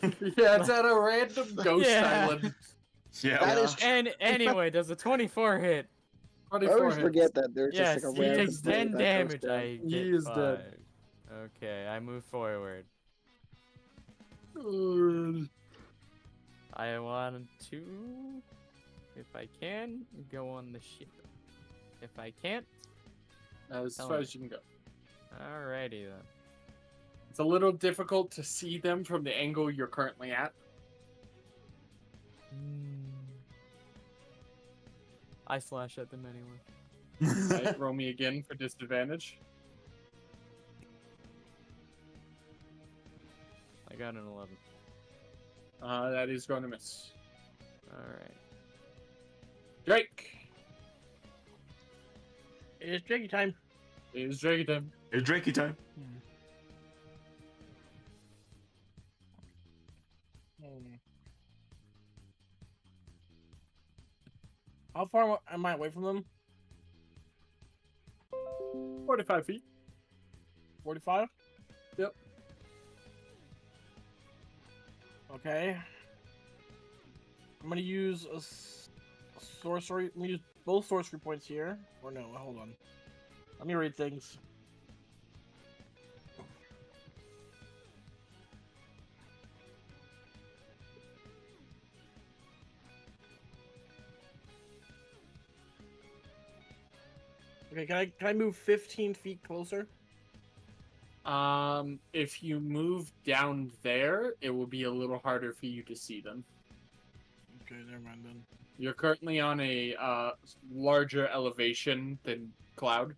[SPEAKER 1] Yeah, it's at a random ghost
[SPEAKER 4] Yeah.
[SPEAKER 1] island.
[SPEAKER 3] Yeah.
[SPEAKER 5] That is true.
[SPEAKER 4] And anyway, does a 24 hit?
[SPEAKER 5] I
[SPEAKER 1] 24
[SPEAKER 5] always
[SPEAKER 1] hits.
[SPEAKER 5] forget that there's
[SPEAKER 4] Yes,
[SPEAKER 5] just like a
[SPEAKER 4] he
[SPEAKER 5] random
[SPEAKER 4] takes
[SPEAKER 5] boat
[SPEAKER 4] 10
[SPEAKER 5] that
[SPEAKER 4] damage.
[SPEAKER 5] goes down.
[SPEAKER 4] I
[SPEAKER 1] He
[SPEAKER 4] get
[SPEAKER 1] is
[SPEAKER 4] 5.
[SPEAKER 1] dead.
[SPEAKER 4] Okay, I move forward.
[SPEAKER 1] Uh,
[SPEAKER 4] I want to, if I can, go on the ship. If I can't,
[SPEAKER 1] As
[SPEAKER 4] Tell
[SPEAKER 1] far
[SPEAKER 4] me.
[SPEAKER 1] as you can go.
[SPEAKER 4] alrighty then.
[SPEAKER 1] It's a little difficult to see them from the angle you're currently at.
[SPEAKER 4] I slash at them anyway.
[SPEAKER 1] Right, roll me again for disadvantage.
[SPEAKER 4] I got an 11.
[SPEAKER 1] That is going to miss.
[SPEAKER 4] Alright.
[SPEAKER 1] Drake.
[SPEAKER 8] It's Jackie time.
[SPEAKER 1] It is Drake time.
[SPEAKER 3] It's Drakey time.
[SPEAKER 8] How far am I away from them?
[SPEAKER 1] 45 feet.
[SPEAKER 8] 45?
[SPEAKER 1] Yep.
[SPEAKER 8] Okay. I'm gonna use a sorcery. I'm gonna use both sorcery points here. Or no, hold on. Let me read things. Okay, can I move 15 feet closer?
[SPEAKER 1] If you move down there, it will be a little harder for you to see them.
[SPEAKER 8] Okay, never mind then.
[SPEAKER 1] You're currently on a larger elevation than Cloud.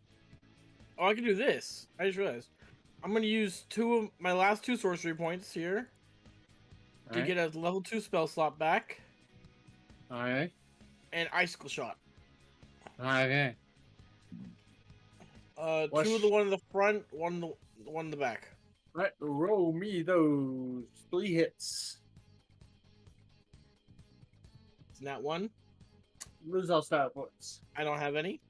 [SPEAKER 8] Oh, I can do this. I just realized. I'm gonna use my last 2 sorcery points here to
[SPEAKER 1] Alright.
[SPEAKER 8] get a level 2 spell slot back
[SPEAKER 1] Alright.
[SPEAKER 8] and icicle shot.
[SPEAKER 1] Okay.
[SPEAKER 8] Two of the one in the front, one in the back.
[SPEAKER 1] Right. Roll me those 3 hits.
[SPEAKER 8] It's not one.
[SPEAKER 1] Lose all stat points.
[SPEAKER 8] I don't have any.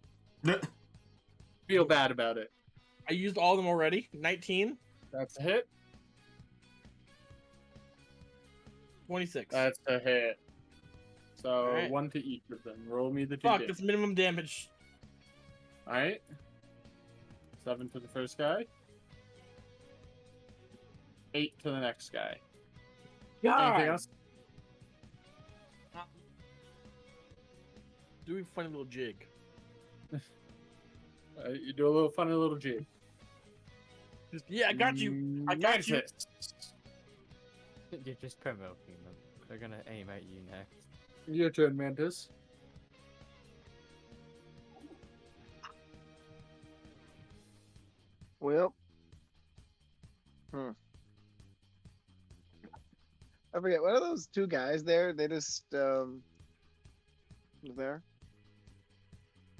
[SPEAKER 1] Feel bad about it.
[SPEAKER 8] I used all of them already. 19,
[SPEAKER 1] That's a hit.
[SPEAKER 8] 26.
[SPEAKER 1] That's a hit. So
[SPEAKER 8] Alright.
[SPEAKER 1] 1 to each of them. Roll me the 2
[SPEAKER 8] Fuck,
[SPEAKER 1] d.
[SPEAKER 8] that's minimum damage.
[SPEAKER 1] Alright. 7 to the first guy. 8 to the next guy. Anything else?
[SPEAKER 8] Do a funny little jig.
[SPEAKER 1] You do a little funny little jig.
[SPEAKER 8] Yeah, I got you. I got you.
[SPEAKER 1] Mantis.
[SPEAKER 4] You're just provoking them. They're gonna aim at you next.
[SPEAKER 1] Your turn, Mantis.
[SPEAKER 5] Well. I forget. What are those 2 guys there? They just there.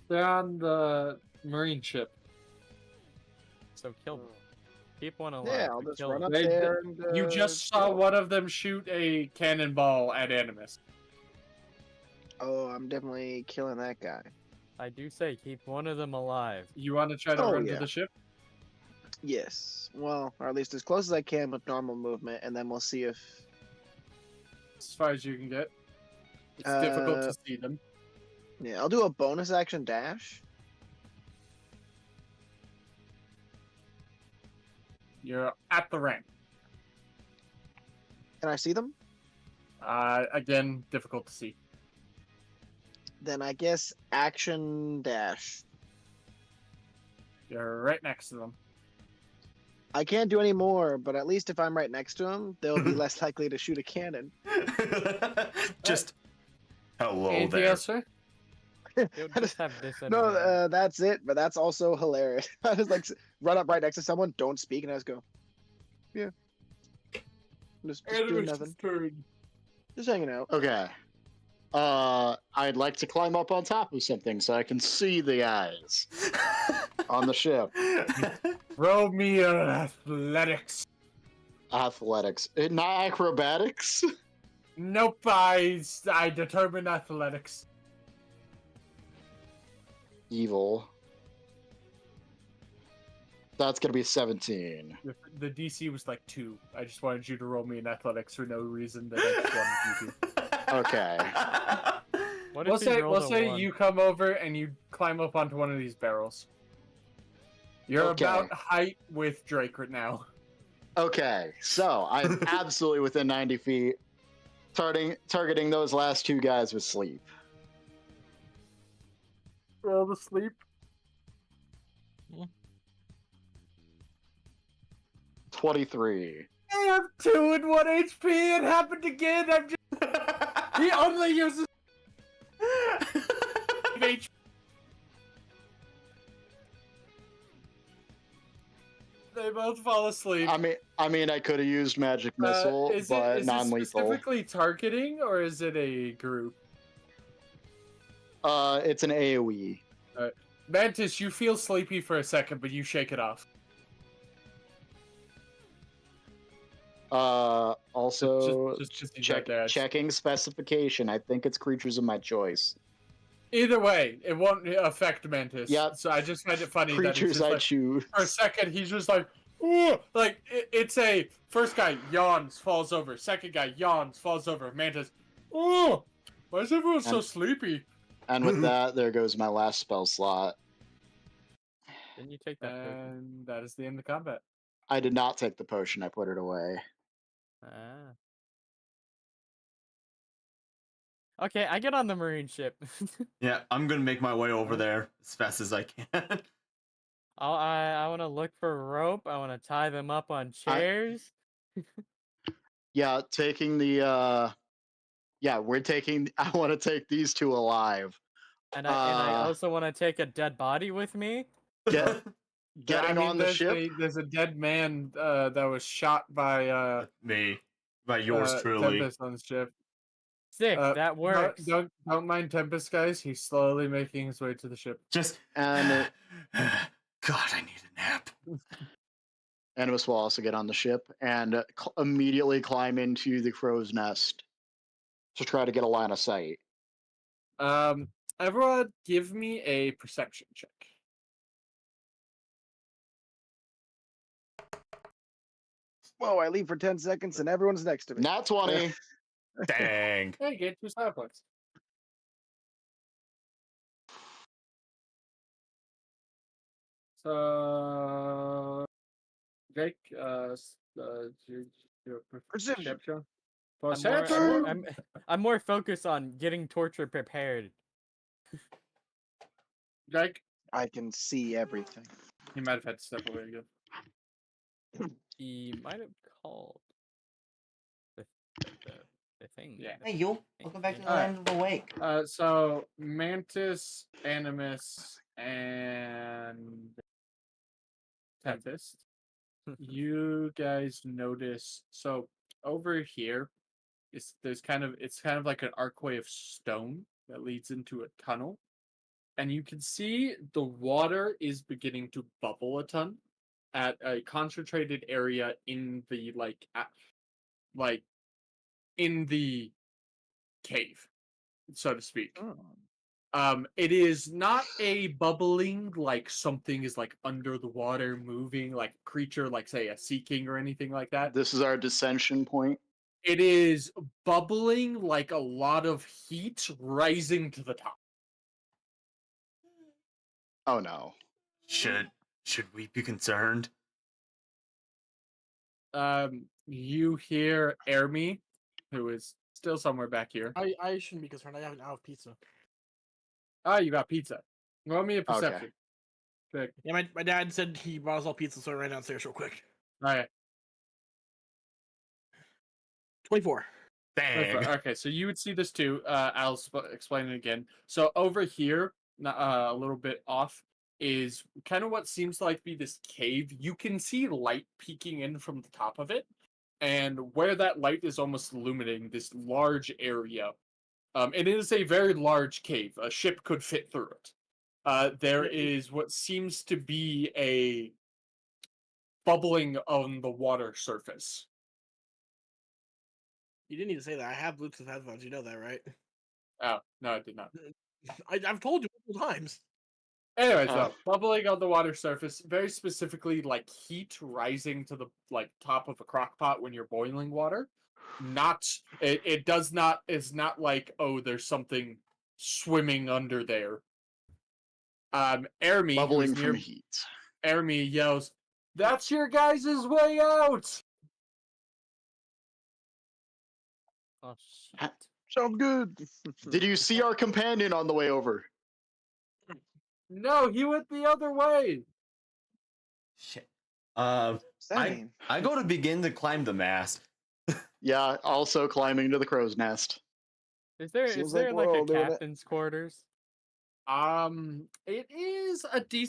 [SPEAKER 1] They're on the marine ship.
[SPEAKER 4] So kill them. Keep one alive.
[SPEAKER 5] Yeah, I'll
[SPEAKER 4] but
[SPEAKER 5] just
[SPEAKER 4] kill
[SPEAKER 5] run
[SPEAKER 4] them.
[SPEAKER 5] up
[SPEAKER 1] They-
[SPEAKER 5] there and.
[SPEAKER 1] You just saw
[SPEAKER 5] kill 'em.
[SPEAKER 1] one of them shoot a cannonball at Animus.
[SPEAKER 5] Oh, I'm definitely killing that guy.
[SPEAKER 4] I do say keep one of them alive.
[SPEAKER 1] You want to try to
[SPEAKER 5] Oh,
[SPEAKER 1] run
[SPEAKER 5] yeah.
[SPEAKER 1] to the ship?
[SPEAKER 5] Yes. Well, or at least as close as I can with normal movement, and then we'll see if.
[SPEAKER 1] As far as you can get. It's difficult
[SPEAKER 5] Uh,
[SPEAKER 1] to see them.
[SPEAKER 5] Yeah, I'll do a bonus action dash.
[SPEAKER 1] You're at the rank.
[SPEAKER 5] Can I see them?
[SPEAKER 1] Again, difficult to see.
[SPEAKER 5] Then I guess action dash.
[SPEAKER 1] You're right next to them.
[SPEAKER 5] I can't do any more, but at least if I'm right next to them, they'll be less likely to shoot a cannon.
[SPEAKER 3] Just hello
[SPEAKER 1] Anything
[SPEAKER 3] there.
[SPEAKER 1] else, sir?
[SPEAKER 4] You'll just have this. in
[SPEAKER 5] No,
[SPEAKER 4] hand.
[SPEAKER 5] that's it. But that's also hilarious. I just like run up right next to someone, don't speak, and I just go, yeah, just doing nothing,
[SPEAKER 1] turn.
[SPEAKER 5] just hanging out.
[SPEAKER 2] Okay. I'd like to climb up on top of something so I can see the guys on the ship.
[SPEAKER 1] Roll me athletics.
[SPEAKER 2] Athletics, not acrobatics.
[SPEAKER 1] Nope, I determined athletics.
[SPEAKER 2] Evil. That's gonna be 17.
[SPEAKER 1] The DC was like 2. I just wanted you to roll me in athletics for no reason that I just wanted you to.
[SPEAKER 2] Okay.
[SPEAKER 4] What
[SPEAKER 1] We'll
[SPEAKER 4] if he
[SPEAKER 1] say,
[SPEAKER 4] rolled a one?
[SPEAKER 1] you come over and you climb up onto one of these barrels. You're
[SPEAKER 2] Okay.
[SPEAKER 1] about height with Drake right now.
[SPEAKER 2] Okay, so I'm absolutely within 90 feet. Targeting those last 2 guys with sleep.
[SPEAKER 1] Roll to sleep.
[SPEAKER 2] 23.
[SPEAKER 1] I have 2 and 1 HP. It happened again. I'm just. He only uses HP. They both fall asleep.
[SPEAKER 2] I mean, I could have used magic missile, but
[SPEAKER 1] is it
[SPEAKER 2] non-lethal.
[SPEAKER 1] specifically targeting or is it a group?
[SPEAKER 2] It's an AOE.
[SPEAKER 1] Mantis, you feel sleepy for a second, but you shake it off.
[SPEAKER 2] Also,
[SPEAKER 1] Just use that dash.
[SPEAKER 2] checking specification. I think it's creatures of my choice.
[SPEAKER 1] Either way, it won't affect Mantis.
[SPEAKER 2] Yep.
[SPEAKER 1] So I just find it funny that it's
[SPEAKER 2] Creatures
[SPEAKER 1] just
[SPEAKER 2] I
[SPEAKER 1] like,
[SPEAKER 2] choose.
[SPEAKER 1] for a second he's just like, ooh, like it's a first guy yawns, falls over. Second guy yawns, falls over. Mantis, ooh, why is everyone so
[SPEAKER 2] And-
[SPEAKER 1] sleepy?
[SPEAKER 2] And with that, there goes my last spell slot.
[SPEAKER 4] Didn't you take that? potion?
[SPEAKER 1] And that is the end of combat.
[SPEAKER 2] I did not take the potion. I put it away.
[SPEAKER 4] Ah. Okay, I get on the marine ship.
[SPEAKER 3] Yeah, I'm gonna make my way over there as fast as I can.
[SPEAKER 4] I want to look for rope. I want to tie them up on chairs.
[SPEAKER 2] Yeah, taking the Yeah, we're taking. I want to take these two alive.
[SPEAKER 4] And I
[SPEAKER 2] Uh,
[SPEAKER 4] also want to take a dead body with me.
[SPEAKER 2] Get
[SPEAKER 1] Yeah, I
[SPEAKER 2] getting
[SPEAKER 1] mean,
[SPEAKER 2] on the ship.
[SPEAKER 1] there's a dead man that was shot by
[SPEAKER 3] Me. By yours truly.
[SPEAKER 1] Tempest on the ship.
[SPEAKER 4] Sick, that works.
[SPEAKER 1] Don't mind Tempest, guys. He's slowly making his way to the ship.
[SPEAKER 3] Just.
[SPEAKER 2] And
[SPEAKER 3] God, I need a nap.
[SPEAKER 2] Animus will also get on the ship and immediately climb into the crow's nest to try to get a line of sight.
[SPEAKER 1] Everyone, give me a perception check.
[SPEAKER 5] Whoa, I leave for 10 seconds and everyone's next to me.
[SPEAKER 2] Nat 20.
[SPEAKER 3] Dang.
[SPEAKER 1] Hey, get 2 star points. So, Jake, your
[SPEAKER 5] Perception.
[SPEAKER 1] perception.
[SPEAKER 4] I'm more focused on getting torture prepared.
[SPEAKER 1] Jake,
[SPEAKER 5] I can see everything.
[SPEAKER 1] he might have had to step away again.
[SPEAKER 4] He might have called the thing.
[SPEAKER 1] Yeah.
[SPEAKER 9] Hey, Yule. Welcome back to the
[SPEAKER 1] Alright.
[SPEAKER 9] land of the awake.
[SPEAKER 1] So Mantis, Animus, and Tempest, you guys notice. So over here, it's kind of like an archway of stone that leads into a tunnel, and you can see the water is beginning to bubble a ton at a concentrated area in the in the cave, so to speak. It is not a bubbling like something is like under the water moving like a creature, like say a sea king or anything like that.
[SPEAKER 2] This is our dissension point.
[SPEAKER 1] It is bubbling like a lot of heat rising to the top.
[SPEAKER 2] Oh no.
[SPEAKER 3] Should we be concerned?
[SPEAKER 1] You hear Ermi, who is still somewhere back here.
[SPEAKER 8] I shouldn't be concerned. I have pizza.
[SPEAKER 1] Oh, you got pizza. Roll me a perception. Okay.
[SPEAKER 8] Yeah, my dad said he brought us all pizza, so I ran downstairs real quick.
[SPEAKER 1] All right.
[SPEAKER 8] 24.
[SPEAKER 3] Dang.
[SPEAKER 1] Okay, so you would see this too. I'll explain it again. So over here, a little bit off, is kind of what seems like be this cave. You can see light peeking in from the top of it, and where that light is almost illuminating this large area. It is a very large cave. A ship could fit through it. There is what seems to be a bubbling on the water surface.
[SPEAKER 8] You didn't need to say that. I have Bluetooth headphones. You know that, right?
[SPEAKER 1] Oh, no, I did not.
[SPEAKER 8] I've told you multiple times.
[SPEAKER 1] Anyways, though, bubbling on the water surface, very specifically like heat rising to the top of a crock pot when you're boiling water. Is not like, oh, there's something swimming under there. Ermi,
[SPEAKER 2] Bubbling
[SPEAKER 1] who's
[SPEAKER 2] from
[SPEAKER 1] near
[SPEAKER 2] heat.
[SPEAKER 1] Ermi yells, "That's your guys' way out!"
[SPEAKER 4] Oh shit.
[SPEAKER 5] Sounds good.
[SPEAKER 2] Did you see our companion on the way over?
[SPEAKER 1] No, he went the other way.
[SPEAKER 3] Shit.
[SPEAKER 5] Same.
[SPEAKER 3] I go to begin to climb the mast.
[SPEAKER 2] Yeah, also climbing to the crow's nest.
[SPEAKER 4] Is there
[SPEAKER 5] Seems like we're
[SPEAKER 4] like
[SPEAKER 5] all
[SPEAKER 4] a
[SPEAKER 5] doing it.
[SPEAKER 4] captain's quarters?
[SPEAKER 1] It is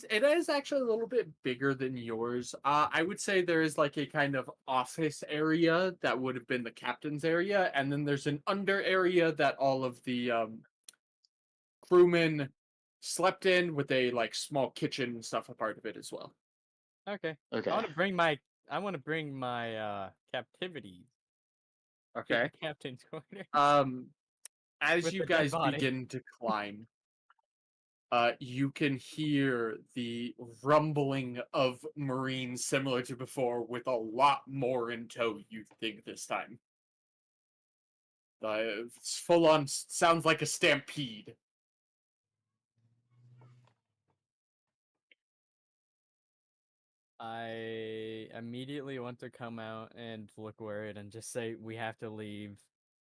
[SPEAKER 1] it is actually a little bit bigger than yours. I would say there is like a kind of office area that would have been the captain's area, and then there's an under area that all of the crewmen slept in, with a like small kitchen and stuff a part of it as well.
[SPEAKER 4] Okay.
[SPEAKER 2] Okay.
[SPEAKER 4] I want to bring my captivities. to the
[SPEAKER 1] Okay.
[SPEAKER 4] captain's quarter.
[SPEAKER 1] As
[SPEAKER 4] With
[SPEAKER 1] you
[SPEAKER 4] the dead
[SPEAKER 1] guys
[SPEAKER 4] body.
[SPEAKER 1] begin to climb, you can hear the rumbling of marines similar to before, with a lot more in tow, you think, this time. It's full on, sounds like a stampede.
[SPEAKER 4] I immediately want to come out and look worried and just say we have to leave.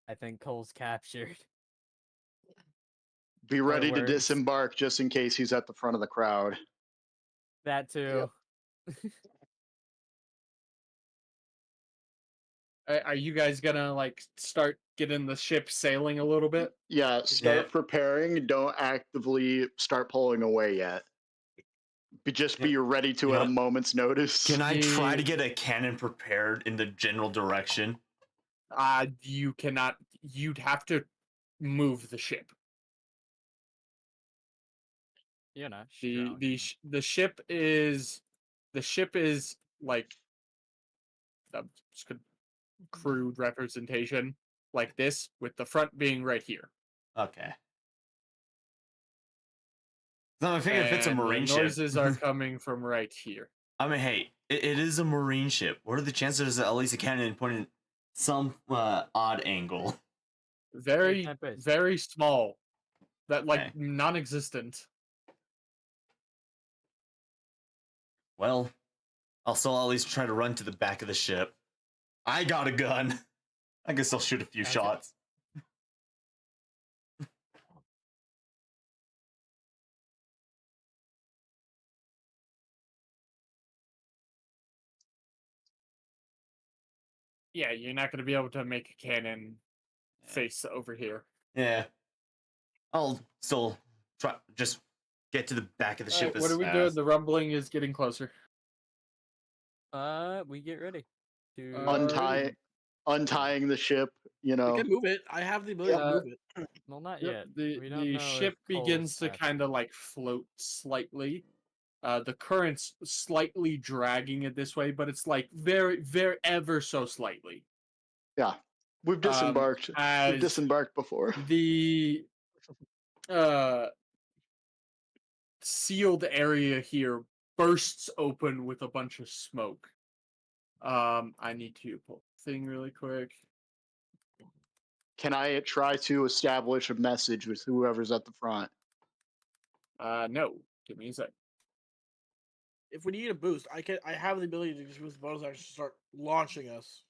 [SPEAKER 4] I think Cole's captured.
[SPEAKER 2] Be ready to
[SPEAKER 4] words.
[SPEAKER 2] disembark just in case he's at the front of the crowd.
[SPEAKER 4] That too.
[SPEAKER 1] Are you guys gonna like start getting the ship sailing a little bit?
[SPEAKER 2] Yeah, start
[SPEAKER 3] Yeah.
[SPEAKER 2] preparing. Don't actively start pulling away yet. Just be ready to at a
[SPEAKER 3] What?
[SPEAKER 2] moment's notice.
[SPEAKER 3] Can I try
[SPEAKER 1] The-
[SPEAKER 3] to get a cannon prepared in the general direction?
[SPEAKER 1] You cannot. You'd have to move the ship.
[SPEAKER 4] You're not
[SPEAKER 1] The
[SPEAKER 4] strong.
[SPEAKER 1] the sh- the ship is like just a crude representation like this, with the front being right here.
[SPEAKER 3] Okay. No, I figure if it's a
[SPEAKER 1] And
[SPEAKER 3] marine
[SPEAKER 1] the
[SPEAKER 3] ship.
[SPEAKER 1] noises are coming from right here.
[SPEAKER 3] I mean, hey, it is a marine ship. What are the chances that at least a cannon pointing some odd angle?
[SPEAKER 1] Very,
[SPEAKER 4] Can't base.
[SPEAKER 1] very small. That like
[SPEAKER 3] Okay.
[SPEAKER 1] non-existent.
[SPEAKER 3] Well, I'll still at least try to run to the back of the ship. I got a gun. I guess I'll shoot a few
[SPEAKER 4] Okay.
[SPEAKER 3] shots.
[SPEAKER 1] Yeah, you're not going to be able to make a cannon
[SPEAKER 3] Yeah.
[SPEAKER 1] face over here.
[SPEAKER 3] Yeah. I'll still try just get to the back of the ship
[SPEAKER 1] Alright,
[SPEAKER 3] as
[SPEAKER 1] what are we
[SPEAKER 3] fast.
[SPEAKER 1] doing? The rumbling is getting closer.
[SPEAKER 4] We get ready to
[SPEAKER 2] Untying the ship, you
[SPEAKER 8] I
[SPEAKER 2] know.
[SPEAKER 8] can move it. I have the ability to
[SPEAKER 1] Uh,
[SPEAKER 8] move it.
[SPEAKER 4] Well, not
[SPEAKER 1] Yep,
[SPEAKER 4] yet.
[SPEAKER 1] the
[SPEAKER 4] We don't
[SPEAKER 1] the
[SPEAKER 4] know
[SPEAKER 1] ship
[SPEAKER 4] if Cole's
[SPEAKER 1] begins to
[SPEAKER 4] fast.
[SPEAKER 1] kind of like float slightly. The current's slightly dragging it this way, but it's like very, very ever so slightly.
[SPEAKER 2] We've disembarked. We've
[SPEAKER 1] As
[SPEAKER 2] disembarked before.
[SPEAKER 1] the sealed area here bursts open with a bunch of smoke. I need to pull the thing really quick.
[SPEAKER 2] Can I try to establish a message with whoever's at the front?
[SPEAKER 1] No, give me a sec.
[SPEAKER 8] If we need a boost, I have the ability to just use the bonus action to start launching us.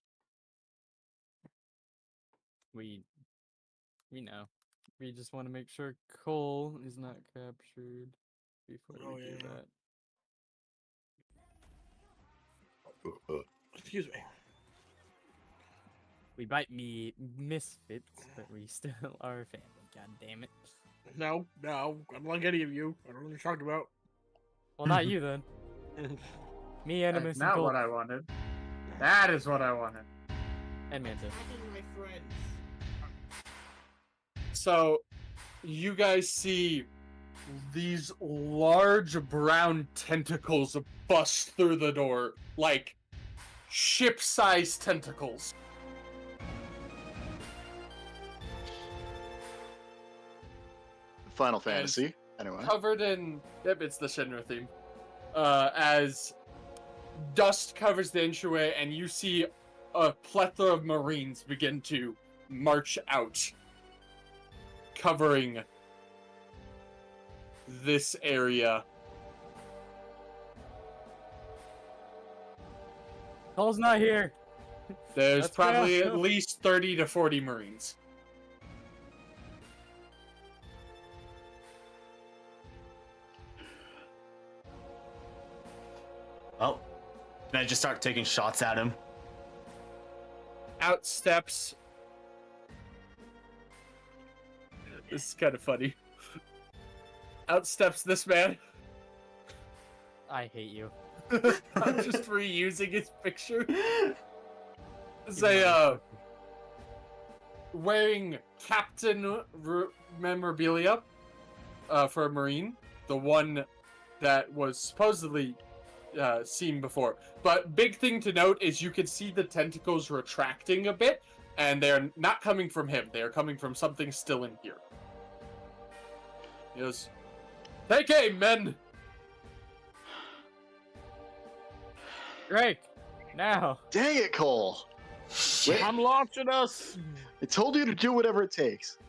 [SPEAKER 4] We know. We just want to make sure Cole is not captured before
[SPEAKER 8] Oh,
[SPEAKER 4] we do
[SPEAKER 8] yeah.
[SPEAKER 4] that.
[SPEAKER 8] Excuse me.
[SPEAKER 4] We might be misfits, but we still are family. God damn it.
[SPEAKER 8] No, I don't like any of you. I don't know what you're talking about.
[SPEAKER 4] Well, not you then. Me,
[SPEAKER 1] That's
[SPEAKER 4] Animus, and
[SPEAKER 1] not
[SPEAKER 4] Cole,
[SPEAKER 1] what I wanted. That is what I wanted.
[SPEAKER 4] and Mantis.
[SPEAKER 8] my friends.
[SPEAKER 1] So, you guys see these large brown tentacles bust through the door, like ship-sized tentacles.
[SPEAKER 2] Final Fantasy. Anyway.
[SPEAKER 1] Covered in, yep, it's the Shinra theme. As dust covers the entryway, and you see a plethora of Marines begin to march out, covering this area.
[SPEAKER 4] Cole's not here.
[SPEAKER 1] There's
[SPEAKER 4] Let's
[SPEAKER 1] probably
[SPEAKER 4] go.
[SPEAKER 1] at least 30 to 40 Marines.
[SPEAKER 3] Oh, can I just start taking shots at him?
[SPEAKER 1] Out steps. This is kind of funny. Out steps this man.
[SPEAKER 4] I hate you.
[SPEAKER 1] I'm just reusing his picture. It's
[SPEAKER 4] You motherfucker.
[SPEAKER 1] wearing captain memorabilia for a Marine, the one that was supposedly seen before. But big thing to note is you can see the tentacles retracting a bit, and they're not coming from him. They are coming from something still in here. He goes, "Take aim, men!"
[SPEAKER 4] Drake, now.
[SPEAKER 2] Dang it, Cole. Wait,
[SPEAKER 8] I'm launching us.
[SPEAKER 2] I told you to do whatever it takes.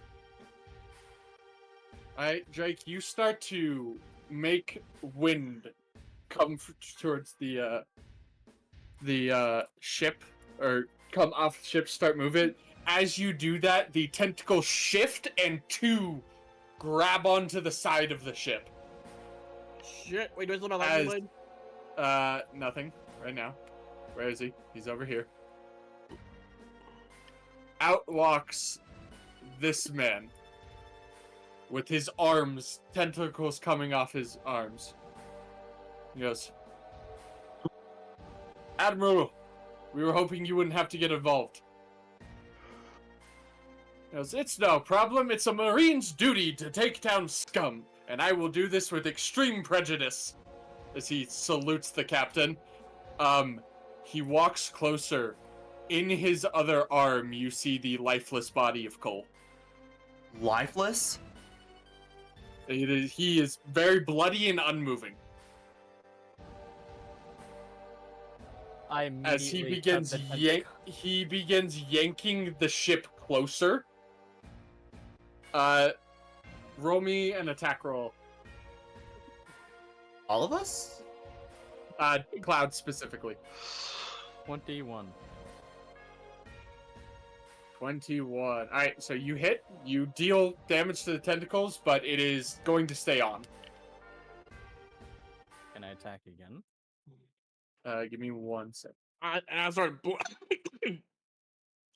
[SPEAKER 1] Alright, Drake, you start to make wind come towards the ship, or come off the ship, start moving. As you do that, the tentacles shift and two grab onto the side of the ship.
[SPEAKER 8] Shit. Wait, do I still have
[SPEAKER 1] As-
[SPEAKER 8] lightning blade?
[SPEAKER 1] Nothing right now. Where is he? He's over here. out walks this man with his arms, tentacles coming off his arms. He goes, Admiral, we were hoping you wouldn't have to get involved. He goes, it's no problem. It's a Marine's duty to take down scum, and I will do this with extreme prejudice. As he salutes the captain, he walks closer. In his other arm, you see the lifeless body of Cole.
[SPEAKER 3] Lifeless?
[SPEAKER 1] He is very bloody and unmoving.
[SPEAKER 4] I
[SPEAKER 1] As he
[SPEAKER 4] immediately
[SPEAKER 1] begins
[SPEAKER 4] cut the
[SPEAKER 1] yanking the ship closer. Roll me an attack roll.
[SPEAKER 3] All of us?
[SPEAKER 1] Cloud specifically.
[SPEAKER 4] 21.
[SPEAKER 1] 21. Alright, so you hit. You deal damage to the tentacles, but it is going to stay on.
[SPEAKER 4] Can I attack again?
[SPEAKER 1] Give me 1 second.
[SPEAKER 8] And I started blasting.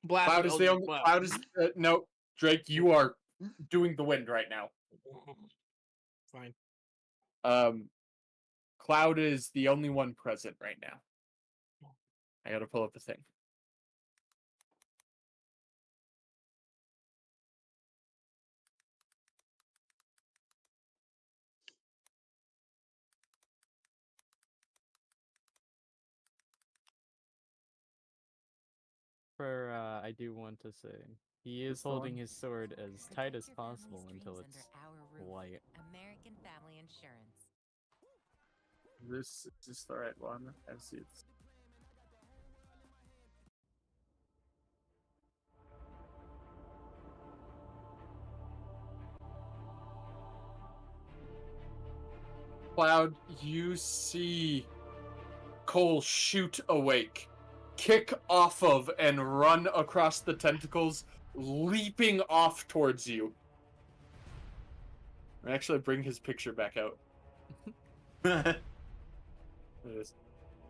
[SPEAKER 1] Cloud is the only. Cloud is. No, Drake, you are doing the wind right now.
[SPEAKER 8] Fine.
[SPEAKER 1] Cloud is the only one present right now. I gotta pull up the thing.
[SPEAKER 4] I do want to say, he is holding his sword as tight as possible until it's light.
[SPEAKER 9] American Family Insurance.
[SPEAKER 1] This is the right one. I see it. Cloud, you see Cole shoot awake, kick off of, and run across the tentacles, leaping off towards you. I actually bring his picture back out.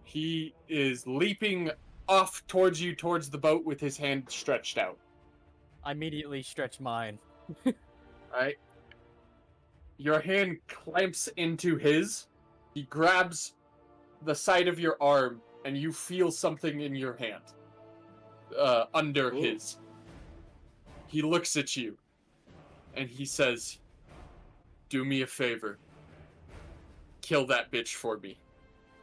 [SPEAKER 1] He is leaping off towards you, towards the boat, with his hand stretched out.
[SPEAKER 4] I immediately stretch mine.
[SPEAKER 1] Alright. Your hand clamps into his. He grabs the side of your arm, and you feel something in your hand. Under his. He looks at you, and he says, do me a favor. Kill that bitch for me.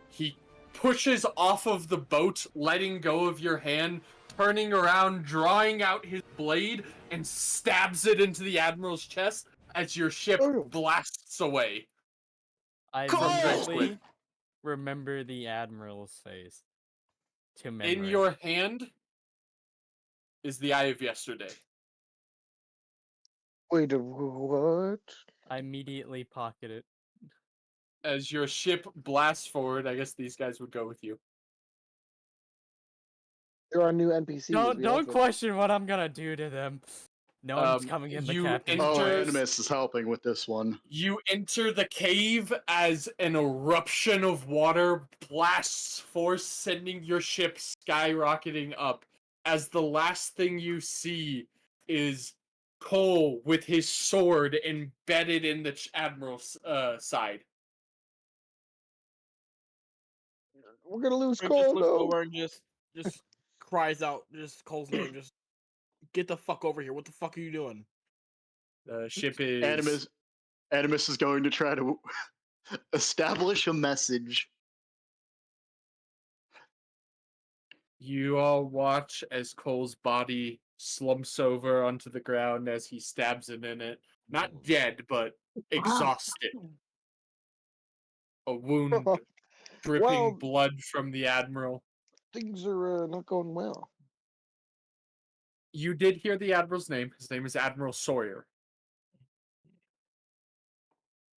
[SPEAKER 1] He pushes off of the boat, letting go of your hand, turning around, drawing out his blade, and stabs it into the Admiral's chest as your ship blasts away.
[SPEAKER 4] I
[SPEAKER 1] Cole!
[SPEAKER 4] vividly remember the Admiral's face. To memory.
[SPEAKER 1] In your hand is the Eye of Yesterday.
[SPEAKER 5] Wait, what?
[SPEAKER 4] I immediately pocket it.
[SPEAKER 1] As your ship blasts forward, I guess these guys would go with you.
[SPEAKER 5] There are new NPCs.
[SPEAKER 4] Don't question what I'm gonna do to them. No one's coming in the captain.
[SPEAKER 2] Oh, Animus is helping with this one.
[SPEAKER 1] You enter the cave as an eruption of water blasts forth, sending your ship skyrocketing up. As the last thing you see is Cole with his sword embedded in the Admiral's side.
[SPEAKER 5] We're gonna lose
[SPEAKER 8] Rick
[SPEAKER 5] Cole,
[SPEAKER 8] just looks
[SPEAKER 5] though.
[SPEAKER 8] over and just cries out just Cole's name. Just get the fuck over here. What the fuck are you doing?
[SPEAKER 1] The ship is...
[SPEAKER 2] Animus is going to try to establish a message.
[SPEAKER 1] You all watch as Cole's body slumps over onto the ground as he stabs him in it. Not dead, but exhausted. A wound dripping blood from the Admiral.
[SPEAKER 5] Things are not going well.
[SPEAKER 1] You did hear the Admiral's name. His name is Admiral Sawyer.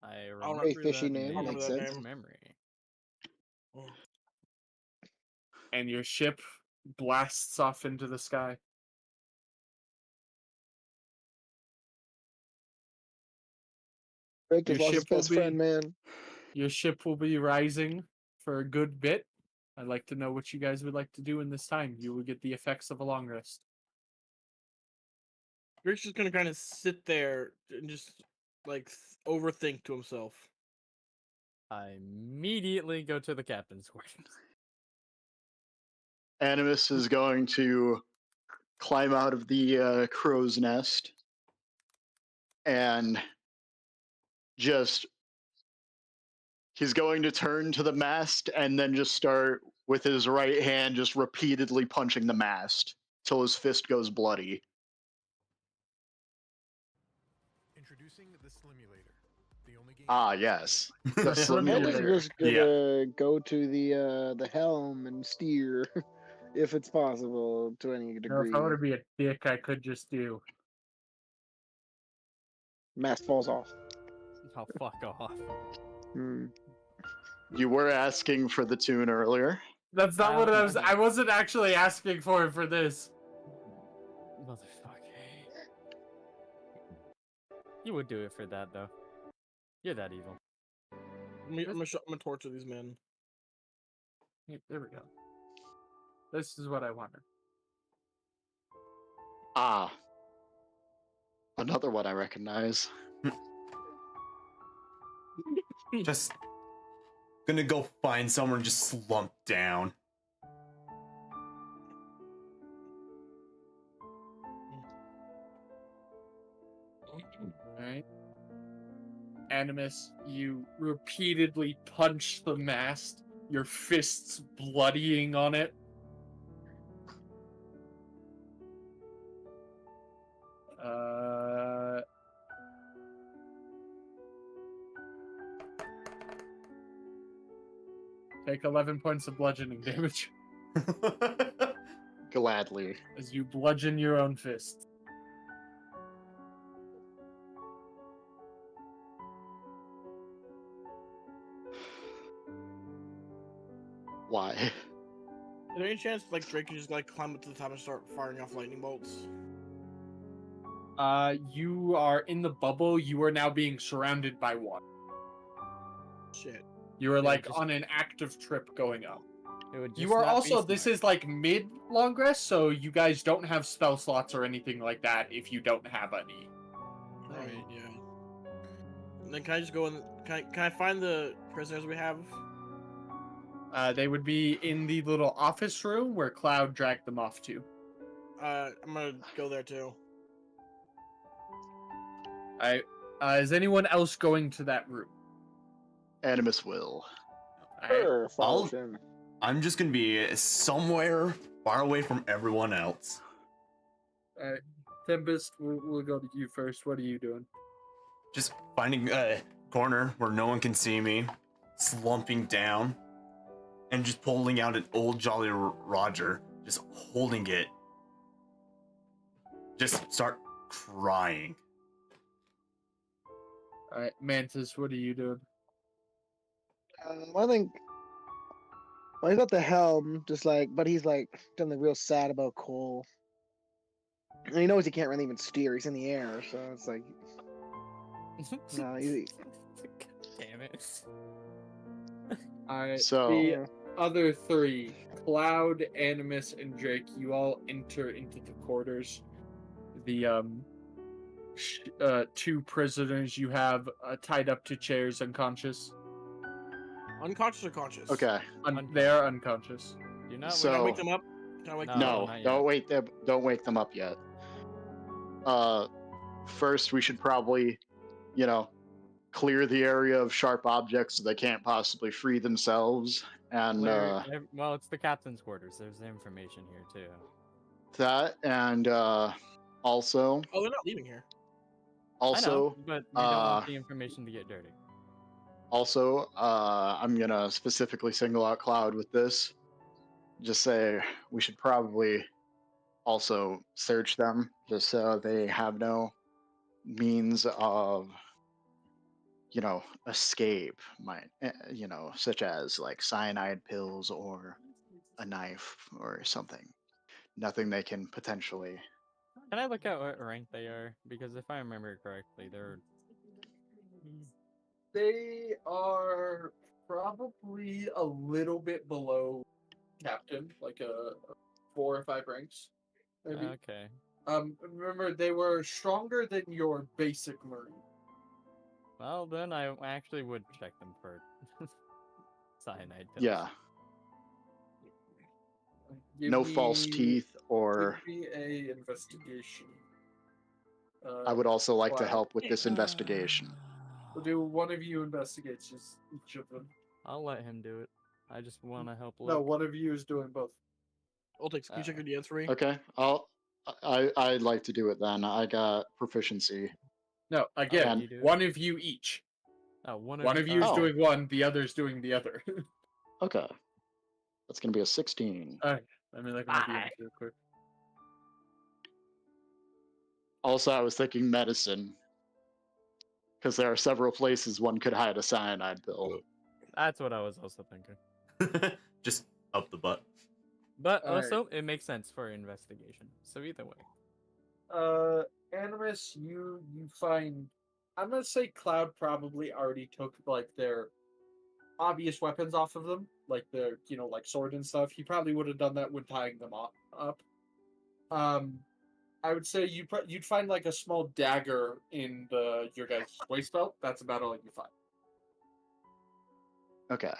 [SPEAKER 4] I
[SPEAKER 8] I'll
[SPEAKER 4] remember
[SPEAKER 5] Very
[SPEAKER 8] remember
[SPEAKER 5] fishy
[SPEAKER 8] that.
[SPEAKER 5] name,
[SPEAKER 8] I'll
[SPEAKER 5] makes
[SPEAKER 8] remember that
[SPEAKER 5] sense.
[SPEAKER 8] name.
[SPEAKER 4] memory.
[SPEAKER 1] And your ship blasts off into the sky.
[SPEAKER 5] Drake
[SPEAKER 1] Your
[SPEAKER 5] has lost his
[SPEAKER 1] ship will
[SPEAKER 5] best
[SPEAKER 1] be-
[SPEAKER 5] friend, man.
[SPEAKER 1] Your ship will be rising for a good bit. I'd like to know what you guys would like to do in this time. You will get the effects of a long rest.
[SPEAKER 8] Drake's just gonna kind of sit there and just like overthink to himself.
[SPEAKER 4] I immediately go to the captain's quarters.
[SPEAKER 2] Animus is going to climb out of the crow's nest and just he's going to turn to the mast and then just start with his right hand just repeatedly punching the mast till his fist goes bloody.
[SPEAKER 10] Introducing the Slimulator, the only game.
[SPEAKER 2] Ah, yes, the
[SPEAKER 5] I was
[SPEAKER 2] simulator.
[SPEAKER 5] just gonna go to the helm and steer, if it's possible to any
[SPEAKER 1] No,
[SPEAKER 5] degree.
[SPEAKER 1] if I want to be a dick, I could just do.
[SPEAKER 5] Mast falls off.
[SPEAKER 4] Oh, fuck off.
[SPEAKER 5] Hmm.
[SPEAKER 2] You were asking for the tune earlier.
[SPEAKER 1] That's not what I was. I wasn't actually asking for this.
[SPEAKER 4] Motherfucker. You would do it for that, though. You're that evil.
[SPEAKER 8] I'm gonna torture these men.
[SPEAKER 1] There we go. This is what I wanted.
[SPEAKER 2] Ah, another one I recognize.
[SPEAKER 3] Just gonna go find someone and just slump down.
[SPEAKER 1] Alright. Animus, you repeatedly punch the mast, your fists bloodying on it. Take 11 points of bludgeoning damage
[SPEAKER 2] Gladly.
[SPEAKER 1] as you bludgeon your own fist.
[SPEAKER 2] Why?
[SPEAKER 8] Is there any chance like Drake can just like climb up to the top and start firing off lightning bolts?
[SPEAKER 1] You are in the bubble. You are now being surrounded by water.
[SPEAKER 8] Shit.
[SPEAKER 1] You are like
[SPEAKER 4] just-
[SPEAKER 1] on an active trip going up.
[SPEAKER 4] It would just
[SPEAKER 1] You are
[SPEAKER 4] not be
[SPEAKER 1] also, this
[SPEAKER 4] smart.
[SPEAKER 1] is like mid long rest, so you guys don't have spell slots or anything like that if you don't have any.
[SPEAKER 8] Right. Yeah. And then can I just go in? Can I find the prisoners we have?
[SPEAKER 1] They would be in the little office room where Cloud dragged them off to.
[SPEAKER 8] I'm gonna go there too.
[SPEAKER 1] Is anyone else going to that room?
[SPEAKER 2] Animus will.
[SPEAKER 1] Alright.
[SPEAKER 5] Sure, follows
[SPEAKER 3] I'll-
[SPEAKER 5] him.
[SPEAKER 3] I'm just gonna be somewhere far away from everyone else.
[SPEAKER 1] Alright. Tempest, we'll go to you first. What are you doing?
[SPEAKER 3] Just finding a corner where no one can see me, slumping down, and just pulling out an old Jolly Roger, just holding it. Just start crying.
[SPEAKER 1] Alright, Mantis, what are you doing?
[SPEAKER 5] I think. Well, he's got the helm, just like, but he's like feeling real sad about Cole. And he knows he can't really even steer. He's in the air, so it's like, no,
[SPEAKER 4] Damn it.
[SPEAKER 1] Alright,
[SPEAKER 2] So-
[SPEAKER 1] the other three, Cloud, Animus, and Drake, you all enter into the quarters. The two prisoners you have tied up to chairs, unconscious.
[SPEAKER 8] Unconscious or conscious?
[SPEAKER 2] Okay.
[SPEAKER 1] They are unconscious.
[SPEAKER 4] Do not
[SPEAKER 2] So-
[SPEAKER 8] Can I
[SPEAKER 4] wait.
[SPEAKER 8] wake them up? Can I wake them
[SPEAKER 2] No,
[SPEAKER 8] up?
[SPEAKER 4] not yet.
[SPEAKER 2] don't wake them up yet. First we should probably, clear the area of sharp objects so they can't possibly free themselves. And
[SPEAKER 4] Well, it's the captain's quarters. There's the information here too.
[SPEAKER 2] that, and also,
[SPEAKER 8] Oh, they're not leaving here.
[SPEAKER 4] I know, but we don't
[SPEAKER 2] uh,
[SPEAKER 4] want the information to get dirty.
[SPEAKER 2] I'm gonna specifically single out Cloud with this. Just say we should probably also search them just so they have no means of escape, such as like cyanide pills or a knife or something. Nothing they can potentially.
[SPEAKER 4] Can I look at what rank they are? Because if I remember correctly,
[SPEAKER 1] They are probably a little bit below captain, like a 4 or 5 ranks, maybe.
[SPEAKER 4] okay.
[SPEAKER 1] Remember, they were stronger than your basic Marine.
[SPEAKER 4] Well, then I actually would check them for cyanide pills.
[SPEAKER 2] Yeah.
[SPEAKER 1] Give
[SPEAKER 2] No false
[SPEAKER 1] me-
[SPEAKER 2] teeth, or
[SPEAKER 1] Give me a investigation.
[SPEAKER 2] I would also like to
[SPEAKER 1] Wow.
[SPEAKER 2] help with this investigation.
[SPEAKER 1] We'll do one of you investigates each of them.
[SPEAKER 4] I'll let him do it. I just want to help
[SPEAKER 1] No,
[SPEAKER 4] look.
[SPEAKER 1] one of you is doing both.
[SPEAKER 8] Ultix, can you check your DS for me?
[SPEAKER 2] Okay, I'd like to do it then. I got proficiency.
[SPEAKER 1] No, again,
[SPEAKER 4] you do it?
[SPEAKER 1] one of you each.
[SPEAKER 4] Oh, one
[SPEAKER 1] One
[SPEAKER 4] you-
[SPEAKER 1] of you is
[SPEAKER 2] Oh.
[SPEAKER 1] doing one, the other's doing the other.
[SPEAKER 2] Okay, that's gonna be a 16.
[SPEAKER 1] Alright, let me look at my DM real quick.
[SPEAKER 2] Also, I was thinking medicine, because there are several places one could hide a cyanide pill.
[SPEAKER 4] That's what I was also thinking.
[SPEAKER 3] Just up the butt.
[SPEAKER 4] But
[SPEAKER 1] All right.
[SPEAKER 4] also, it makes sense for investigation. So either way.
[SPEAKER 1] Animus, you find. I'm gonna say Cloud probably already took like their obvious weapons off of them, like their like sword and stuff. He probably would have done that when tying them up. I would say you'd find like a small dagger in your guys' waist belt. That's about all you find.
[SPEAKER 2] Okay.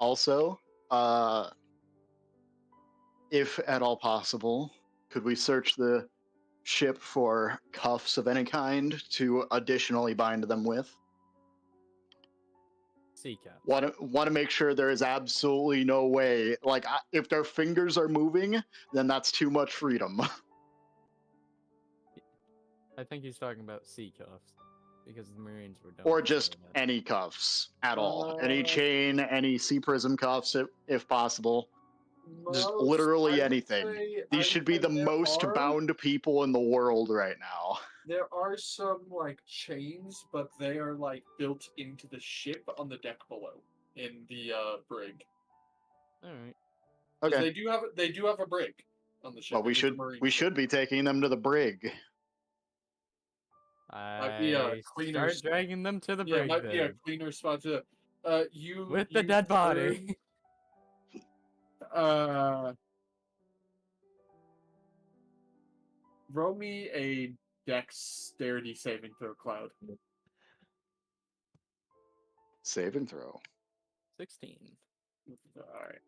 [SPEAKER 2] Also, if at all possible, could we search the ship for cuffs of any kind to additionally bind them with?
[SPEAKER 4] Sea cap.
[SPEAKER 2] Want to make sure there is absolutely no way. Like, if their fingers are moving, then that's too much freedom.
[SPEAKER 4] I think he's talking about sea cuffs. Because the Marines were done.
[SPEAKER 2] Or
[SPEAKER 4] with
[SPEAKER 2] just
[SPEAKER 4] cyanide.
[SPEAKER 2] any cuffs at all. Any
[SPEAKER 1] Uh,
[SPEAKER 2] chain, any sea prism cuffs, if possible. Just
[SPEAKER 1] Most-
[SPEAKER 2] literally
[SPEAKER 1] I would
[SPEAKER 2] anything.
[SPEAKER 1] say- I
[SPEAKER 2] These
[SPEAKER 1] would
[SPEAKER 2] should be
[SPEAKER 1] say
[SPEAKER 2] the
[SPEAKER 1] there
[SPEAKER 2] most
[SPEAKER 1] are-
[SPEAKER 2] bound people in the world right now.
[SPEAKER 1] There are some like chains, but they are like built into the ship on the deck below in the brig.
[SPEAKER 4] Alright.
[SPEAKER 1] 'Cause
[SPEAKER 2] Okay.
[SPEAKER 1] They do have a brig on the ship.
[SPEAKER 2] Well, we
[SPEAKER 1] It is a marine ship.
[SPEAKER 2] should be taking them to the brig.
[SPEAKER 4] I
[SPEAKER 1] cleaners.
[SPEAKER 4] start dragging them to the
[SPEAKER 1] Yeah,
[SPEAKER 4] brig
[SPEAKER 1] might be a
[SPEAKER 4] then.
[SPEAKER 1] cleaner spot to. You
[SPEAKER 4] With the
[SPEAKER 1] you
[SPEAKER 4] dead body.
[SPEAKER 1] turn- roll me a dexterity saving throw, Cloud.
[SPEAKER 2] Save and throw.
[SPEAKER 4] 16.
[SPEAKER 1] Alright.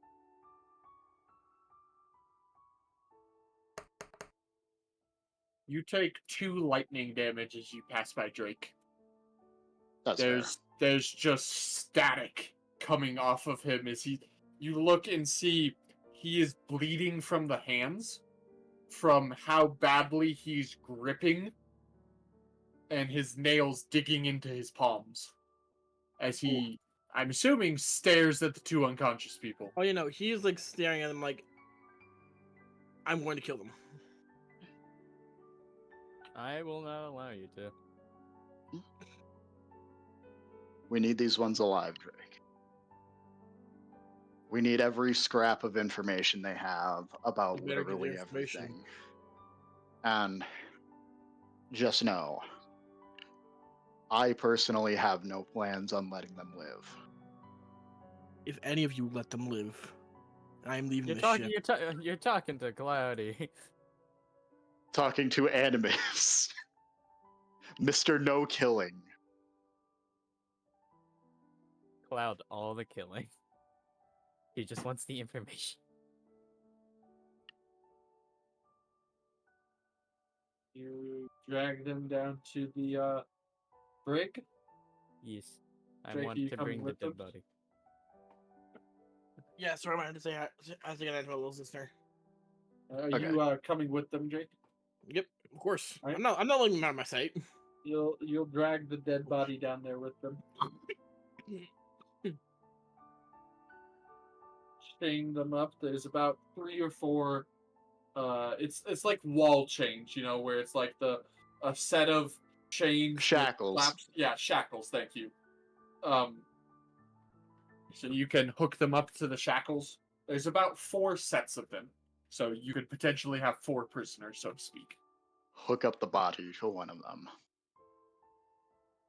[SPEAKER 1] You take 2 lightning damage as you pass by Drake.
[SPEAKER 2] That's fair.
[SPEAKER 1] There's just static coming off of him as you look and see he is bleeding from the hands from how badly he's gripping and his nails digging into his palms as he, I'm assuming, stares at the 2 unconscious people.
[SPEAKER 8] Oh, he's like staring at them like, I'm going to kill them.
[SPEAKER 4] I will not allow you to.
[SPEAKER 2] We need these ones alive, Drake. We need every scrap of information they have about
[SPEAKER 8] You better get the
[SPEAKER 2] literally
[SPEAKER 8] information.
[SPEAKER 2] everything. And just know, I personally have no plans on letting them live.
[SPEAKER 8] If any of you let them live, I'm leaving
[SPEAKER 4] You're
[SPEAKER 8] the
[SPEAKER 4] talking.
[SPEAKER 8] ship.
[SPEAKER 4] You're talking to Cloudy.
[SPEAKER 2] Talking to Animus. Mr. No Killing.
[SPEAKER 4] Cloud all the killing. He just wants the information.
[SPEAKER 1] You drag them down to the brig.
[SPEAKER 4] Yes. I
[SPEAKER 1] Drake,
[SPEAKER 4] want
[SPEAKER 1] you
[SPEAKER 4] to
[SPEAKER 1] coming
[SPEAKER 4] bring the
[SPEAKER 1] with
[SPEAKER 4] dead
[SPEAKER 1] them?
[SPEAKER 4] body.
[SPEAKER 8] Yeah, sorry, I wanted to say hi to my little sister.
[SPEAKER 1] Are
[SPEAKER 2] Okay.
[SPEAKER 1] you coming with them, Jake?
[SPEAKER 8] Yep, of course.
[SPEAKER 1] Alright.
[SPEAKER 8] I'm not letting them out of my sight.
[SPEAKER 1] You'll drag the dead body down there with them. Chain them up. There's about 3 or 4. It's like wall chains, where it's like a set of chains. with
[SPEAKER 2] Shackles.
[SPEAKER 1] flaps. Yeah, shackles. Thank you. So you can hook them up to the shackles. There's about 4 sets of them, so you could potentially have 4 prisoners, so to speak.
[SPEAKER 2] Hook up the body to one of them.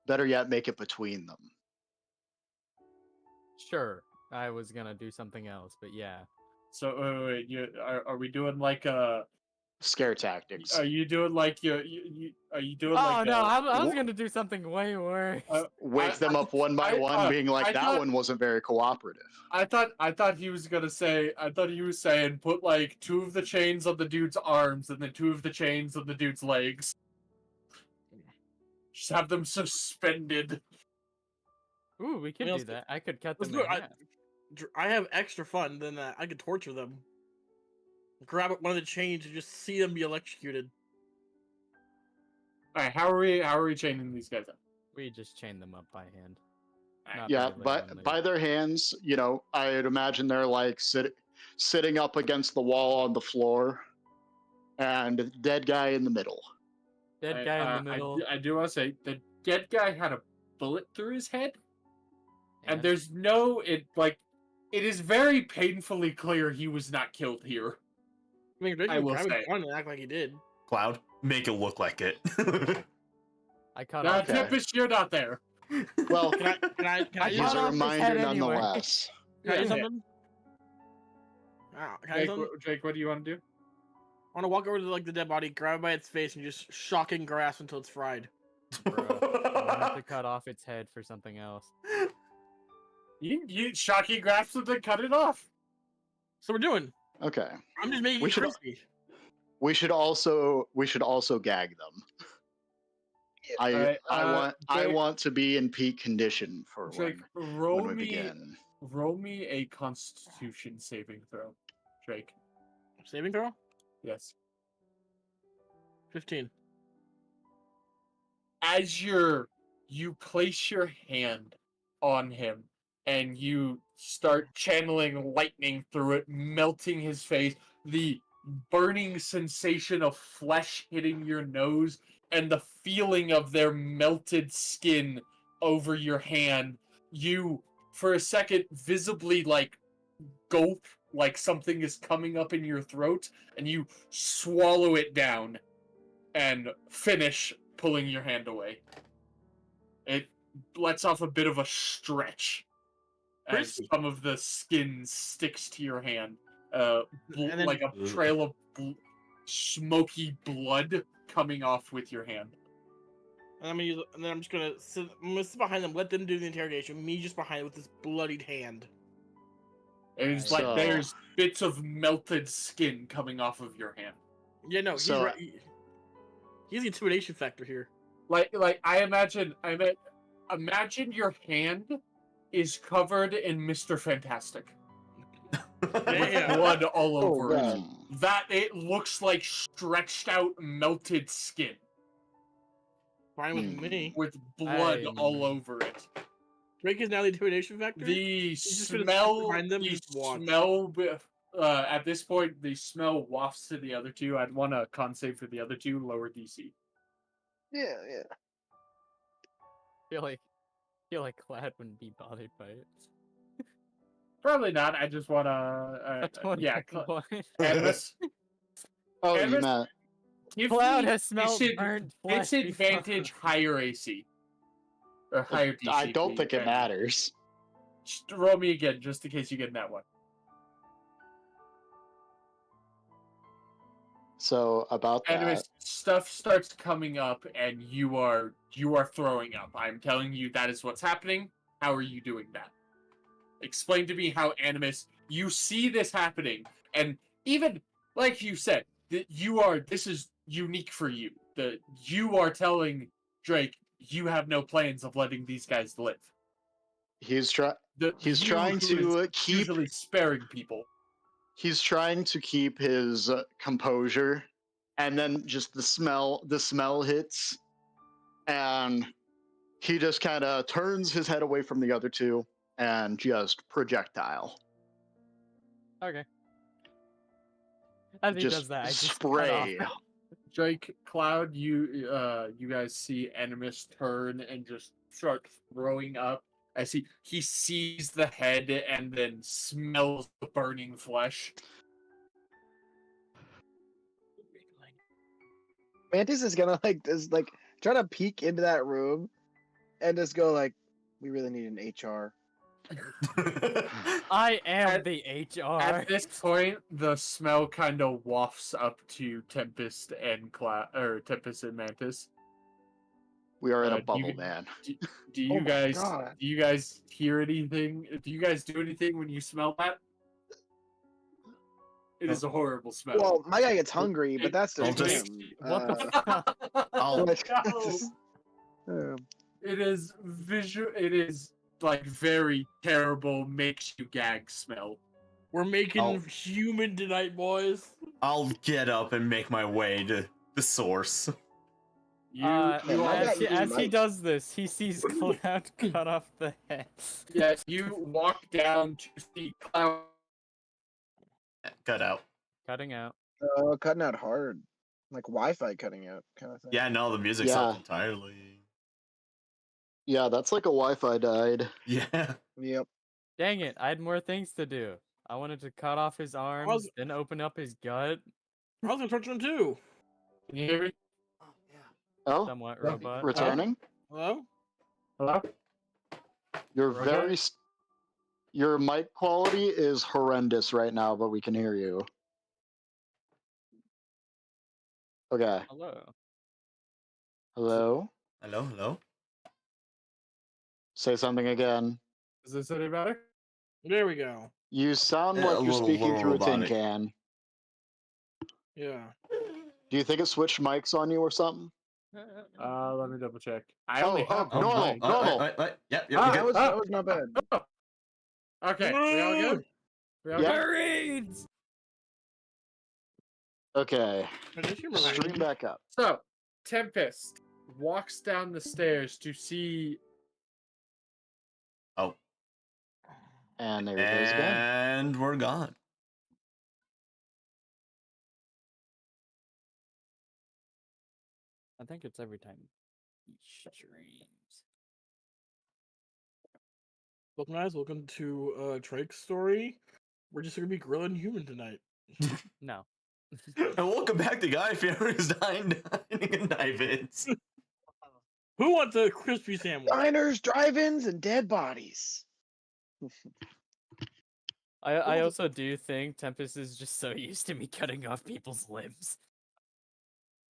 [SPEAKER 2] Better yet, make it between them.
[SPEAKER 4] Sure. I was gonna do something else, but yeah.
[SPEAKER 1] So wait, are we doing like a
[SPEAKER 2] scare tactics.
[SPEAKER 1] Are you doing like you are you doing
[SPEAKER 4] Oh
[SPEAKER 1] like
[SPEAKER 4] no, I was
[SPEAKER 2] Wh-
[SPEAKER 4] gonna do something way worse.
[SPEAKER 2] Wake them up one by one, being like,
[SPEAKER 1] I
[SPEAKER 2] that
[SPEAKER 1] thought-
[SPEAKER 2] one wasn't very cooperative.
[SPEAKER 1] I thought he was gonna say. I thought he was saying put like 2 of the chains on the dude's arms and then 2 of the chains on the dude's legs. Just have them suspended.
[SPEAKER 4] Ooh, we could
[SPEAKER 8] What
[SPEAKER 4] do
[SPEAKER 8] else?
[SPEAKER 4] that. I could cut
[SPEAKER 8] Let's
[SPEAKER 4] them
[SPEAKER 8] do
[SPEAKER 4] in
[SPEAKER 8] it.
[SPEAKER 4] half.
[SPEAKER 8] I have extra fun than that. I could torture them. Grab one of the chains and just see them be electrocuted.
[SPEAKER 1] All right, how are we chaining these guys up?
[SPEAKER 4] We just chain them up by hand.
[SPEAKER 1] Alright.
[SPEAKER 4] Not
[SPEAKER 2] Yeah,
[SPEAKER 4] melee
[SPEAKER 2] but
[SPEAKER 4] only.
[SPEAKER 2] by their hands, you know, I'd imagine they're like sitting up against the wall on the floor, and dead guy in the middle.
[SPEAKER 4] Dead guy in the middle.
[SPEAKER 1] I do want to say the dead guy had a bullet through his head, and
[SPEAKER 4] and
[SPEAKER 1] there's no it is very painfully clear he was not killed here.
[SPEAKER 8] I mean,
[SPEAKER 1] I will
[SPEAKER 8] grab a
[SPEAKER 1] say.
[SPEAKER 8] gun and act like he did.
[SPEAKER 3] Cloud, make it look like it.
[SPEAKER 4] I cut
[SPEAKER 1] Nah,
[SPEAKER 4] off.
[SPEAKER 2] Okay.
[SPEAKER 1] Tempest, you're not there.
[SPEAKER 2] Well,
[SPEAKER 8] Can I
[SPEAKER 4] I
[SPEAKER 8] use
[SPEAKER 2] here's
[SPEAKER 4] cut
[SPEAKER 2] a
[SPEAKER 4] off his
[SPEAKER 2] reminder
[SPEAKER 4] head anyway.
[SPEAKER 2] nonetheless.
[SPEAKER 8] Can I do
[SPEAKER 1] Yeah.
[SPEAKER 8] something? Can I do something?
[SPEAKER 1] Jake, what do you want to do?
[SPEAKER 8] I want to walk over to like the dead body, grab it by its face, and just shocking grasp until it's fried.
[SPEAKER 4] Bro, I wanted to cut off its head for something else.
[SPEAKER 1] You Shocky grasps it and cut it off.
[SPEAKER 8] So we're doing.
[SPEAKER 2] Okay.
[SPEAKER 8] I'm just making
[SPEAKER 2] We
[SPEAKER 8] it
[SPEAKER 2] should-
[SPEAKER 8] crispy.
[SPEAKER 2] We should also gag them.
[SPEAKER 1] Alright,
[SPEAKER 2] I
[SPEAKER 1] Jake-
[SPEAKER 2] want to be in peak condition for
[SPEAKER 1] Drake,
[SPEAKER 2] when we begin.
[SPEAKER 1] roll me a Constitution saving throw. Drake,
[SPEAKER 8] Saving throw?
[SPEAKER 1] yes.
[SPEAKER 8] 15.
[SPEAKER 1] As you place your hand on him and you start channeling lightning through it, melting his face, the burning sensation of flesh hitting your nose and the feeling of their melted skin over your hand, you for a second visibly like gulp like something is coming up in your throat and you swallow it down and finish pulling your hand away. It lets off a bit of a stretch as
[SPEAKER 8] Crispy.
[SPEAKER 1] some of the skin sticks to your hand,
[SPEAKER 8] And then-
[SPEAKER 1] like a trail of smoky blood coming off with your hand.
[SPEAKER 8] And then I'm just gonna sit behind them, let them do the interrogation. Me just behind with this bloodied hand.
[SPEAKER 1] It's
[SPEAKER 2] So-
[SPEAKER 1] like there's bits of melted skin coming off of your hand.
[SPEAKER 8] Yeah, no, he's
[SPEAKER 2] So-
[SPEAKER 8] right. He's the intimidation factor here.
[SPEAKER 1] Like I imagine your hand is covered in Mr. Fantastic.
[SPEAKER 8] Yeah.
[SPEAKER 1] Blood all
[SPEAKER 5] Oh,
[SPEAKER 1] over it.
[SPEAKER 5] God.
[SPEAKER 1] That it looks like stretched out melted skin
[SPEAKER 8] Fine with me.
[SPEAKER 1] with blood
[SPEAKER 4] I'm-
[SPEAKER 1] all over it.
[SPEAKER 8] Drake is now the intimidation factor.
[SPEAKER 1] The
[SPEAKER 8] just gonna sit
[SPEAKER 1] smell,
[SPEAKER 8] behind them and
[SPEAKER 1] the
[SPEAKER 8] just watch.
[SPEAKER 1] smell. At this point, the smell wafts to the other two. I'd want a con save for the other two, lower DC.
[SPEAKER 5] Yeah.
[SPEAKER 4] I feel like Clad wouldn't be bothered by it.
[SPEAKER 1] Probably not. I just want to. Yeah,
[SPEAKER 4] 21.
[SPEAKER 1] Animus.
[SPEAKER 2] Oh, you
[SPEAKER 1] Animus,
[SPEAKER 2] meant
[SPEAKER 1] give
[SPEAKER 4] Cloud
[SPEAKER 1] me
[SPEAKER 4] has smelled burnt flesh
[SPEAKER 1] disadvantage higher AC. Or higher DC.
[SPEAKER 2] I don't
[SPEAKER 1] please,
[SPEAKER 2] think it
[SPEAKER 1] okay.
[SPEAKER 2] matters.
[SPEAKER 1] Just roll me again, just in case you get that one.
[SPEAKER 2] So about that,
[SPEAKER 1] Anyways, stuff starts coming up, and you are throwing up. I'm telling you that is what's happening. How are you doing that? Explain to me how Animus. You see this happening, and even like you said, that this is unique for you. That you are telling Drake you have no plans of letting these guys live.
[SPEAKER 2] he's
[SPEAKER 1] You
[SPEAKER 2] trying
[SPEAKER 1] who is
[SPEAKER 2] to keep
[SPEAKER 1] usually sparing people.
[SPEAKER 2] he's trying to keep his composure, and then just the smell hits, and he just kind of turns his head away from the other two and just projectile.
[SPEAKER 4] Okay. As he
[SPEAKER 2] Just
[SPEAKER 4] does that, I just cut
[SPEAKER 2] spray.
[SPEAKER 4] off.
[SPEAKER 1] Drake, Cloud, you guys see Animus turn and just start throwing up as he sees the head and then smells the burning flesh.
[SPEAKER 5] Mantis is gonna try to peek into that room and just go like, "We really need an HR."
[SPEAKER 4] I am
[SPEAKER 1] At-
[SPEAKER 4] the HR.
[SPEAKER 1] At this point, the smell kind of wafts up to Tempest and Tempest and Mantis.
[SPEAKER 2] We are in a
[SPEAKER 1] Do
[SPEAKER 2] bubble,
[SPEAKER 1] you-
[SPEAKER 2] man.
[SPEAKER 1] Do
[SPEAKER 5] Oh
[SPEAKER 1] you
[SPEAKER 5] my
[SPEAKER 1] guys
[SPEAKER 5] God.
[SPEAKER 1] do you guys hear anything? Do you guys do anything when you smell that? It is a horrible smell.
[SPEAKER 5] Well, my guy gets hungry, but
[SPEAKER 1] It-
[SPEAKER 5] that's
[SPEAKER 3] I'll
[SPEAKER 5] just
[SPEAKER 3] just-
[SPEAKER 5] him.
[SPEAKER 4] What the fuck?
[SPEAKER 3] I'll,
[SPEAKER 5] But-
[SPEAKER 1] No. It is visual. It is like very terrible, makes you gag smell.
[SPEAKER 8] We're making
[SPEAKER 3] Oh.
[SPEAKER 8] human tonight, boys.
[SPEAKER 3] I'll get up and make my way to the source.
[SPEAKER 1] You,
[SPEAKER 5] Yeah,
[SPEAKER 1] you
[SPEAKER 5] my
[SPEAKER 1] all,
[SPEAKER 5] guy-
[SPEAKER 4] as he
[SPEAKER 5] might.
[SPEAKER 4] does this, he sees Cloud cut off the head.
[SPEAKER 1] yeah, you walk down to see Cloud.
[SPEAKER 3] Cut out.
[SPEAKER 4] Cutting out.
[SPEAKER 5] Cutting out hard. Like Wi-Fi cutting out kind of thing.
[SPEAKER 3] Yeah, no, the music
[SPEAKER 2] Yeah.
[SPEAKER 3] stopped entirely.
[SPEAKER 2] Yeah, that's like a Wi-Fi died.
[SPEAKER 3] Yeah.
[SPEAKER 5] Yep.
[SPEAKER 4] Dang it, I had more things to do. I wanted to cut off his arms, then open up his gut.
[SPEAKER 8] I was gonna touch on too.
[SPEAKER 1] Can you hear me?
[SPEAKER 2] Oh,
[SPEAKER 4] Somewhat robot.
[SPEAKER 2] returning.
[SPEAKER 8] Hello?
[SPEAKER 1] Hello?
[SPEAKER 2] You're
[SPEAKER 1] Okay.
[SPEAKER 2] very. Your mic quality is horrendous right now, but we can hear you. Okay.
[SPEAKER 4] Hello.
[SPEAKER 2] Hello.
[SPEAKER 3] Hello, hello.
[SPEAKER 2] Say something again.
[SPEAKER 1] Is this any better?
[SPEAKER 8] There we go.
[SPEAKER 2] You sound
[SPEAKER 3] Yeah,
[SPEAKER 2] like
[SPEAKER 3] a
[SPEAKER 2] you're
[SPEAKER 3] little
[SPEAKER 2] speaking through a tin
[SPEAKER 3] robotic.
[SPEAKER 2] can.
[SPEAKER 8] Yeah.
[SPEAKER 2] Do you think it switched mics on you or something?
[SPEAKER 1] Let me double check. I only
[SPEAKER 2] Oh,
[SPEAKER 1] have
[SPEAKER 2] oh,
[SPEAKER 1] one
[SPEAKER 2] normal.
[SPEAKER 1] mic.
[SPEAKER 2] Normal.
[SPEAKER 3] Yep, yep,
[SPEAKER 1] Ah,
[SPEAKER 3] we're
[SPEAKER 5] That
[SPEAKER 3] good.
[SPEAKER 5] was not bad.
[SPEAKER 1] Okay, we all good? We all
[SPEAKER 2] Yeah.
[SPEAKER 1] good?
[SPEAKER 4] Marines!
[SPEAKER 2] Okay.
[SPEAKER 8] But did you
[SPEAKER 2] Stream
[SPEAKER 8] remember?
[SPEAKER 2] back up.
[SPEAKER 1] So, Tempest walks down the stairs to see.
[SPEAKER 3] Oh,
[SPEAKER 2] And there he goes again.
[SPEAKER 3] and we're gone.
[SPEAKER 4] I think it's every time he streams.
[SPEAKER 8] Welcome guys, welcome to Drake's story. We're just gonna be grilling human tonight.
[SPEAKER 4] No.
[SPEAKER 3] And welcome back to Guy Fieri's Dining and Dive-Ins.
[SPEAKER 8] Who wants a crispy sandwich?
[SPEAKER 5] Diners, drive-ins, and dead bodies.
[SPEAKER 4] I also do think Tempest is just so used to me cutting off people's limbs.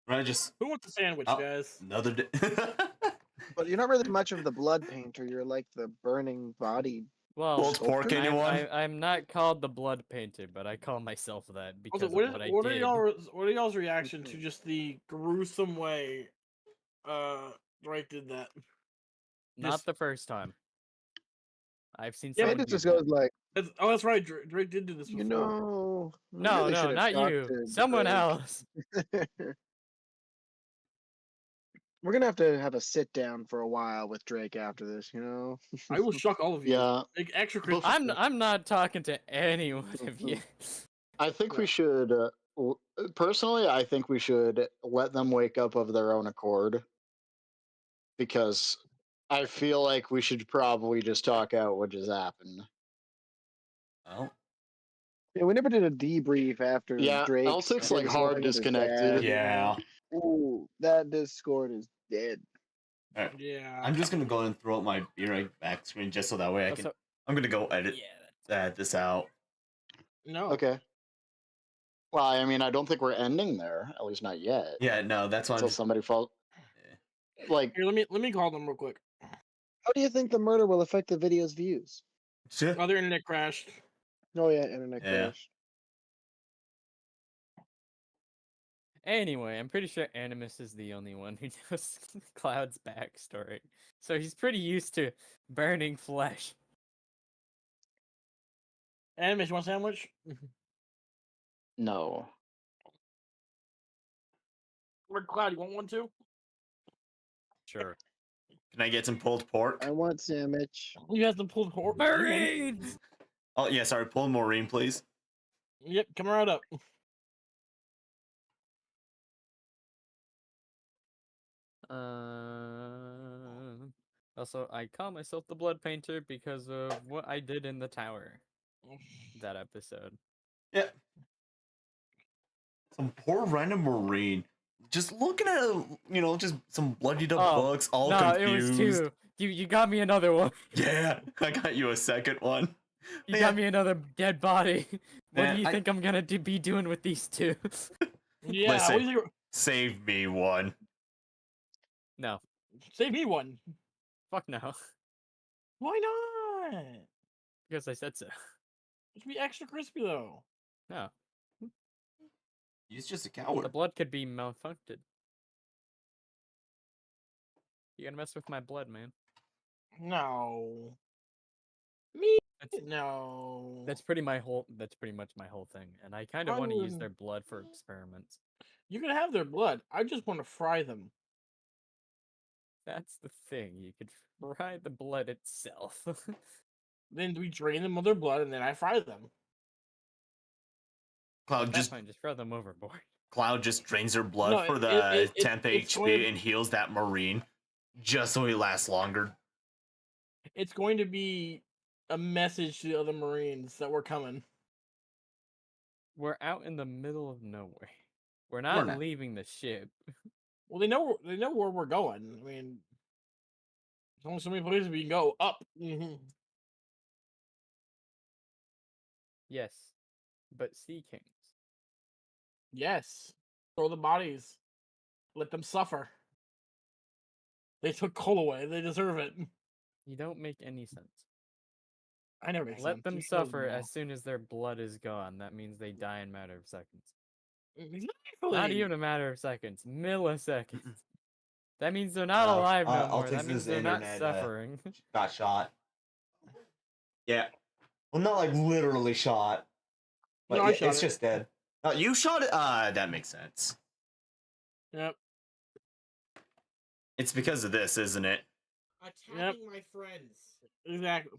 [SPEAKER 3] Right, just
[SPEAKER 8] Who wants a sandwich,
[SPEAKER 3] Oh.
[SPEAKER 8] guys?
[SPEAKER 3] another day.
[SPEAKER 5] But you're not really much of the blood painter. You're like the burning body.
[SPEAKER 4] Well,
[SPEAKER 3] Pulled pork, anyone?
[SPEAKER 4] I'm not called the blood painter, but I call myself that because
[SPEAKER 8] Also,
[SPEAKER 4] of
[SPEAKER 8] what,
[SPEAKER 4] what I
[SPEAKER 8] what are
[SPEAKER 4] did.
[SPEAKER 8] what are y'all's reaction to just the gruesome way Drake did that?
[SPEAKER 4] Not
[SPEAKER 8] just-
[SPEAKER 4] the first time. I've seen
[SPEAKER 8] Yeah,
[SPEAKER 4] someone
[SPEAKER 5] It
[SPEAKER 4] do
[SPEAKER 5] just
[SPEAKER 4] that.
[SPEAKER 5] goes like,
[SPEAKER 8] That's right. Drake did do this before.
[SPEAKER 5] you know. I
[SPEAKER 4] No,
[SPEAKER 5] really
[SPEAKER 4] no,
[SPEAKER 5] should have
[SPEAKER 4] not
[SPEAKER 5] talked
[SPEAKER 4] you.
[SPEAKER 5] to
[SPEAKER 4] Someone
[SPEAKER 5] Drake.
[SPEAKER 4] else.
[SPEAKER 5] We're gonna have to have a sit down for a while with Drake after this. You know.
[SPEAKER 8] I will shock all of you.
[SPEAKER 2] Yeah.
[SPEAKER 8] Make extra crispy.
[SPEAKER 4] I'm not talking to any one of you.
[SPEAKER 2] I think we should. Personally, I think we should let them wake up of their own accord. Because I feel like we should probably just talk out what just happened.
[SPEAKER 3] Oh,
[SPEAKER 5] Yeah, we never did a debrief after
[SPEAKER 2] Yeah,
[SPEAKER 5] Drake.
[SPEAKER 2] Altic's
[SPEAKER 5] did
[SPEAKER 2] like
[SPEAKER 5] his whole
[SPEAKER 2] hard
[SPEAKER 5] thing with his
[SPEAKER 2] disconnected.
[SPEAKER 5] dad.
[SPEAKER 3] yeah.
[SPEAKER 5] Ooh, that Discord is dead.
[SPEAKER 3] Alright.
[SPEAKER 8] Yeah.
[SPEAKER 3] I'm just gonna go and throw up my beer back screen just so that way I can.
[SPEAKER 4] Also-
[SPEAKER 3] I'm gonna go edit this out.
[SPEAKER 8] No.
[SPEAKER 2] Okay. Well, I mean, I don't think we're ending there. At least not yet.
[SPEAKER 3] Yeah, no, that's why I'm
[SPEAKER 2] Until
[SPEAKER 3] just.
[SPEAKER 2] somebody falls. Like,
[SPEAKER 8] Here, let me call them real quick.
[SPEAKER 5] How do you think the murder will affect the video's views?
[SPEAKER 8] Oh, their internet crashed.
[SPEAKER 5] Oh yeah, internet
[SPEAKER 3] Yeah.
[SPEAKER 5] crash.
[SPEAKER 4] Anyway, I'm pretty sure Animus is the only one who knows Cloud's backstory. So he's pretty used to burning flesh.
[SPEAKER 8] Animus, you want a sandwich?
[SPEAKER 2] no.
[SPEAKER 8] Or Cloud, you want one too?
[SPEAKER 4] Sure.
[SPEAKER 3] Can I get some pulled pork?
[SPEAKER 5] I want sandwich.
[SPEAKER 8] You have some pulled pork.
[SPEAKER 4] Marines!
[SPEAKER 3] Oh yeah, sorry. Pulled Maureen, please.
[SPEAKER 8] Yep, come right up.
[SPEAKER 4] Also, I call myself the Blood Painter because of what I did in the tower. That episode.
[SPEAKER 3] Yeah. Some poor random Marine. Just looking at, just some bloodied up
[SPEAKER 4] Oh,
[SPEAKER 3] books, all
[SPEAKER 4] no,
[SPEAKER 3] confused.
[SPEAKER 4] it was You got me another one.
[SPEAKER 3] Yeah, I got you a second one.
[SPEAKER 4] You
[SPEAKER 3] Yeah.
[SPEAKER 4] got me another dead body. What
[SPEAKER 3] Man,
[SPEAKER 4] do you think I'm gonna be doing with these two?
[SPEAKER 8] Yeah,
[SPEAKER 3] Listen.
[SPEAKER 8] what do you think?
[SPEAKER 3] Save me one.
[SPEAKER 4] No.
[SPEAKER 8] Save me one.
[SPEAKER 4] Fuck no.
[SPEAKER 8] Why not?
[SPEAKER 4] Because I said so.
[SPEAKER 8] It should be extra crispy though.
[SPEAKER 4] No.
[SPEAKER 3] He's just a
[SPEAKER 4] The
[SPEAKER 3] coward.
[SPEAKER 4] blood could be malfunctioned. You gonna mess with my blood, man.
[SPEAKER 8] No. Me?
[SPEAKER 4] That's
[SPEAKER 8] No.
[SPEAKER 4] that's pretty much my whole thing. And I kinda wanna use their blood for experiments.
[SPEAKER 8] You can have their blood. I just want to fry them.
[SPEAKER 4] That's the thing. You could fry the blood itself.
[SPEAKER 8] Then we drain them of their blood, and then I fry them.
[SPEAKER 3] Cloud
[SPEAKER 4] That's
[SPEAKER 3] just
[SPEAKER 4] fine, just throw them overboard.
[SPEAKER 3] Cloud just drains her blood
[SPEAKER 8] No,
[SPEAKER 3] for the
[SPEAKER 8] it-
[SPEAKER 3] 10th
[SPEAKER 8] it's
[SPEAKER 3] HP
[SPEAKER 8] going to-
[SPEAKER 3] and heals that Marine just so he lasts longer.
[SPEAKER 8] It's going to be a message to the other Marines that we're coming.
[SPEAKER 4] We're out in the middle of nowhere. We're not
[SPEAKER 3] not.
[SPEAKER 4] leaving the ship.
[SPEAKER 8] Well, they know where we're going. I mean, there's only so many places we can go up.
[SPEAKER 4] Yes. But Sea Kings.
[SPEAKER 8] Yes, throw the bodies. Let them suffer. They took Cole away. They deserve it.
[SPEAKER 4] You don't make any sense.
[SPEAKER 8] I never make
[SPEAKER 4] Let
[SPEAKER 8] sense.
[SPEAKER 4] them
[SPEAKER 8] You should
[SPEAKER 4] suffer
[SPEAKER 8] know.
[SPEAKER 4] as soon as their blood is gone. That means they die in a matter of seconds.
[SPEAKER 8] Exactly.
[SPEAKER 4] Not even a matter of seconds. Milliseconds. That means they're not alive no
[SPEAKER 3] I'll
[SPEAKER 4] more.
[SPEAKER 3] take
[SPEAKER 4] That means
[SPEAKER 3] this
[SPEAKER 4] they're not
[SPEAKER 3] internet,
[SPEAKER 4] suffering.
[SPEAKER 3] Got shot. Yeah. Well, not like literally shot. But
[SPEAKER 8] No, I shot
[SPEAKER 3] it's
[SPEAKER 8] it.
[SPEAKER 3] just dead. You shot it? That makes sense.
[SPEAKER 8] Yep.
[SPEAKER 3] It's because of this, isn't it?
[SPEAKER 8] Attacking my friends. Exactly.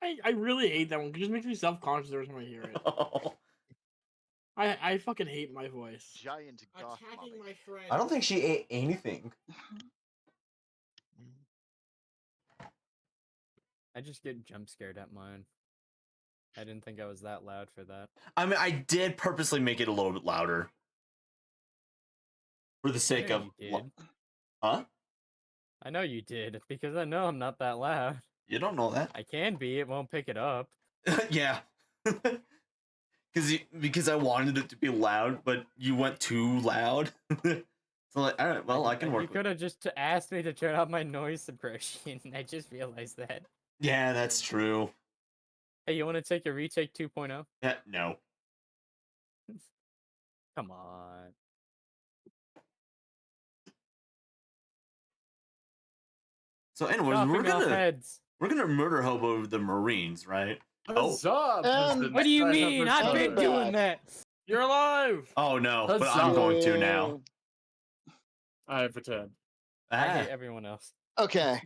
[SPEAKER 8] I really hate that one. It just makes me self-conscious every time I hear it. I fucking hate my voice.
[SPEAKER 2] Giant goth mummy.
[SPEAKER 8] my friends.
[SPEAKER 3] I don't think she ate anything.
[SPEAKER 4] I just get jump scared at mine. I didn't think I was that loud for that.
[SPEAKER 3] I mean, I did purposely make it a little bit louder. For the sake
[SPEAKER 4] know
[SPEAKER 3] of...
[SPEAKER 4] you did.
[SPEAKER 3] Huh?
[SPEAKER 4] I know you did, because I know I'm not that loud.
[SPEAKER 3] You don't know that.
[SPEAKER 4] I can be, it won't pick it up.
[SPEAKER 3] Yeah. Because I wanted it to be loud, but you went too loud. So like, all right, well, I can
[SPEAKER 4] You
[SPEAKER 3] work with
[SPEAKER 4] could have just asked me to turn off my noise suppression. I just realized that.
[SPEAKER 3] Yeah, that's true.
[SPEAKER 4] Hey, you want to take a retake 2.0?
[SPEAKER 3] Yeah, no.
[SPEAKER 4] Come on.
[SPEAKER 3] So anyways,
[SPEAKER 4] Chopping off heads.
[SPEAKER 3] we're gonna murder hobo the Marines, right? Oh.
[SPEAKER 1] Huzzah, President
[SPEAKER 4] What do you
[SPEAKER 1] Skyhopper
[SPEAKER 4] mean? I've been
[SPEAKER 1] Skyhopper.
[SPEAKER 4] doing that.
[SPEAKER 8] You're alive.
[SPEAKER 3] Oh no, but I'm going to now.
[SPEAKER 1] I have returned.
[SPEAKER 4] I
[SPEAKER 3] Ah,
[SPEAKER 4] hate everyone else.
[SPEAKER 2] Okay,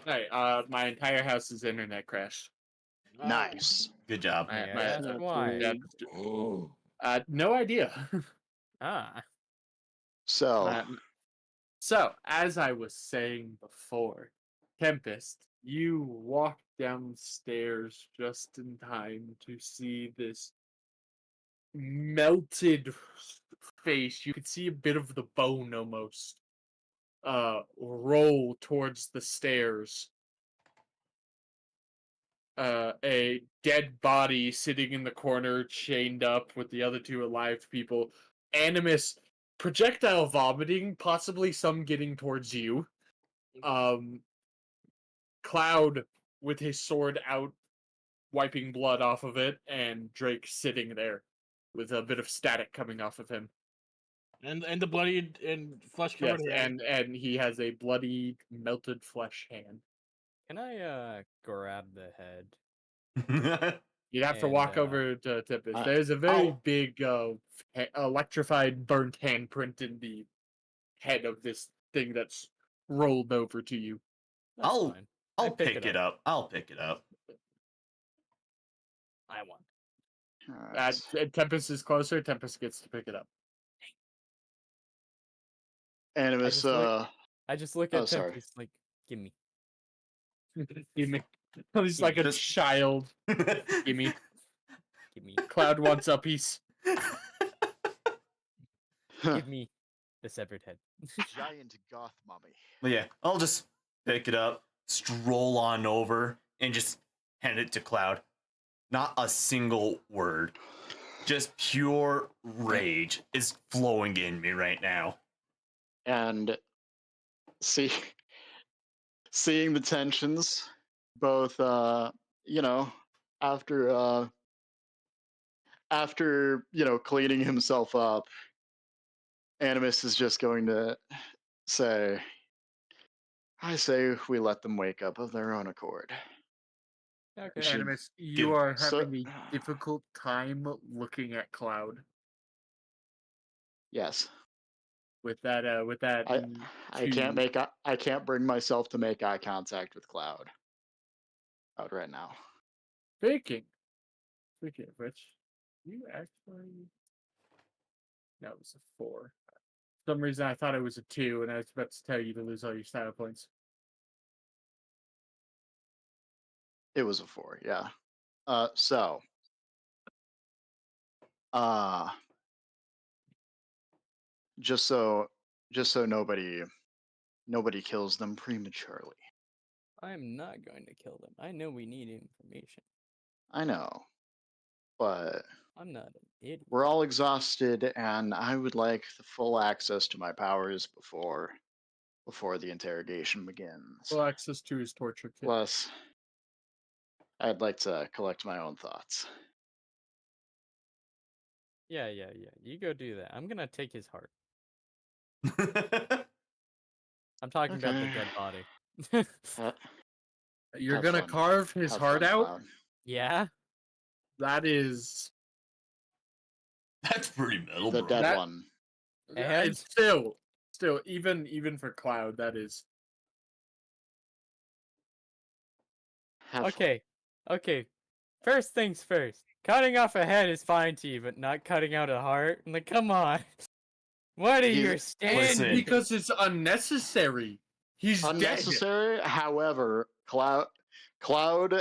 [SPEAKER 1] Hey, my entire house's internet crashed.
[SPEAKER 2] nice.
[SPEAKER 3] good job.
[SPEAKER 4] Yeah, that's why.
[SPEAKER 1] No idea.
[SPEAKER 4] Ah.
[SPEAKER 2] So,
[SPEAKER 1] So, as I was saying before, Tempest, you walked downstairs just in time to see this melted face. You could see a bit of the bone almost roll towards the stairs. A dead body sitting in the corner, chained up with the other two alive people. Animus projectile vomiting, possibly some getting towards you. Cloud with his sword out, wiping blood off of it, and Drake sitting there with a bit of static coming off of him.
[SPEAKER 8] And the bloody and flesh
[SPEAKER 1] Yes,
[SPEAKER 8] covered hand.
[SPEAKER 1] and he has a bloody, melted flesh hand.
[SPEAKER 4] Can I grab the head?
[SPEAKER 1] You'd have to
[SPEAKER 4] And,
[SPEAKER 1] walk over to Tempest.
[SPEAKER 2] I-
[SPEAKER 1] There's a very
[SPEAKER 3] I'll-
[SPEAKER 1] big, electrified, burnt handprint in the head of this thing that's rolled over to you.
[SPEAKER 4] That's
[SPEAKER 3] I'll-
[SPEAKER 4] fine. I
[SPEAKER 3] I'll pick it up. I'll pick it up.
[SPEAKER 4] I want.
[SPEAKER 2] alright.
[SPEAKER 1] And Tempest is closer. Tempest gets to pick it up.
[SPEAKER 2] Animus,
[SPEAKER 4] I just look
[SPEAKER 2] Oh,
[SPEAKER 4] at
[SPEAKER 2] sorry.
[SPEAKER 4] Tempest like, give me.
[SPEAKER 1] He's like a
[SPEAKER 3] Just-
[SPEAKER 1] child. Gimme.
[SPEAKER 4] Give me.
[SPEAKER 1] Cloud wants a piece.
[SPEAKER 4] Give me the severed head.
[SPEAKER 2] giant goth mummy.
[SPEAKER 3] But yeah, I'll just pick it up, stroll on over, and just hand it to Cloud. Not a single word. Just pure rage is flowing in me right now.
[SPEAKER 2] And seeing the tensions, both after cleaning himself up, Animus is just going to say, I say we let them wake up of their own accord.
[SPEAKER 4] Okay.
[SPEAKER 2] should
[SPEAKER 1] Animus, you
[SPEAKER 2] give-
[SPEAKER 1] are
[SPEAKER 2] so-
[SPEAKER 1] having a difficult time looking at Cloud
[SPEAKER 2] Yes.
[SPEAKER 1] with that.
[SPEAKER 2] I can't bring myself to make eye contact with Cloud out right now.
[SPEAKER 1] Speaking of which, you actually. No, it was a 4. For some reason, I thought it was a 2, and I was about to tell you to lose all your style points.
[SPEAKER 2] It was a 4, yeah. Just so nobody kills them prematurely.
[SPEAKER 4] I'm not going to kill them. I know we need information.
[SPEAKER 2] I know, but
[SPEAKER 4] I'm not an idiot.
[SPEAKER 2] we're all exhausted, and I would like the full access to my powers before the interrogation begins.
[SPEAKER 1] Full access to his torture kit.
[SPEAKER 2] Plus, I'd like to collect my own thoughts.
[SPEAKER 4] Yeah. You go do that. I'm gonna take his heart. I'm talking about the
[SPEAKER 2] Okay.
[SPEAKER 4] dead body.
[SPEAKER 1] You're
[SPEAKER 2] Have
[SPEAKER 1] gonna
[SPEAKER 2] fun.
[SPEAKER 1] carve his
[SPEAKER 2] Have
[SPEAKER 1] heart
[SPEAKER 2] fun,
[SPEAKER 1] out?
[SPEAKER 2] Cloud.
[SPEAKER 4] Yeah.
[SPEAKER 1] That is.
[SPEAKER 3] That's pretty metal,
[SPEAKER 2] The
[SPEAKER 3] bro.
[SPEAKER 2] dead
[SPEAKER 1] That-
[SPEAKER 2] one.
[SPEAKER 4] And-
[SPEAKER 1] It's still, even for Cloud, that is.
[SPEAKER 2] Have fun.
[SPEAKER 4] Okay. First things first. Cutting off a head is fine to you, but not cutting out a heart? Like, come on. What are
[SPEAKER 2] He's-
[SPEAKER 4] your
[SPEAKER 3] Listen.
[SPEAKER 4] standards?
[SPEAKER 1] Because it's unnecessary. He's dead.
[SPEAKER 2] Unnecessary. However, Cloud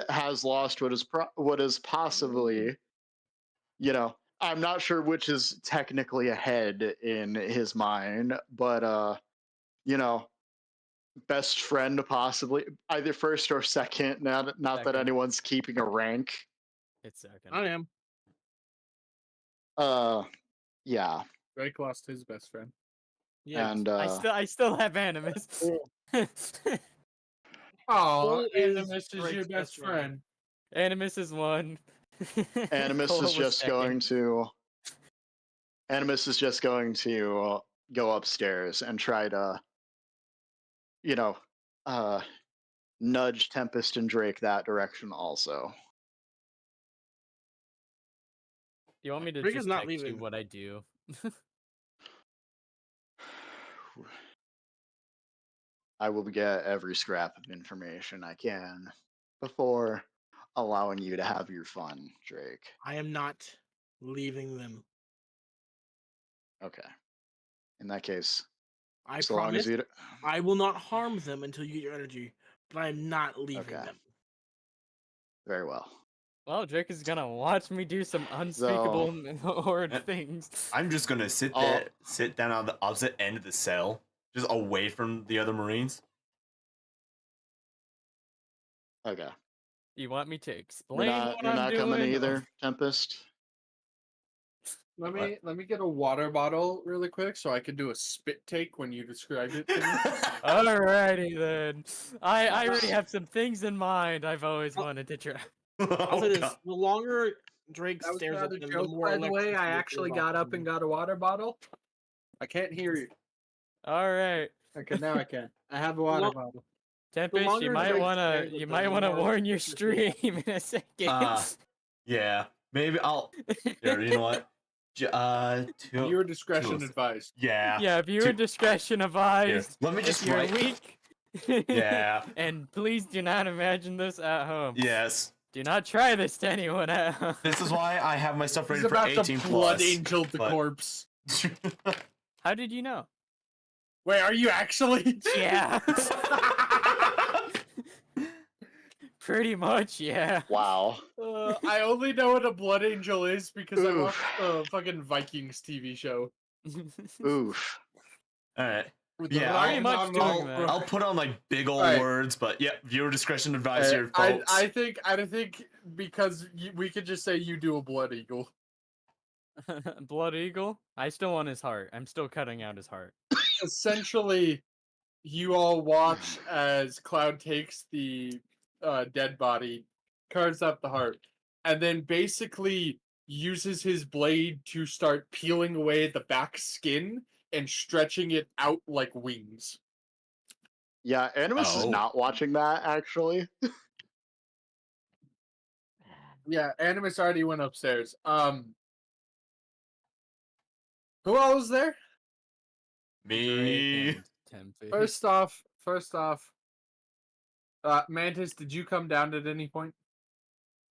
[SPEAKER 2] has lost what is possibly, I'm not sure which is technically a head in his mind, but best friend possibly, either first or second. Not that
[SPEAKER 4] Second.
[SPEAKER 2] anyone's keeping a rank.
[SPEAKER 4] It's second.
[SPEAKER 8] I am.
[SPEAKER 2] Yeah,
[SPEAKER 1] Drake lost his best friend.
[SPEAKER 8] Yeah.
[SPEAKER 2] and
[SPEAKER 4] I still have animus.
[SPEAKER 1] Oh,
[SPEAKER 8] Cole is
[SPEAKER 1] Animus is your
[SPEAKER 8] Drake's
[SPEAKER 1] best
[SPEAKER 8] best friend.
[SPEAKER 1] friend.
[SPEAKER 4] Animus is one.
[SPEAKER 2] Animus
[SPEAKER 4] Cole
[SPEAKER 2] is
[SPEAKER 4] was
[SPEAKER 2] just
[SPEAKER 4] second.
[SPEAKER 2] going to. Animus is just going to go upstairs and try to, nudge Tempest and Drake that direction also.
[SPEAKER 4] You want me to
[SPEAKER 8] Drake is
[SPEAKER 4] just
[SPEAKER 8] not
[SPEAKER 4] text you
[SPEAKER 8] leaving.
[SPEAKER 4] what I do?
[SPEAKER 2] I will get every scrap of information I can before allowing you to have your fun, Drake.
[SPEAKER 8] I am not leaving them.
[SPEAKER 2] Okay. In that case,
[SPEAKER 8] I
[SPEAKER 2] so long as
[SPEAKER 8] promise
[SPEAKER 2] you.
[SPEAKER 8] I will not harm them until you get your energy, but I am not leaving
[SPEAKER 2] Okay.
[SPEAKER 8] them.
[SPEAKER 2] Very well.
[SPEAKER 4] Well, Drake is gonna watch me do some unspeakable and horrid things.
[SPEAKER 3] I'm just gonna sit down on the opposite end of the cell, just away from the other Marines.
[SPEAKER 2] Okay.
[SPEAKER 4] You want me to
[SPEAKER 2] You're
[SPEAKER 4] explain
[SPEAKER 2] not,
[SPEAKER 4] what
[SPEAKER 2] you're
[SPEAKER 4] I'm
[SPEAKER 2] not
[SPEAKER 4] doing?
[SPEAKER 2] coming
[SPEAKER 4] or-
[SPEAKER 2] either, Tempest?
[SPEAKER 1] Let me get a water bottle really quick so I can do a spit take when you describe it to me.
[SPEAKER 4] Alrighty then. I already have some things in mind I've always wanted to try.
[SPEAKER 8] I'll say this: the longer Drake
[SPEAKER 1] That was
[SPEAKER 8] stares
[SPEAKER 1] not
[SPEAKER 8] at
[SPEAKER 1] a
[SPEAKER 8] them,
[SPEAKER 1] joke,
[SPEAKER 8] the more
[SPEAKER 1] by the way.
[SPEAKER 8] electricity
[SPEAKER 1] I
[SPEAKER 8] will
[SPEAKER 1] actually
[SPEAKER 8] give
[SPEAKER 1] got
[SPEAKER 8] off
[SPEAKER 1] up
[SPEAKER 8] them.
[SPEAKER 1] and got a water bottle. I can't hear you.
[SPEAKER 4] Alright.
[SPEAKER 1] Okay, now I can. I have a water
[SPEAKER 8] Lo-
[SPEAKER 1] bottle.
[SPEAKER 4] Tempest, you
[SPEAKER 8] longer
[SPEAKER 4] might
[SPEAKER 8] Drake
[SPEAKER 4] wanna
[SPEAKER 8] stares at
[SPEAKER 4] you
[SPEAKER 8] them,
[SPEAKER 4] might
[SPEAKER 8] the
[SPEAKER 4] wanna
[SPEAKER 8] more
[SPEAKER 4] warn your
[SPEAKER 8] electricity
[SPEAKER 4] stream in a second.
[SPEAKER 3] Yeah, maybe I'll. Yeah, you know what?
[SPEAKER 1] Viewer discretion
[SPEAKER 3] two-
[SPEAKER 1] advised.
[SPEAKER 3] Yeah.
[SPEAKER 4] Yeah, viewer
[SPEAKER 3] Two-
[SPEAKER 4] discretion
[SPEAKER 3] Here,
[SPEAKER 4] advised.
[SPEAKER 3] let me
[SPEAKER 4] If
[SPEAKER 3] just
[SPEAKER 4] you're
[SPEAKER 3] write.
[SPEAKER 4] weak.
[SPEAKER 3] Yeah.
[SPEAKER 4] And please do not imagine this at home.
[SPEAKER 3] Yes.
[SPEAKER 4] Do not try this to anyone at home.
[SPEAKER 3] This is why I have my stuff
[SPEAKER 1] He's
[SPEAKER 3] ready for
[SPEAKER 1] about
[SPEAKER 3] 18
[SPEAKER 1] to blood
[SPEAKER 3] plus.
[SPEAKER 1] angel the
[SPEAKER 3] but-
[SPEAKER 1] corpse.
[SPEAKER 4] How did you know?
[SPEAKER 1] Wait, are you actually?
[SPEAKER 4] Yeah. Pretty much, yeah.
[SPEAKER 2] Wow.
[SPEAKER 1] I only know what a blood angel is because I
[SPEAKER 2] Oof.
[SPEAKER 1] watched the fucking Vikings TV show.
[SPEAKER 2] Oof.
[SPEAKER 3] All right. Yeah,
[SPEAKER 4] Pretty much doing that.
[SPEAKER 3] I'll put on like big old
[SPEAKER 1] Right.
[SPEAKER 3] words, but yeah, viewer discretion advised here, folks.
[SPEAKER 1] I think because we could just say you do a blood eagle.
[SPEAKER 4] Blood Eagle? I still want his heart. I'm still cutting out his heart.
[SPEAKER 1] Essentially, you all watch as Cloud takes the dead body, carves up the heart, and then basically uses his blade to start peeling away the back skin and stretching it out like wings.
[SPEAKER 2] Yeah, Animus is
[SPEAKER 3] Oh.
[SPEAKER 2] not watching that actually.
[SPEAKER 1] Yeah, Animus already went upstairs. Who all was there?
[SPEAKER 3] Me.
[SPEAKER 4] Drake and Tempest.
[SPEAKER 1] First off, Mantis, did you come down at any point?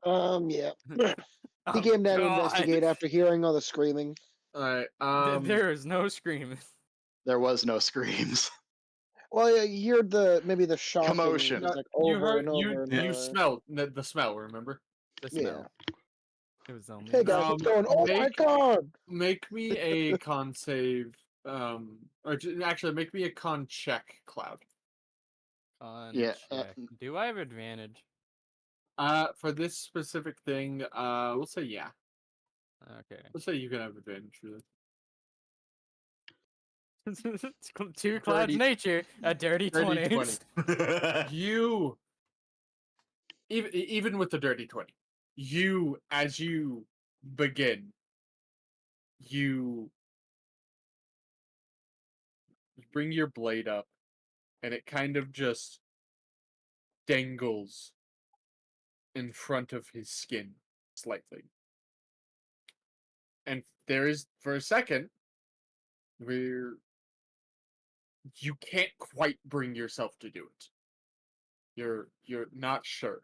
[SPEAKER 5] Yeah. He
[SPEAKER 4] Oh,
[SPEAKER 5] came down to
[SPEAKER 4] God.
[SPEAKER 5] investigate after hearing all the screaming.
[SPEAKER 1] Alright,
[SPEAKER 4] There is no screaming.
[SPEAKER 2] There was no screams.
[SPEAKER 5] Well, yeah, you heard maybe the shocking,
[SPEAKER 2] Commotion.
[SPEAKER 5] just, like
[SPEAKER 1] you
[SPEAKER 5] over
[SPEAKER 1] heard
[SPEAKER 5] and over. and
[SPEAKER 1] you
[SPEAKER 5] over.
[SPEAKER 1] smelled the smell, remember?
[SPEAKER 4] The
[SPEAKER 5] Yeah.
[SPEAKER 4] smell. It was only
[SPEAKER 5] Hey
[SPEAKER 4] the
[SPEAKER 5] guys,
[SPEAKER 4] smell.
[SPEAKER 5] what's going? Oh my
[SPEAKER 1] make-
[SPEAKER 5] god!
[SPEAKER 1] Make me a con save, actually make me a con check, Cloud.
[SPEAKER 4] Con
[SPEAKER 2] Yeah,
[SPEAKER 4] check. Do I have advantage?
[SPEAKER 1] For this specific thing, we'll say yeah.
[SPEAKER 4] Okay.
[SPEAKER 1] We'll say you can have advantage for this.
[SPEAKER 4] To Cloud's
[SPEAKER 1] Dirty-
[SPEAKER 4] nature, a dirty 20.
[SPEAKER 1] 20. You, even with the dirty 20, you, as you begin, you bring your blade up, and it kind of just dangles in front of his skin slightly. And there is, for a second, where you can't quite bring yourself to do it. You're not sure.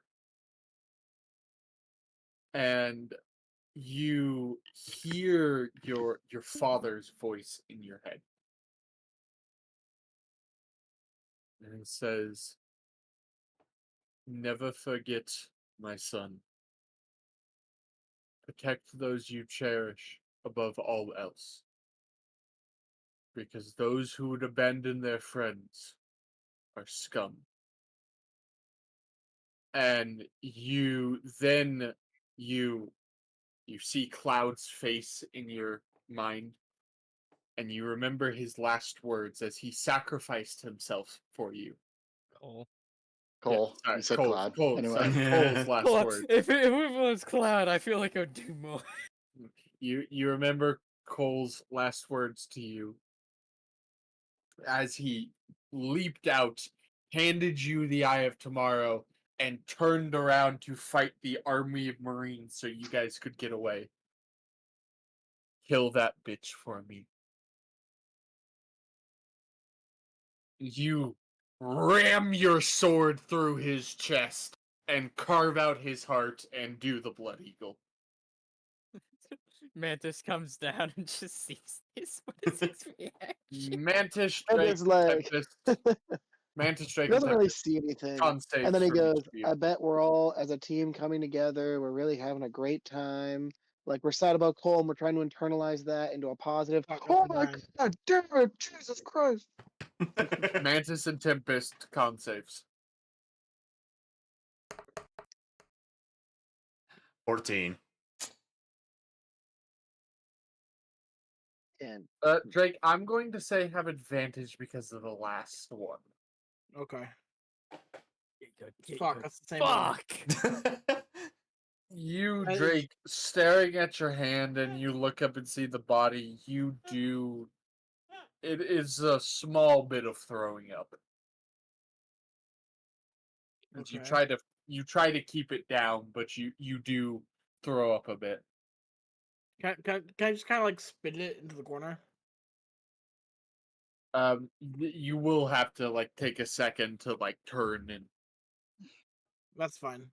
[SPEAKER 1] And you hear your father's voice in your head. And it says, "Never forget, my son. Protect those you cherish above all else. Because those who would abandon their friends are scum." And you see Cloud's face in your mind, and you remember his last words as he sacrificed himself for you.
[SPEAKER 4] Cole.
[SPEAKER 2] Cole.
[SPEAKER 1] Sorry,
[SPEAKER 2] You said
[SPEAKER 1] Cole,
[SPEAKER 2] Cloud.
[SPEAKER 1] Cole,
[SPEAKER 2] Anyway.
[SPEAKER 1] sorry, Cole's last
[SPEAKER 4] Cole,
[SPEAKER 1] words.
[SPEAKER 4] if it was Cloud, I feel like I would do more.
[SPEAKER 1] You remember Cole's last words to you as he leaped out, handed you the Eye of Tomorrow, and turned around to fight the army of Marines so you guys could get away. "Kill that bitch for me." You ram your sword through his chest and carve out his heart and do the Blood Eagle.
[SPEAKER 4] Mantis comes down and just sees this. What is his reaction?
[SPEAKER 1] Mantis,
[SPEAKER 5] And
[SPEAKER 1] Drake,
[SPEAKER 5] it's like-
[SPEAKER 1] Tempest. Mantis,
[SPEAKER 5] He
[SPEAKER 1] Drake, and
[SPEAKER 5] doesn't really
[SPEAKER 1] Tempest.
[SPEAKER 5] see anything.
[SPEAKER 1] Con saves
[SPEAKER 5] And then he
[SPEAKER 1] from each
[SPEAKER 5] goes,
[SPEAKER 1] of you.
[SPEAKER 5] I bet we're all, as a team, coming together. We're really having a great time. Like, we're sad about Cole, and we're trying to internalize that into a positive.
[SPEAKER 8] Fuck,
[SPEAKER 5] Oh
[SPEAKER 8] that's a
[SPEAKER 5] my
[SPEAKER 8] nine.
[SPEAKER 5] god, damn it, Jesus Christ.
[SPEAKER 1] Mantis and Tempest con saves.
[SPEAKER 3] 14.
[SPEAKER 5] And
[SPEAKER 1] Drake, I'm going to say have advantage because of the last one.
[SPEAKER 8] Okay.
[SPEAKER 4] Get
[SPEAKER 8] Fuck,
[SPEAKER 4] good.
[SPEAKER 8] that's the same one.
[SPEAKER 4] Fuck!
[SPEAKER 1] You,
[SPEAKER 8] That is-
[SPEAKER 1] Drake, staring at your hand and you look up and see the body, you do. It is a small bit of throwing up. As
[SPEAKER 8] Okay.
[SPEAKER 1] you try to keep it down, but you do throw up a bit.
[SPEAKER 8] Can I just kind of like spit it into the corner?
[SPEAKER 1] You will have to like take a second to like turn, and
[SPEAKER 8] That's fine.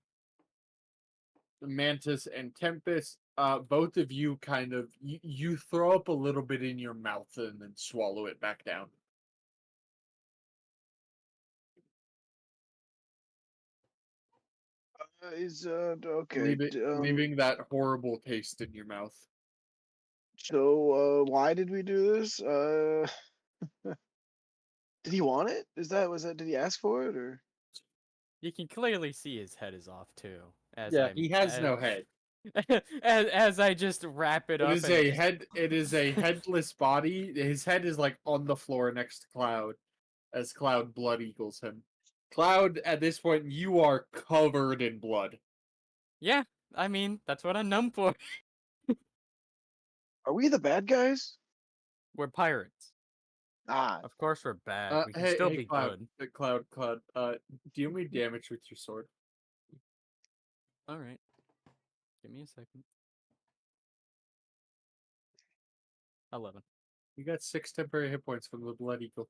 [SPEAKER 1] Mantis and Tempest, both of you kind of you throw up a little bit in your mouth and then swallow it back down.
[SPEAKER 5] he's, okay.
[SPEAKER 1] Leaving that horrible taste in your mouth.
[SPEAKER 5] So, why did we do this? Did he want it? Did he ask for it or?
[SPEAKER 4] You can clearly see his head is off too.
[SPEAKER 1] Yeah, he has no head.
[SPEAKER 4] As I just wrap it
[SPEAKER 1] It
[SPEAKER 4] up.
[SPEAKER 1] is
[SPEAKER 4] and
[SPEAKER 1] a
[SPEAKER 4] just-
[SPEAKER 1] head. It is a headless body. His head is like on the floor next to Cloud, as Cloud blood eagles him. Cloud, at this point, you are covered in blood.
[SPEAKER 4] Yeah, I mean that's what I'm known for.
[SPEAKER 5] Are we the bad guys?
[SPEAKER 4] We're pirates.
[SPEAKER 5] Ah,
[SPEAKER 4] Of course we're bad. We can
[SPEAKER 1] Hey,
[SPEAKER 4] still
[SPEAKER 1] hey,
[SPEAKER 4] be
[SPEAKER 1] Cloud,
[SPEAKER 4] good.
[SPEAKER 1] Cloud. Deal me damage with your sword.
[SPEAKER 4] All right. Give me a second. 11.
[SPEAKER 1] You got 6 temporary hit points from the blood eagle.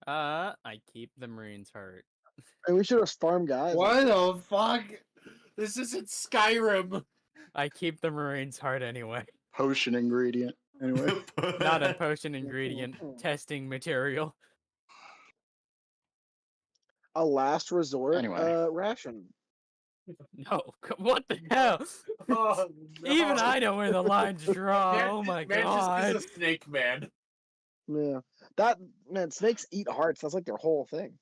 [SPEAKER 4] I keep the Marines hurt.
[SPEAKER 5] and we should have farmed guys.
[SPEAKER 1] What the fuck? This isn't Skyrim.
[SPEAKER 4] I keep the Marines hard anyway.
[SPEAKER 2] Potion ingredient. Anyway.
[SPEAKER 4] Not a potion ingredient testing material.
[SPEAKER 5] A last resort
[SPEAKER 2] Anyway.
[SPEAKER 5] ration.
[SPEAKER 4] No, what the hell?
[SPEAKER 1] Oh,
[SPEAKER 4] Even
[SPEAKER 1] no.
[SPEAKER 4] I know where the lines draw. Oh my
[SPEAKER 1] Man
[SPEAKER 4] god.
[SPEAKER 1] just is a snake man.
[SPEAKER 5] Yeah, that man. Snakes eat hearts. That's like their whole thing.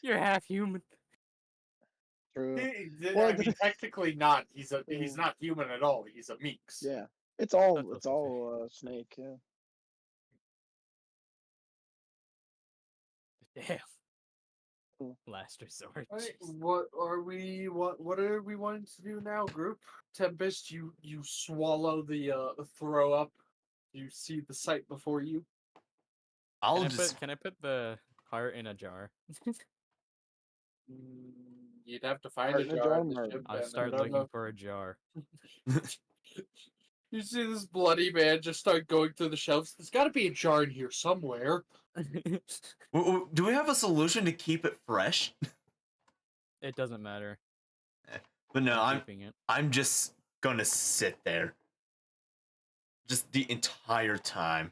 [SPEAKER 4] You're half human.
[SPEAKER 5] True.
[SPEAKER 1] I mean, technically not. He's not human at all. He's a minx.
[SPEAKER 5] Yeah, it's all
[SPEAKER 4] That's also
[SPEAKER 5] snake. Yeah.
[SPEAKER 4] Damn.
[SPEAKER 5] Hmm.
[SPEAKER 4] Last resort.
[SPEAKER 1] Right,
[SPEAKER 4] jeez.
[SPEAKER 1] what are we wanting to do now, group? Tempest, you swallow the throw up. You see the sight before you.
[SPEAKER 4] Can I put the heart in a jar?
[SPEAKER 1] You'd have to find
[SPEAKER 5] Heart
[SPEAKER 1] a
[SPEAKER 5] in a
[SPEAKER 1] jar
[SPEAKER 5] jar,
[SPEAKER 1] on the
[SPEAKER 5] Mark.
[SPEAKER 1] ship.
[SPEAKER 4] I'll
[SPEAKER 1] and I
[SPEAKER 4] start
[SPEAKER 1] don't
[SPEAKER 4] looking
[SPEAKER 1] know.
[SPEAKER 4] for a jar.
[SPEAKER 1] You see this bloody man just start going through the shelves. There's got to be a jar in here somewhere.
[SPEAKER 3] Do we have a solution to keep it fresh?
[SPEAKER 4] It doesn't matter.
[SPEAKER 3] But no,
[SPEAKER 4] I'm keeping it.
[SPEAKER 3] I'm just gonna sit there. Just the entire time.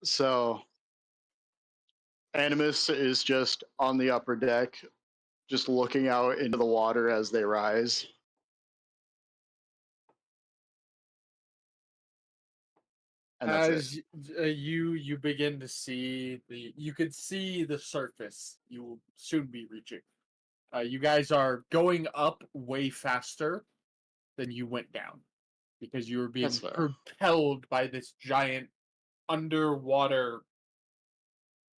[SPEAKER 2] So, Animus is just on the upper deck, just looking out into the water as they rise. And that's
[SPEAKER 1] As you begin to see you could see the surface. You will soon be reaching. You guys are going up way faster than you went down because you were being
[SPEAKER 2] That's fair.
[SPEAKER 1] propelled by this giant underwater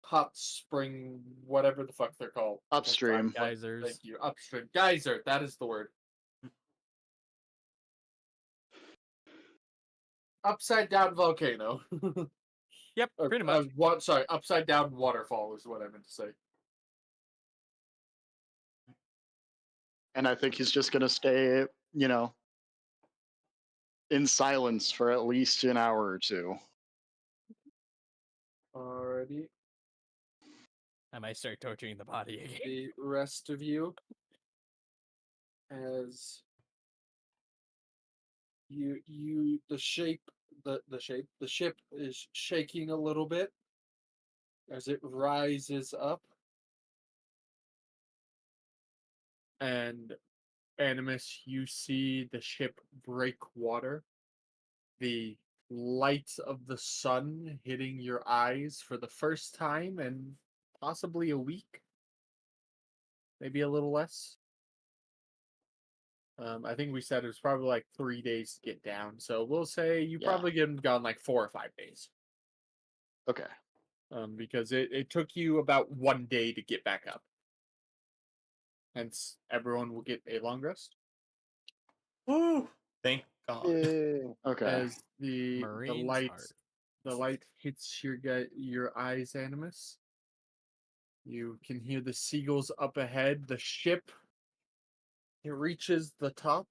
[SPEAKER 1] hot spring, whatever the fuck they're called.
[SPEAKER 2] Upstream.
[SPEAKER 4] Geysers.
[SPEAKER 1] Thank you. Upstream. Geyser, that is the word. Upside down volcano.
[SPEAKER 4] Yep,
[SPEAKER 1] Or,
[SPEAKER 4] pretty much.
[SPEAKER 1] sorry, upside down waterfall is what I meant to say.
[SPEAKER 2] And I think he's just going to stay, in silence for at least an hour or two.
[SPEAKER 1] Alrighty.
[SPEAKER 4] I might start torturing the body again.
[SPEAKER 1] The rest of you, as the ship is shaking a little bit as it rises up, and Animus, you see the ship break water, the light of the sun hitting your eyes for the first time in possibly a week, maybe a little less. I think we said it was probably like 3 days to get down, so we'll say you
[SPEAKER 2] Yeah.
[SPEAKER 1] probably get gone like 4 or 5 days.
[SPEAKER 2] Okay.
[SPEAKER 1] Because it took you about 1 day to get back up. Hence, everyone will get a long rest.
[SPEAKER 3] Woo! Thank God.
[SPEAKER 5] Yeah.
[SPEAKER 2] Okay.
[SPEAKER 1] As the
[SPEAKER 4] Marine's
[SPEAKER 1] light
[SPEAKER 4] heart.
[SPEAKER 1] the light hits your eyes, Animus. You can hear the seagulls up ahead. The ship, it reaches the top,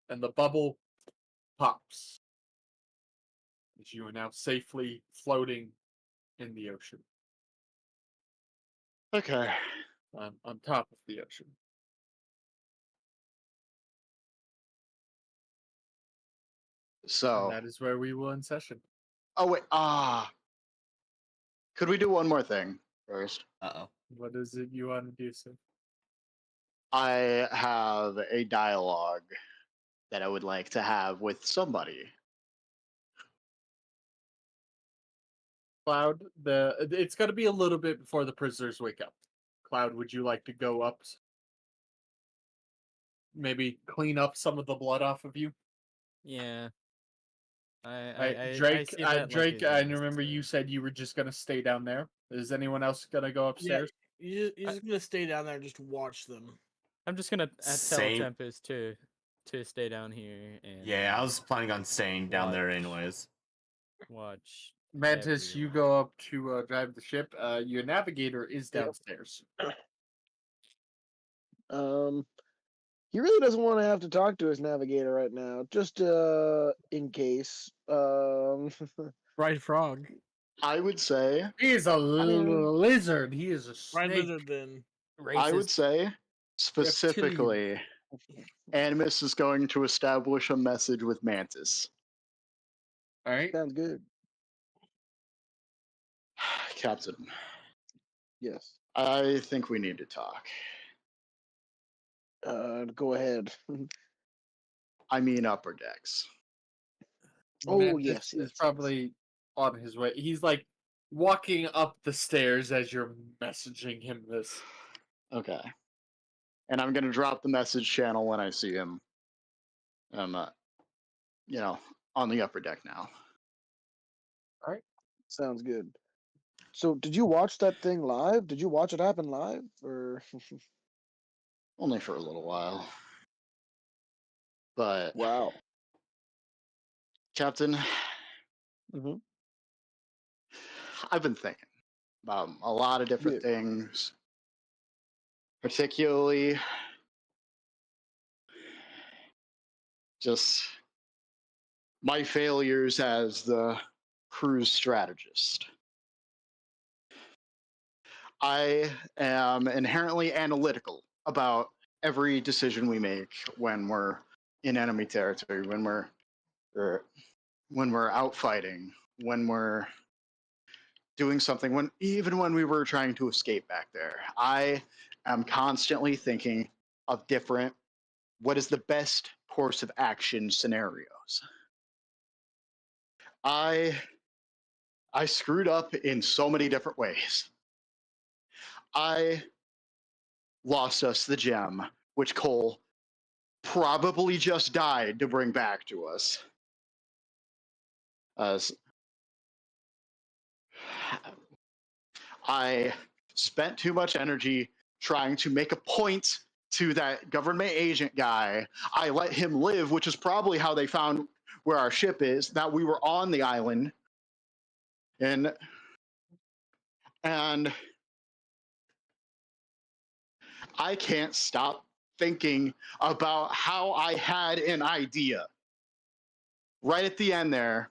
[SPEAKER 1] and the bubble pops. As you are now safely floating in the ocean,
[SPEAKER 2] Okay.
[SPEAKER 1] on top of the ocean.
[SPEAKER 2] So.
[SPEAKER 1] And that is where we will end session.
[SPEAKER 2] Oh, wait. Could we do one more thing first?
[SPEAKER 3] Uh-oh.
[SPEAKER 1] What is it you want to do, sir?
[SPEAKER 2] I have a dialogue that I would like to have with somebody.
[SPEAKER 1] Cloud, it's got to be a little bit before the prisoners wake up. Cloud, would you like to go up? Maybe clean up some of the blood off of you.
[SPEAKER 4] Yeah.
[SPEAKER 1] Drake,
[SPEAKER 4] see that like
[SPEAKER 1] Drake.
[SPEAKER 4] is
[SPEAKER 1] I remember you
[SPEAKER 4] unnecessary.
[SPEAKER 1] said you were just gonna stay down there. Is anyone else gonna go
[SPEAKER 8] Yeah,
[SPEAKER 1] upstairs?
[SPEAKER 8] you're just gonna stay down there and just watch them.
[SPEAKER 4] I'm just gonna tell
[SPEAKER 3] Same.
[SPEAKER 4] Tempest to stay down here and
[SPEAKER 3] Yeah, I was planning on staying down there
[SPEAKER 4] watch.
[SPEAKER 3] anyways.
[SPEAKER 4] watch.
[SPEAKER 1] Mantis, you go up to drive the ship. Your navigator is
[SPEAKER 5] Yep.
[SPEAKER 1] downstairs.
[SPEAKER 5] He really doesn't want to have to talk to his navigator right now, just in case.
[SPEAKER 8] Right, frog.
[SPEAKER 2] I would say,
[SPEAKER 1] He is a
[SPEAKER 5] mean-
[SPEAKER 1] lizard. He is a
[SPEAKER 8] Right,
[SPEAKER 1] snake.
[SPEAKER 8] lizard. Then
[SPEAKER 2] I would
[SPEAKER 4] Racist.
[SPEAKER 2] say specifically, Animus is going to establish a message with Mantis.
[SPEAKER 1] All right.
[SPEAKER 5] Sounds good.
[SPEAKER 2] Captain,
[SPEAKER 5] Yes.
[SPEAKER 2] I think we need to talk.
[SPEAKER 5] Go ahead.
[SPEAKER 2] I mean, upper decks.
[SPEAKER 5] Oh,
[SPEAKER 1] Mantis
[SPEAKER 5] yes,
[SPEAKER 1] is
[SPEAKER 5] yes.
[SPEAKER 1] probably on his way. He's like walking up the stairs as you're messaging him this.
[SPEAKER 2] Okay. And I'm going to drop the message channel when I see him. I'm, on the upper deck now.
[SPEAKER 5] Sounds good. So, did you watch that thing live? Did you watch it happen live, or?
[SPEAKER 2] Only for a little while. But,
[SPEAKER 5] Wow.
[SPEAKER 2] Captain,
[SPEAKER 5] Mhm.
[SPEAKER 2] I've been thinking about a lot of different
[SPEAKER 5] Yeah.
[SPEAKER 2] things, particularly just my failures as the cruise strategist. I am inherently analytical about every decision we make when we're in enemy territory, when we're out fighting, when we're doing something, even when we were trying to escape back there. I am constantly thinking of what is the best course of action scenarios. I screwed up in so many different ways. I lost us the gem, which Cole probably just died to bring back to us. I spent too much energy trying to make a point to that government agent guy. I let him live, which is probably how they found where our ship is, that we were on the island. And I can't stop thinking about how I had an idea. Right at the end there,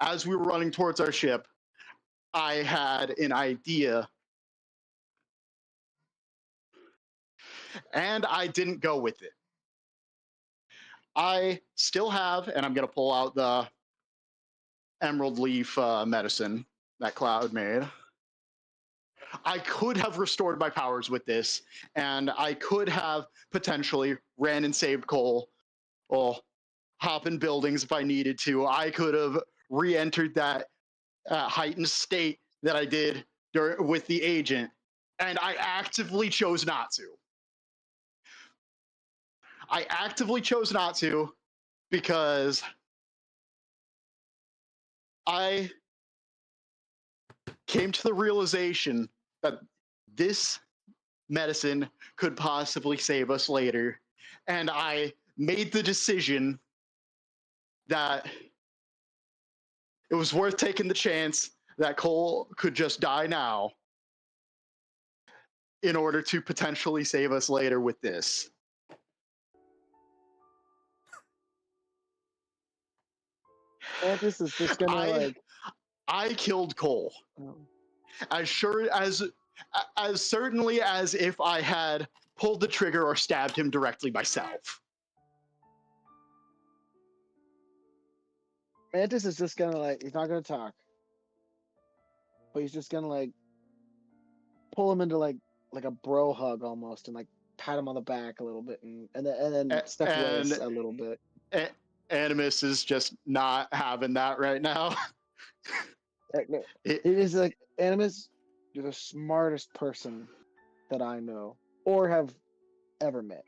[SPEAKER 2] as we were running towards our ship, I had an idea. And I didn't go with it. I still have, and I'm going to pull out the emerald leaf medicine that Cloud made. I could have restored my powers with this, and I could have potentially ran and saved Cole, or hop in buildings if I needed to. I could have re-entered that heightened state that I did with the agent, and I actively chose not to. I actively chose not to because I came to the realization that this medicine could possibly save us later. And I made the decision that it was worth taking the chance that Cole could just die now in order to potentially save us later with this.
[SPEAKER 5] Mantis is just gonna
[SPEAKER 2] I killed Cole. As certainly as if I had pulled the trigger or stabbed him directly myself.
[SPEAKER 5] Mantis is just gonna he's not gonna talk, but he's just gonna pull him into like a bro hug almost, and pat him on the back a little bit and then step away
[SPEAKER 2] and
[SPEAKER 5] a little bit.
[SPEAKER 2] Animus is just not having that right now.
[SPEAKER 5] No,
[SPEAKER 2] It-
[SPEAKER 5] it is like Animus, you're the smartest person that I know or have ever met.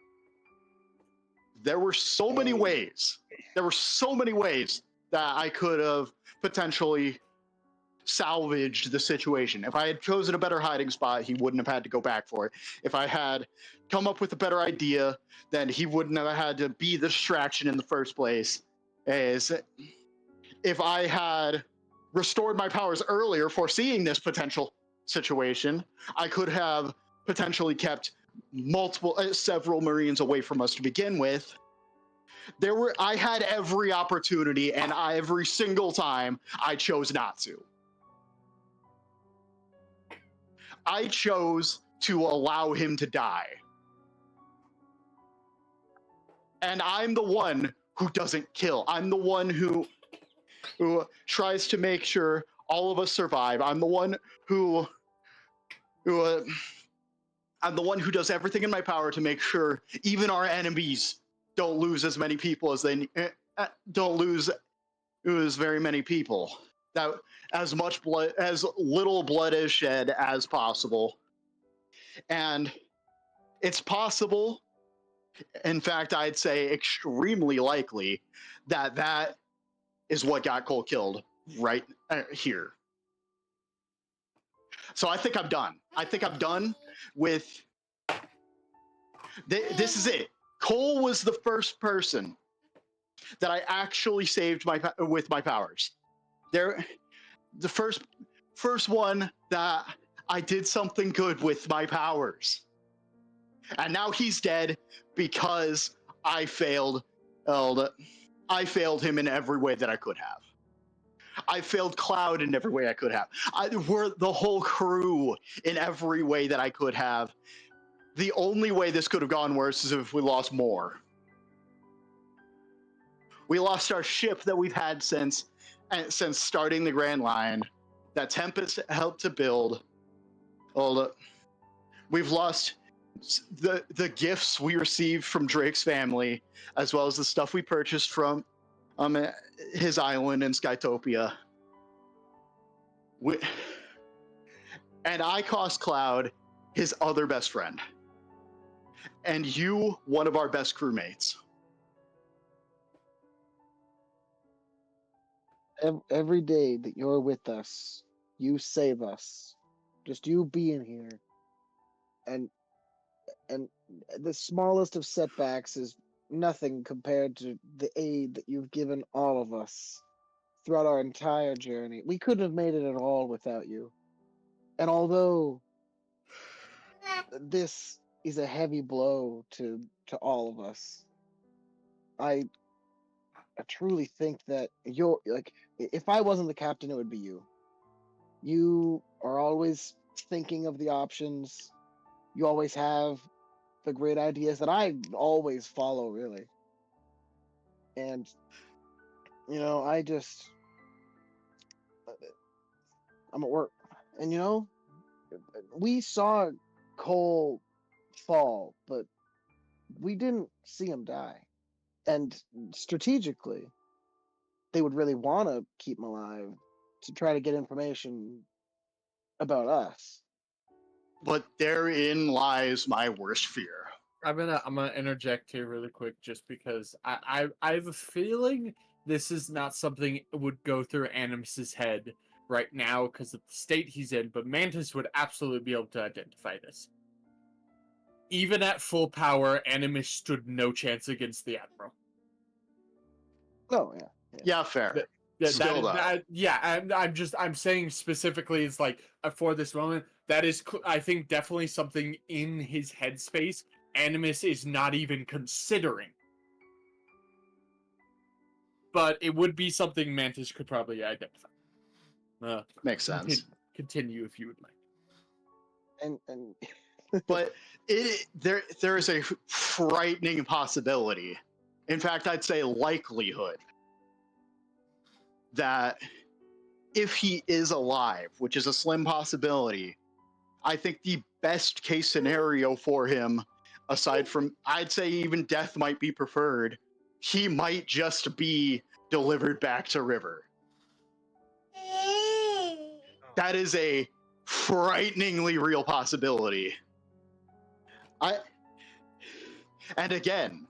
[SPEAKER 2] there were so many ways. There were so many ways that I could have potentially salvaged the situation. If I had chosen a better hiding spot, he wouldn't have had to go back for it. If I had come up with a better idea, then he wouldn't have had to be the distraction in the first place. As if I had restored my powers earlier, foreseeing this potential situation, I could have potentially kept several Marines away from us to begin with. I had every opportunity, and every single time I chose not to. I chose to allow him to die. And I'm the one who doesn't kill. I'm the one who tries to make sure all of us survive. I'm the one who I'm the one who does everything in my power to make sure even our enemies don't lose as many people as they don't lose very many people. That as much blood, as little blood is shed as possible. And it's possible, in fact, I'd say extremely likely, that is what got Cole killed right here. So I think I'm done. I think I'm done with this is it. Cole was the first person that I actually saved with my powers. The first one that I did something good with my powers. And now he's dead because I failed him in every way that I could have. I failed Cloud in every way I could have. We're the whole crew in every way that I could have. The only way this could have gone worse is if we lost more. We lost our ship that we've had since starting the Grand Line, that Tempest helped to build. We've lost the gifts we received from Drake's family, as well as the stuff we purchased from his island in Skytopia. And I cost Cloud his other best friend. And you, one of our best crewmates.
[SPEAKER 5] Every day that you're with us, you save us. Just you being here. And the smallest of setbacks is nothing compared to the aid that you've given all of us throughout our entire journey. We couldn't have made it at all without you. And although this is a heavy blow to all of us, I truly think that you're like, if I wasn't the captain, it would be you. You are always thinking of the options. You always have the great ideas that I always follow, really. And I'm at work, and we saw Cole fall, but we didn't see him die. And strategically, they would really want to keep him alive to try to get information about us.
[SPEAKER 2] But therein lies my worst fear.
[SPEAKER 1] I'm gonna interject here really quick, just because I have a feeling this is not something that would go through Animus's head right now because of the state he's in, but Mantis would absolutely be able to identify this. Even at full power, Animus stood no chance against the Admiral.
[SPEAKER 5] Oh
[SPEAKER 2] Yeah, fair.
[SPEAKER 1] I'm saying specifically, it's like for this moment, that is, I think, definitely something in his headspace Animus is not even considering. But it would be something Mantis could probably identify.
[SPEAKER 2] Makes sense.
[SPEAKER 1] Continue if you would like.
[SPEAKER 5] And
[SPEAKER 2] but there is a frightening possibility. In fact, I'd say likelihood that if he is alive, which is a slim possibility, I think the best case scenario for him aside from, I'd say even death might be preferred, he might just be delivered back to River. That is a frighteningly real possibility. And again,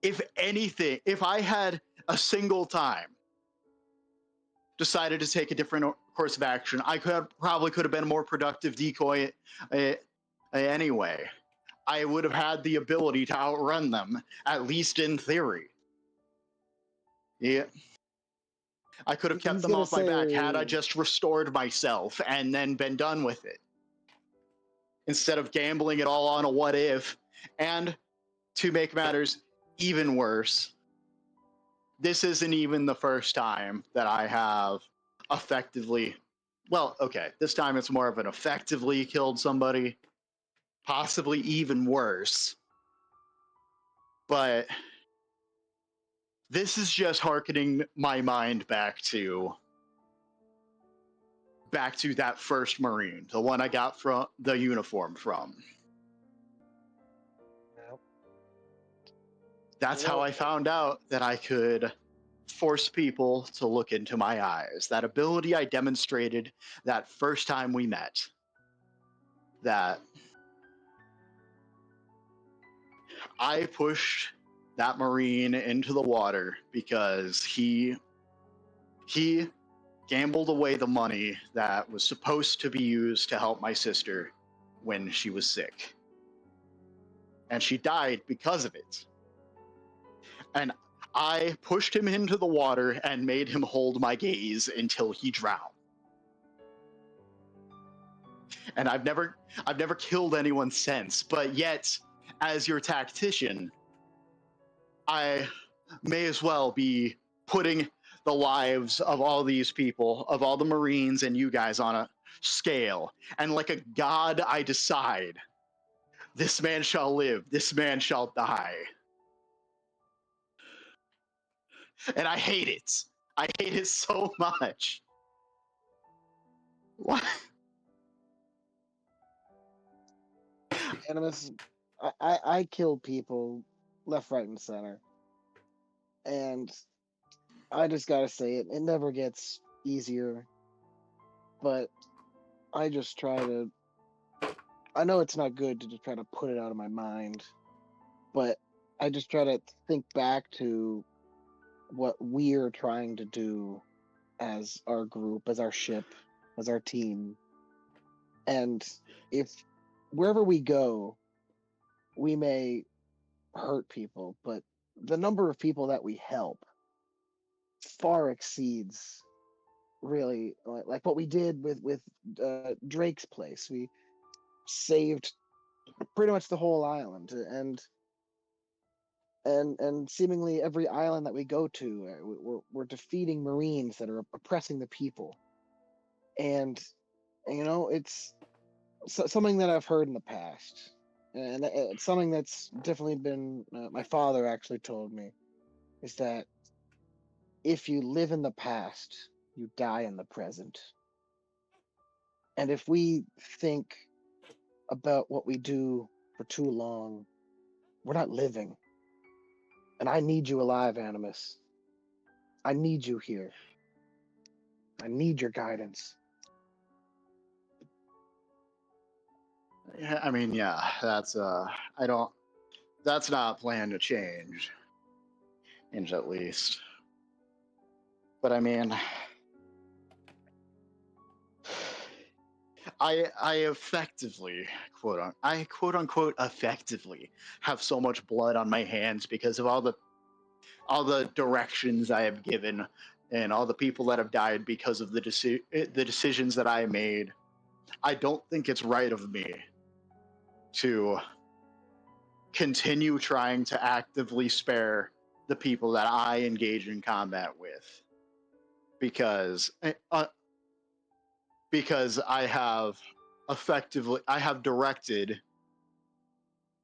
[SPEAKER 2] if anything, if I had a single time decided to take a different course of action, I probably could have been a more productive decoy anyway. I would have had the ability to outrun them, at least in theory. Yeah. I could have kept them off my back had I just restored myself and then been done with it. Instead of gambling it all on a what if. And to make matters even worse, this isn't even the first time that I have effectively, well, okay, this time it's more of an effectively killed somebody, possibly even worse. But this is just hearkening my mind back to that first Marine, the one I got from the uniform from.
[SPEAKER 5] Yep.
[SPEAKER 2] That's how I found out that I could force people to look into my eyes. That ability I demonstrated that first time we met. That I pushed that Marine into the water because he gambled away the money that was supposed to be used to help my sister when she was sick. And she died because of it. And I pushed him into the water and made him hold my gaze until he drowned. And I've never killed anyone since, but yet, as your tactician, I may as well be putting the lives of all these people, of all the Marines and you guys on a scale. And like a god, I decide, this man shall live, this man shall die. And I hate it. I hate it so much. What?
[SPEAKER 5] Animus, I kill people left, right, and center. And I just gotta say it never gets easier. But I just try to, I know it's not good to just try to put it out of my mind, but I just try to think back to what we're trying to do as our group, as our ship, as our team. And if wherever we go, we may hurt people, but the number of people that we help far exceeds really like what we did with Drake's place. We saved pretty much the whole island, and seemingly every island that we go to, we're defeating Marines that are oppressing the people. And you know, it's something that I've heard in the past, and it's something that's definitely been my father actually told me, is that if you live in the past, you die in the present. And if we think about what we do for too long, we're not living. And I need you alive, Animus. I need you here. I need your guidance.
[SPEAKER 2] Yeah, I mean, yeah, that's not planned to change at least. But I mean, I effectively, quote unquote effectively have so much blood on my hands because of all the directions I have given and all the people that have died because of the decisions that I made. I don't think it's right of me to continue trying to actively spare the people that I engage in combat with, because I have directed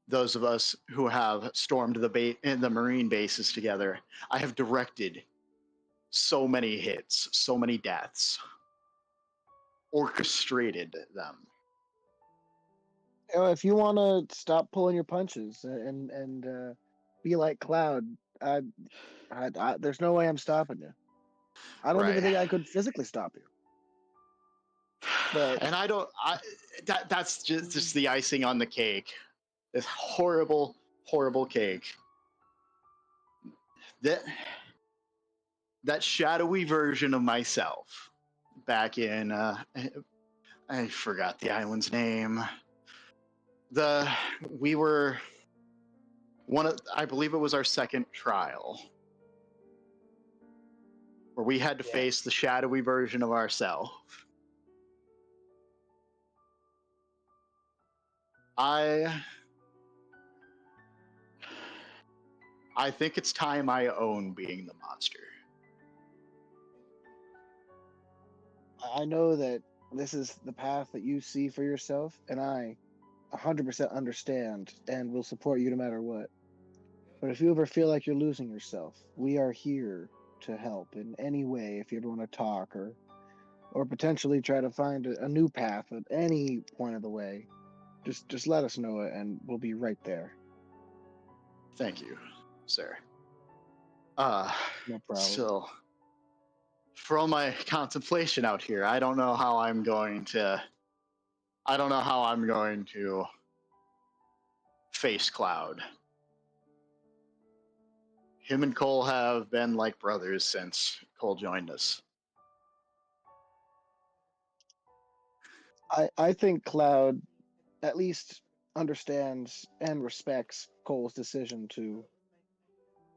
[SPEAKER 2] those of us who have stormed the Marine bases together. I have directed so many hits, so many deaths, orchestrated them.
[SPEAKER 5] if you want to stop pulling your punches and be like Cloud, there's no way I'm stopping you. I don't even
[SPEAKER 2] Right.
[SPEAKER 5] think I could physically stop you. But
[SPEAKER 2] And I don't. That's just the icing on the cake. This horrible, horrible cake. That shadowy version of myself back in I forgot the island's name. We were I believe it was our second trial where we had to face the shadowy version of ourselves. I think it's time I own being the monster.
[SPEAKER 5] I know that this is the path that you see for yourself, and I 100% understand and will support you no matter what. But if you ever feel like you're losing yourself, we are here to help in any way. If you ever want to talk or potentially try to find a new path at any point of the way, just let us know it, and we'll be right there.
[SPEAKER 2] Thank you, sir.
[SPEAKER 5] No problem.
[SPEAKER 2] So, for all my contemplation out here, I don't know how I'm going to face Cloud. Him and Cole have been like brothers since Cole joined us.
[SPEAKER 5] I think Cloud at least understands and respects Cole's decision to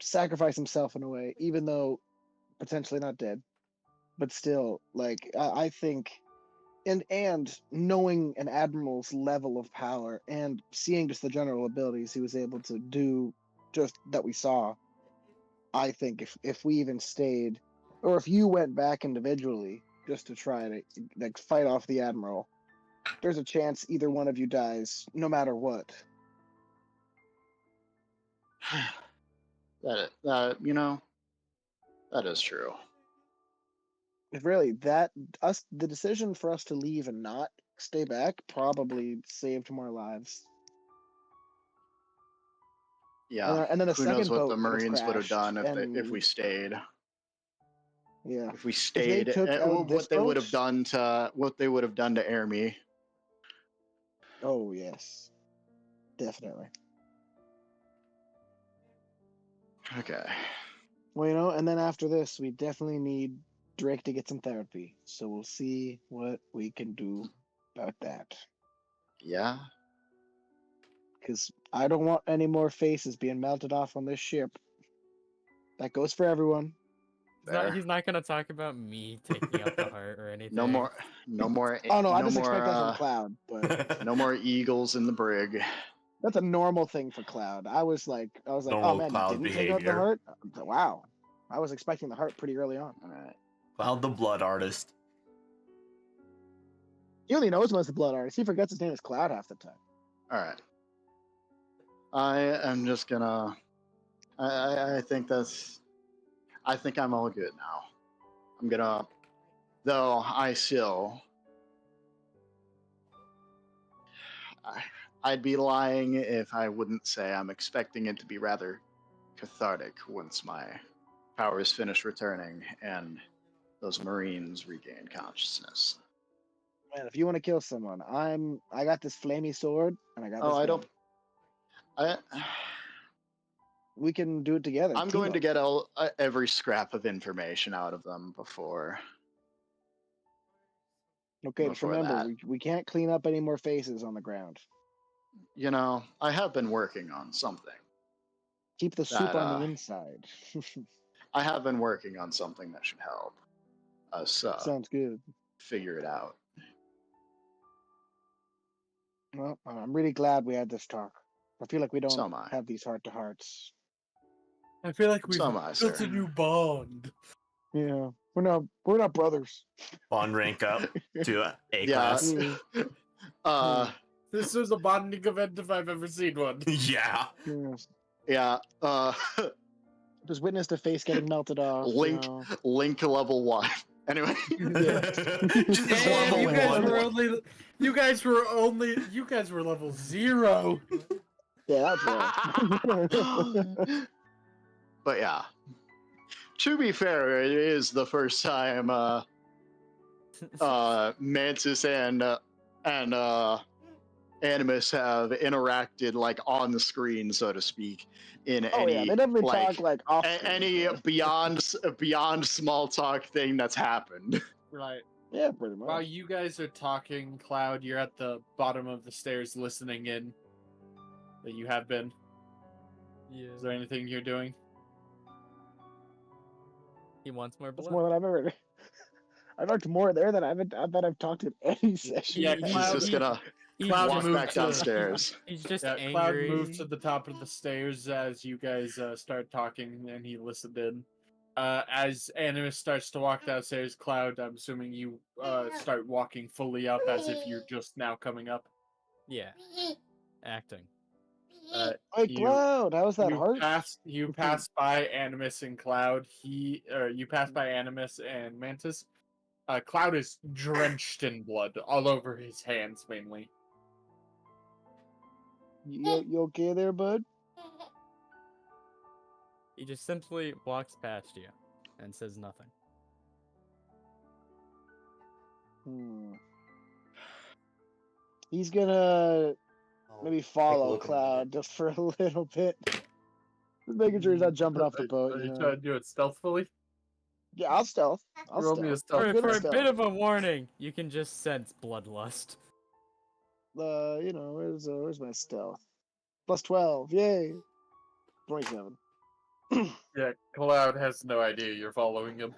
[SPEAKER 5] sacrifice himself in a way, even though potentially not dead, but still, like I think, and knowing an admiral's level of power and seeing just the general abilities he was able to do, just that we saw, I think if we even stayed, or if you went back individually just to try to like fight off the admiral, there's a chance either one of you dies, no matter what.
[SPEAKER 2] That is true.
[SPEAKER 5] If really the decision for us to leave and not stay back probably saved more lives.
[SPEAKER 2] Yeah.
[SPEAKER 5] And then the
[SPEAKER 2] Who
[SPEAKER 5] second
[SPEAKER 2] knows what
[SPEAKER 5] boat
[SPEAKER 2] the Marines would have done if we stayed.
[SPEAKER 5] Yeah.
[SPEAKER 2] If we stayed, what they would have done to Airme.
[SPEAKER 5] Oh yes, definitely.
[SPEAKER 2] Okay.
[SPEAKER 5] Well, and then after this, we definitely need Drake to get some therapy. So we'll see what we can do about that.
[SPEAKER 2] Yeah.
[SPEAKER 5] Because I don't want any more faces being melted off on this ship. That goes for everyone.
[SPEAKER 4] He's not gonna talk about me taking out the heart or anything.
[SPEAKER 2] No more.
[SPEAKER 5] Oh no, I just expect that from Cloud. But
[SPEAKER 2] no more eagles in the brig.
[SPEAKER 5] That's a normal thing for Cloud. I was like,
[SPEAKER 3] Normal
[SPEAKER 5] oh man,
[SPEAKER 3] Cloud
[SPEAKER 5] you didn't take out the heart? Wow. I was expecting the heart pretty early on.
[SPEAKER 2] All right.
[SPEAKER 3] Cloud the blood artist.
[SPEAKER 5] He only knows most of the blood artist. He forgets his name is Cloud half the time.
[SPEAKER 2] All right. I am just gonna. I think I'm all good now. I'm gonna. Though I'd be lying if I wouldn't say I'm expecting it to be rather cathartic once my powers finish returning and those Marines regain consciousness.
[SPEAKER 5] Man, if you want to kill someone, I got this flamey sword, and I got this gun. We can do it together.
[SPEAKER 2] I'm going to get every scrap of information out of them before.
[SPEAKER 5] Okay, just remember, we can't clean up any more faces on the ground.
[SPEAKER 2] I have been working on something.
[SPEAKER 5] Keep the soup on the inside.
[SPEAKER 2] I have been working on something that should help us.
[SPEAKER 5] Sounds good.
[SPEAKER 2] Figure it out.
[SPEAKER 5] Well, I'm really glad we had this talk. I feel like we don't
[SPEAKER 2] So am I.
[SPEAKER 5] have these heart-to-hearts.
[SPEAKER 1] I feel like we've
[SPEAKER 2] So am I,
[SPEAKER 1] built
[SPEAKER 2] sir.
[SPEAKER 1] a new bond.
[SPEAKER 5] Yeah, we're not brothers.
[SPEAKER 3] Bond rank up to A class.
[SPEAKER 1] This was a bonding event if I've ever seen one.
[SPEAKER 3] Yeah.
[SPEAKER 5] Yes.
[SPEAKER 2] Yeah.
[SPEAKER 5] Just witnessed a face getting melted off.
[SPEAKER 2] Link level 1. Anyway,
[SPEAKER 3] Just
[SPEAKER 1] Damn,
[SPEAKER 3] level
[SPEAKER 1] you guys
[SPEAKER 3] one.
[SPEAKER 1] were you guys were level 0.
[SPEAKER 5] Yeah, that's right.
[SPEAKER 2] but yeah. To be fair, it is the first time Mantis and Animus have interacted like on the screen, so to speak, in
[SPEAKER 5] Oh
[SPEAKER 2] any
[SPEAKER 5] yeah, they definitely
[SPEAKER 2] like
[SPEAKER 5] talk like off.
[SPEAKER 2] any beyond small talk thing that's happened.
[SPEAKER 1] Right.
[SPEAKER 5] Yeah, pretty
[SPEAKER 1] While
[SPEAKER 5] much.
[SPEAKER 1] you guys are talking, Cloud, you're at the bottom of the stairs listening in. That you have been.
[SPEAKER 4] Yeah.
[SPEAKER 1] Is there anything you're doing?
[SPEAKER 4] He wants more
[SPEAKER 5] That's
[SPEAKER 4] blood.
[SPEAKER 5] more than I've ever. I talked more there than I've talked in any session.
[SPEAKER 1] Yeah,
[SPEAKER 2] He's
[SPEAKER 1] Cloud,
[SPEAKER 2] just gonna
[SPEAKER 1] Cloud
[SPEAKER 2] walk
[SPEAKER 1] moved
[SPEAKER 2] back
[SPEAKER 1] to-
[SPEAKER 2] downstairs.
[SPEAKER 4] He's just
[SPEAKER 1] Yeah,
[SPEAKER 4] angry.
[SPEAKER 1] Cloud moved to the top of the stairs as you guys start talking, and he listened in. As Animus starts to walk downstairs, Cloud, I'm assuming you start walking fully up as if you're just now coming up.
[SPEAKER 4] Yeah. Acting.
[SPEAKER 5] Hey,
[SPEAKER 1] You-
[SPEAKER 5] Cloud, how's that heart?
[SPEAKER 1] You pass by Animus and Cloud. You pass by Animus and Mantis. Cloud is drenched in blood all over his hands, mainly.
[SPEAKER 5] You okay there, bud?
[SPEAKER 4] He just simply walks past you and says nothing.
[SPEAKER 5] He's gonna maybe follow
[SPEAKER 3] look in a
[SPEAKER 5] Cloud just for a little bit. Just making sure he's not jumping off the boat.
[SPEAKER 1] Are
[SPEAKER 5] You
[SPEAKER 1] you
[SPEAKER 5] know?
[SPEAKER 1] trying to do it stealthily?
[SPEAKER 5] Yeah, I'll stealth. I'll
[SPEAKER 1] Roll me a
[SPEAKER 5] stealth.
[SPEAKER 1] stealth.
[SPEAKER 5] Good
[SPEAKER 4] For
[SPEAKER 5] at
[SPEAKER 4] a
[SPEAKER 5] stealth.
[SPEAKER 4] bit of a warning, you can just sense bloodlust.
[SPEAKER 5] You know, where's my stealth? Plus 12. Yay. 27.
[SPEAKER 1] Yeah, Cloud has no idea you're following him.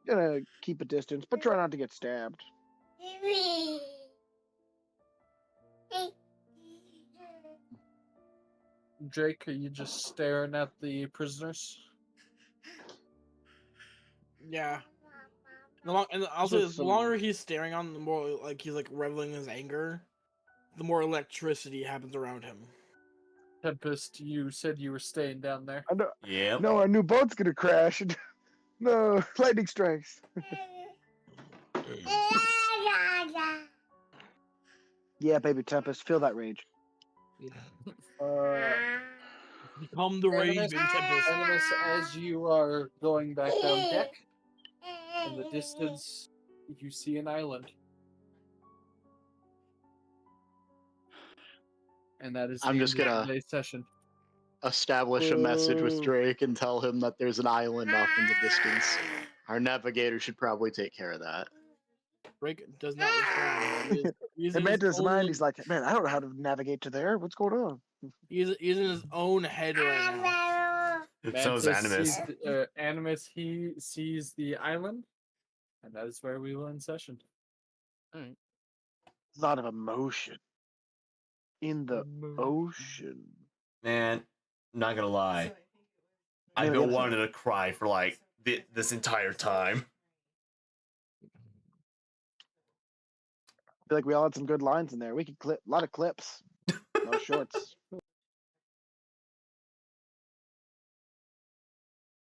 [SPEAKER 5] Gonna keep a distance, but try not to get stabbed.
[SPEAKER 1] Jake, are you just staring at the prisoners?
[SPEAKER 8] Yeah. And also,
[SPEAKER 5] with
[SPEAKER 8] the
[SPEAKER 5] some-
[SPEAKER 8] longer he's staring on, the more like he's like reveling in his anger. The more electricity happens around him.
[SPEAKER 1] Tempest, you said you were staying down there.
[SPEAKER 5] I know.
[SPEAKER 3] Yep.
[SPEAKER 5] No, our new boat's gonna crash. No, lightning strikes. Yeah, baby Tempest, feel that rage.
[SPEAKER 8] Become the Raven
[SPEAKER 1] Animus,
[SPEAKER 8] Tempest.
[SPEAKER 1] Animus, as you are going back down deck, in the distance, you see an island. And that is
[SPEAKER 2] I'm
[SPEAKER 1] the
[SPEAKER 2] just
[SPEAKER 1] end of
[SPEAKER 2] gonna-
[SPEAKER 1] today's session.
[SPEAKER 2] Establish a message with
[SPEAKER 5] Ooh.
[SPEAKER 2] Drake and tell him that there's an island off in the distance. Our navigator should probably take care of that.
[SPEAKER 8] Drake does not respond. He's
[SPEAKER 5] And
[SPEAKER 8] in
[SPEAKER 5] man,
[SPEAKER 8] his
[SPEAKER 5] to his mind,
[SPEAKER 8] own-
[SPEAKER 5] he's like, man, I don't know how to navigate to there. What's going on?
[SPEAKER 8] he's in his own head right now.
[SPEAKER 3] So is
[SPEAKER 1] Mantis
[SPEAKER 3] Animus.
[SPEAKER 1] sees Animus, he sees the island, and that is where we will end session.
[SPEAKER 5] A lot of emotion in the ocean.
[SPEAKER 3] Man, not gonna lie. I've
[SPEAKER 5] Yeah,
[SPEAKER 3] been
[SPEAKER 5] yeah.
[SPEAKER 3] wanting to cry for like this entire time.
[SPEAKER 5] I feel like we all had some good lines in there. We could clip a lot of clips, a lot of shorts.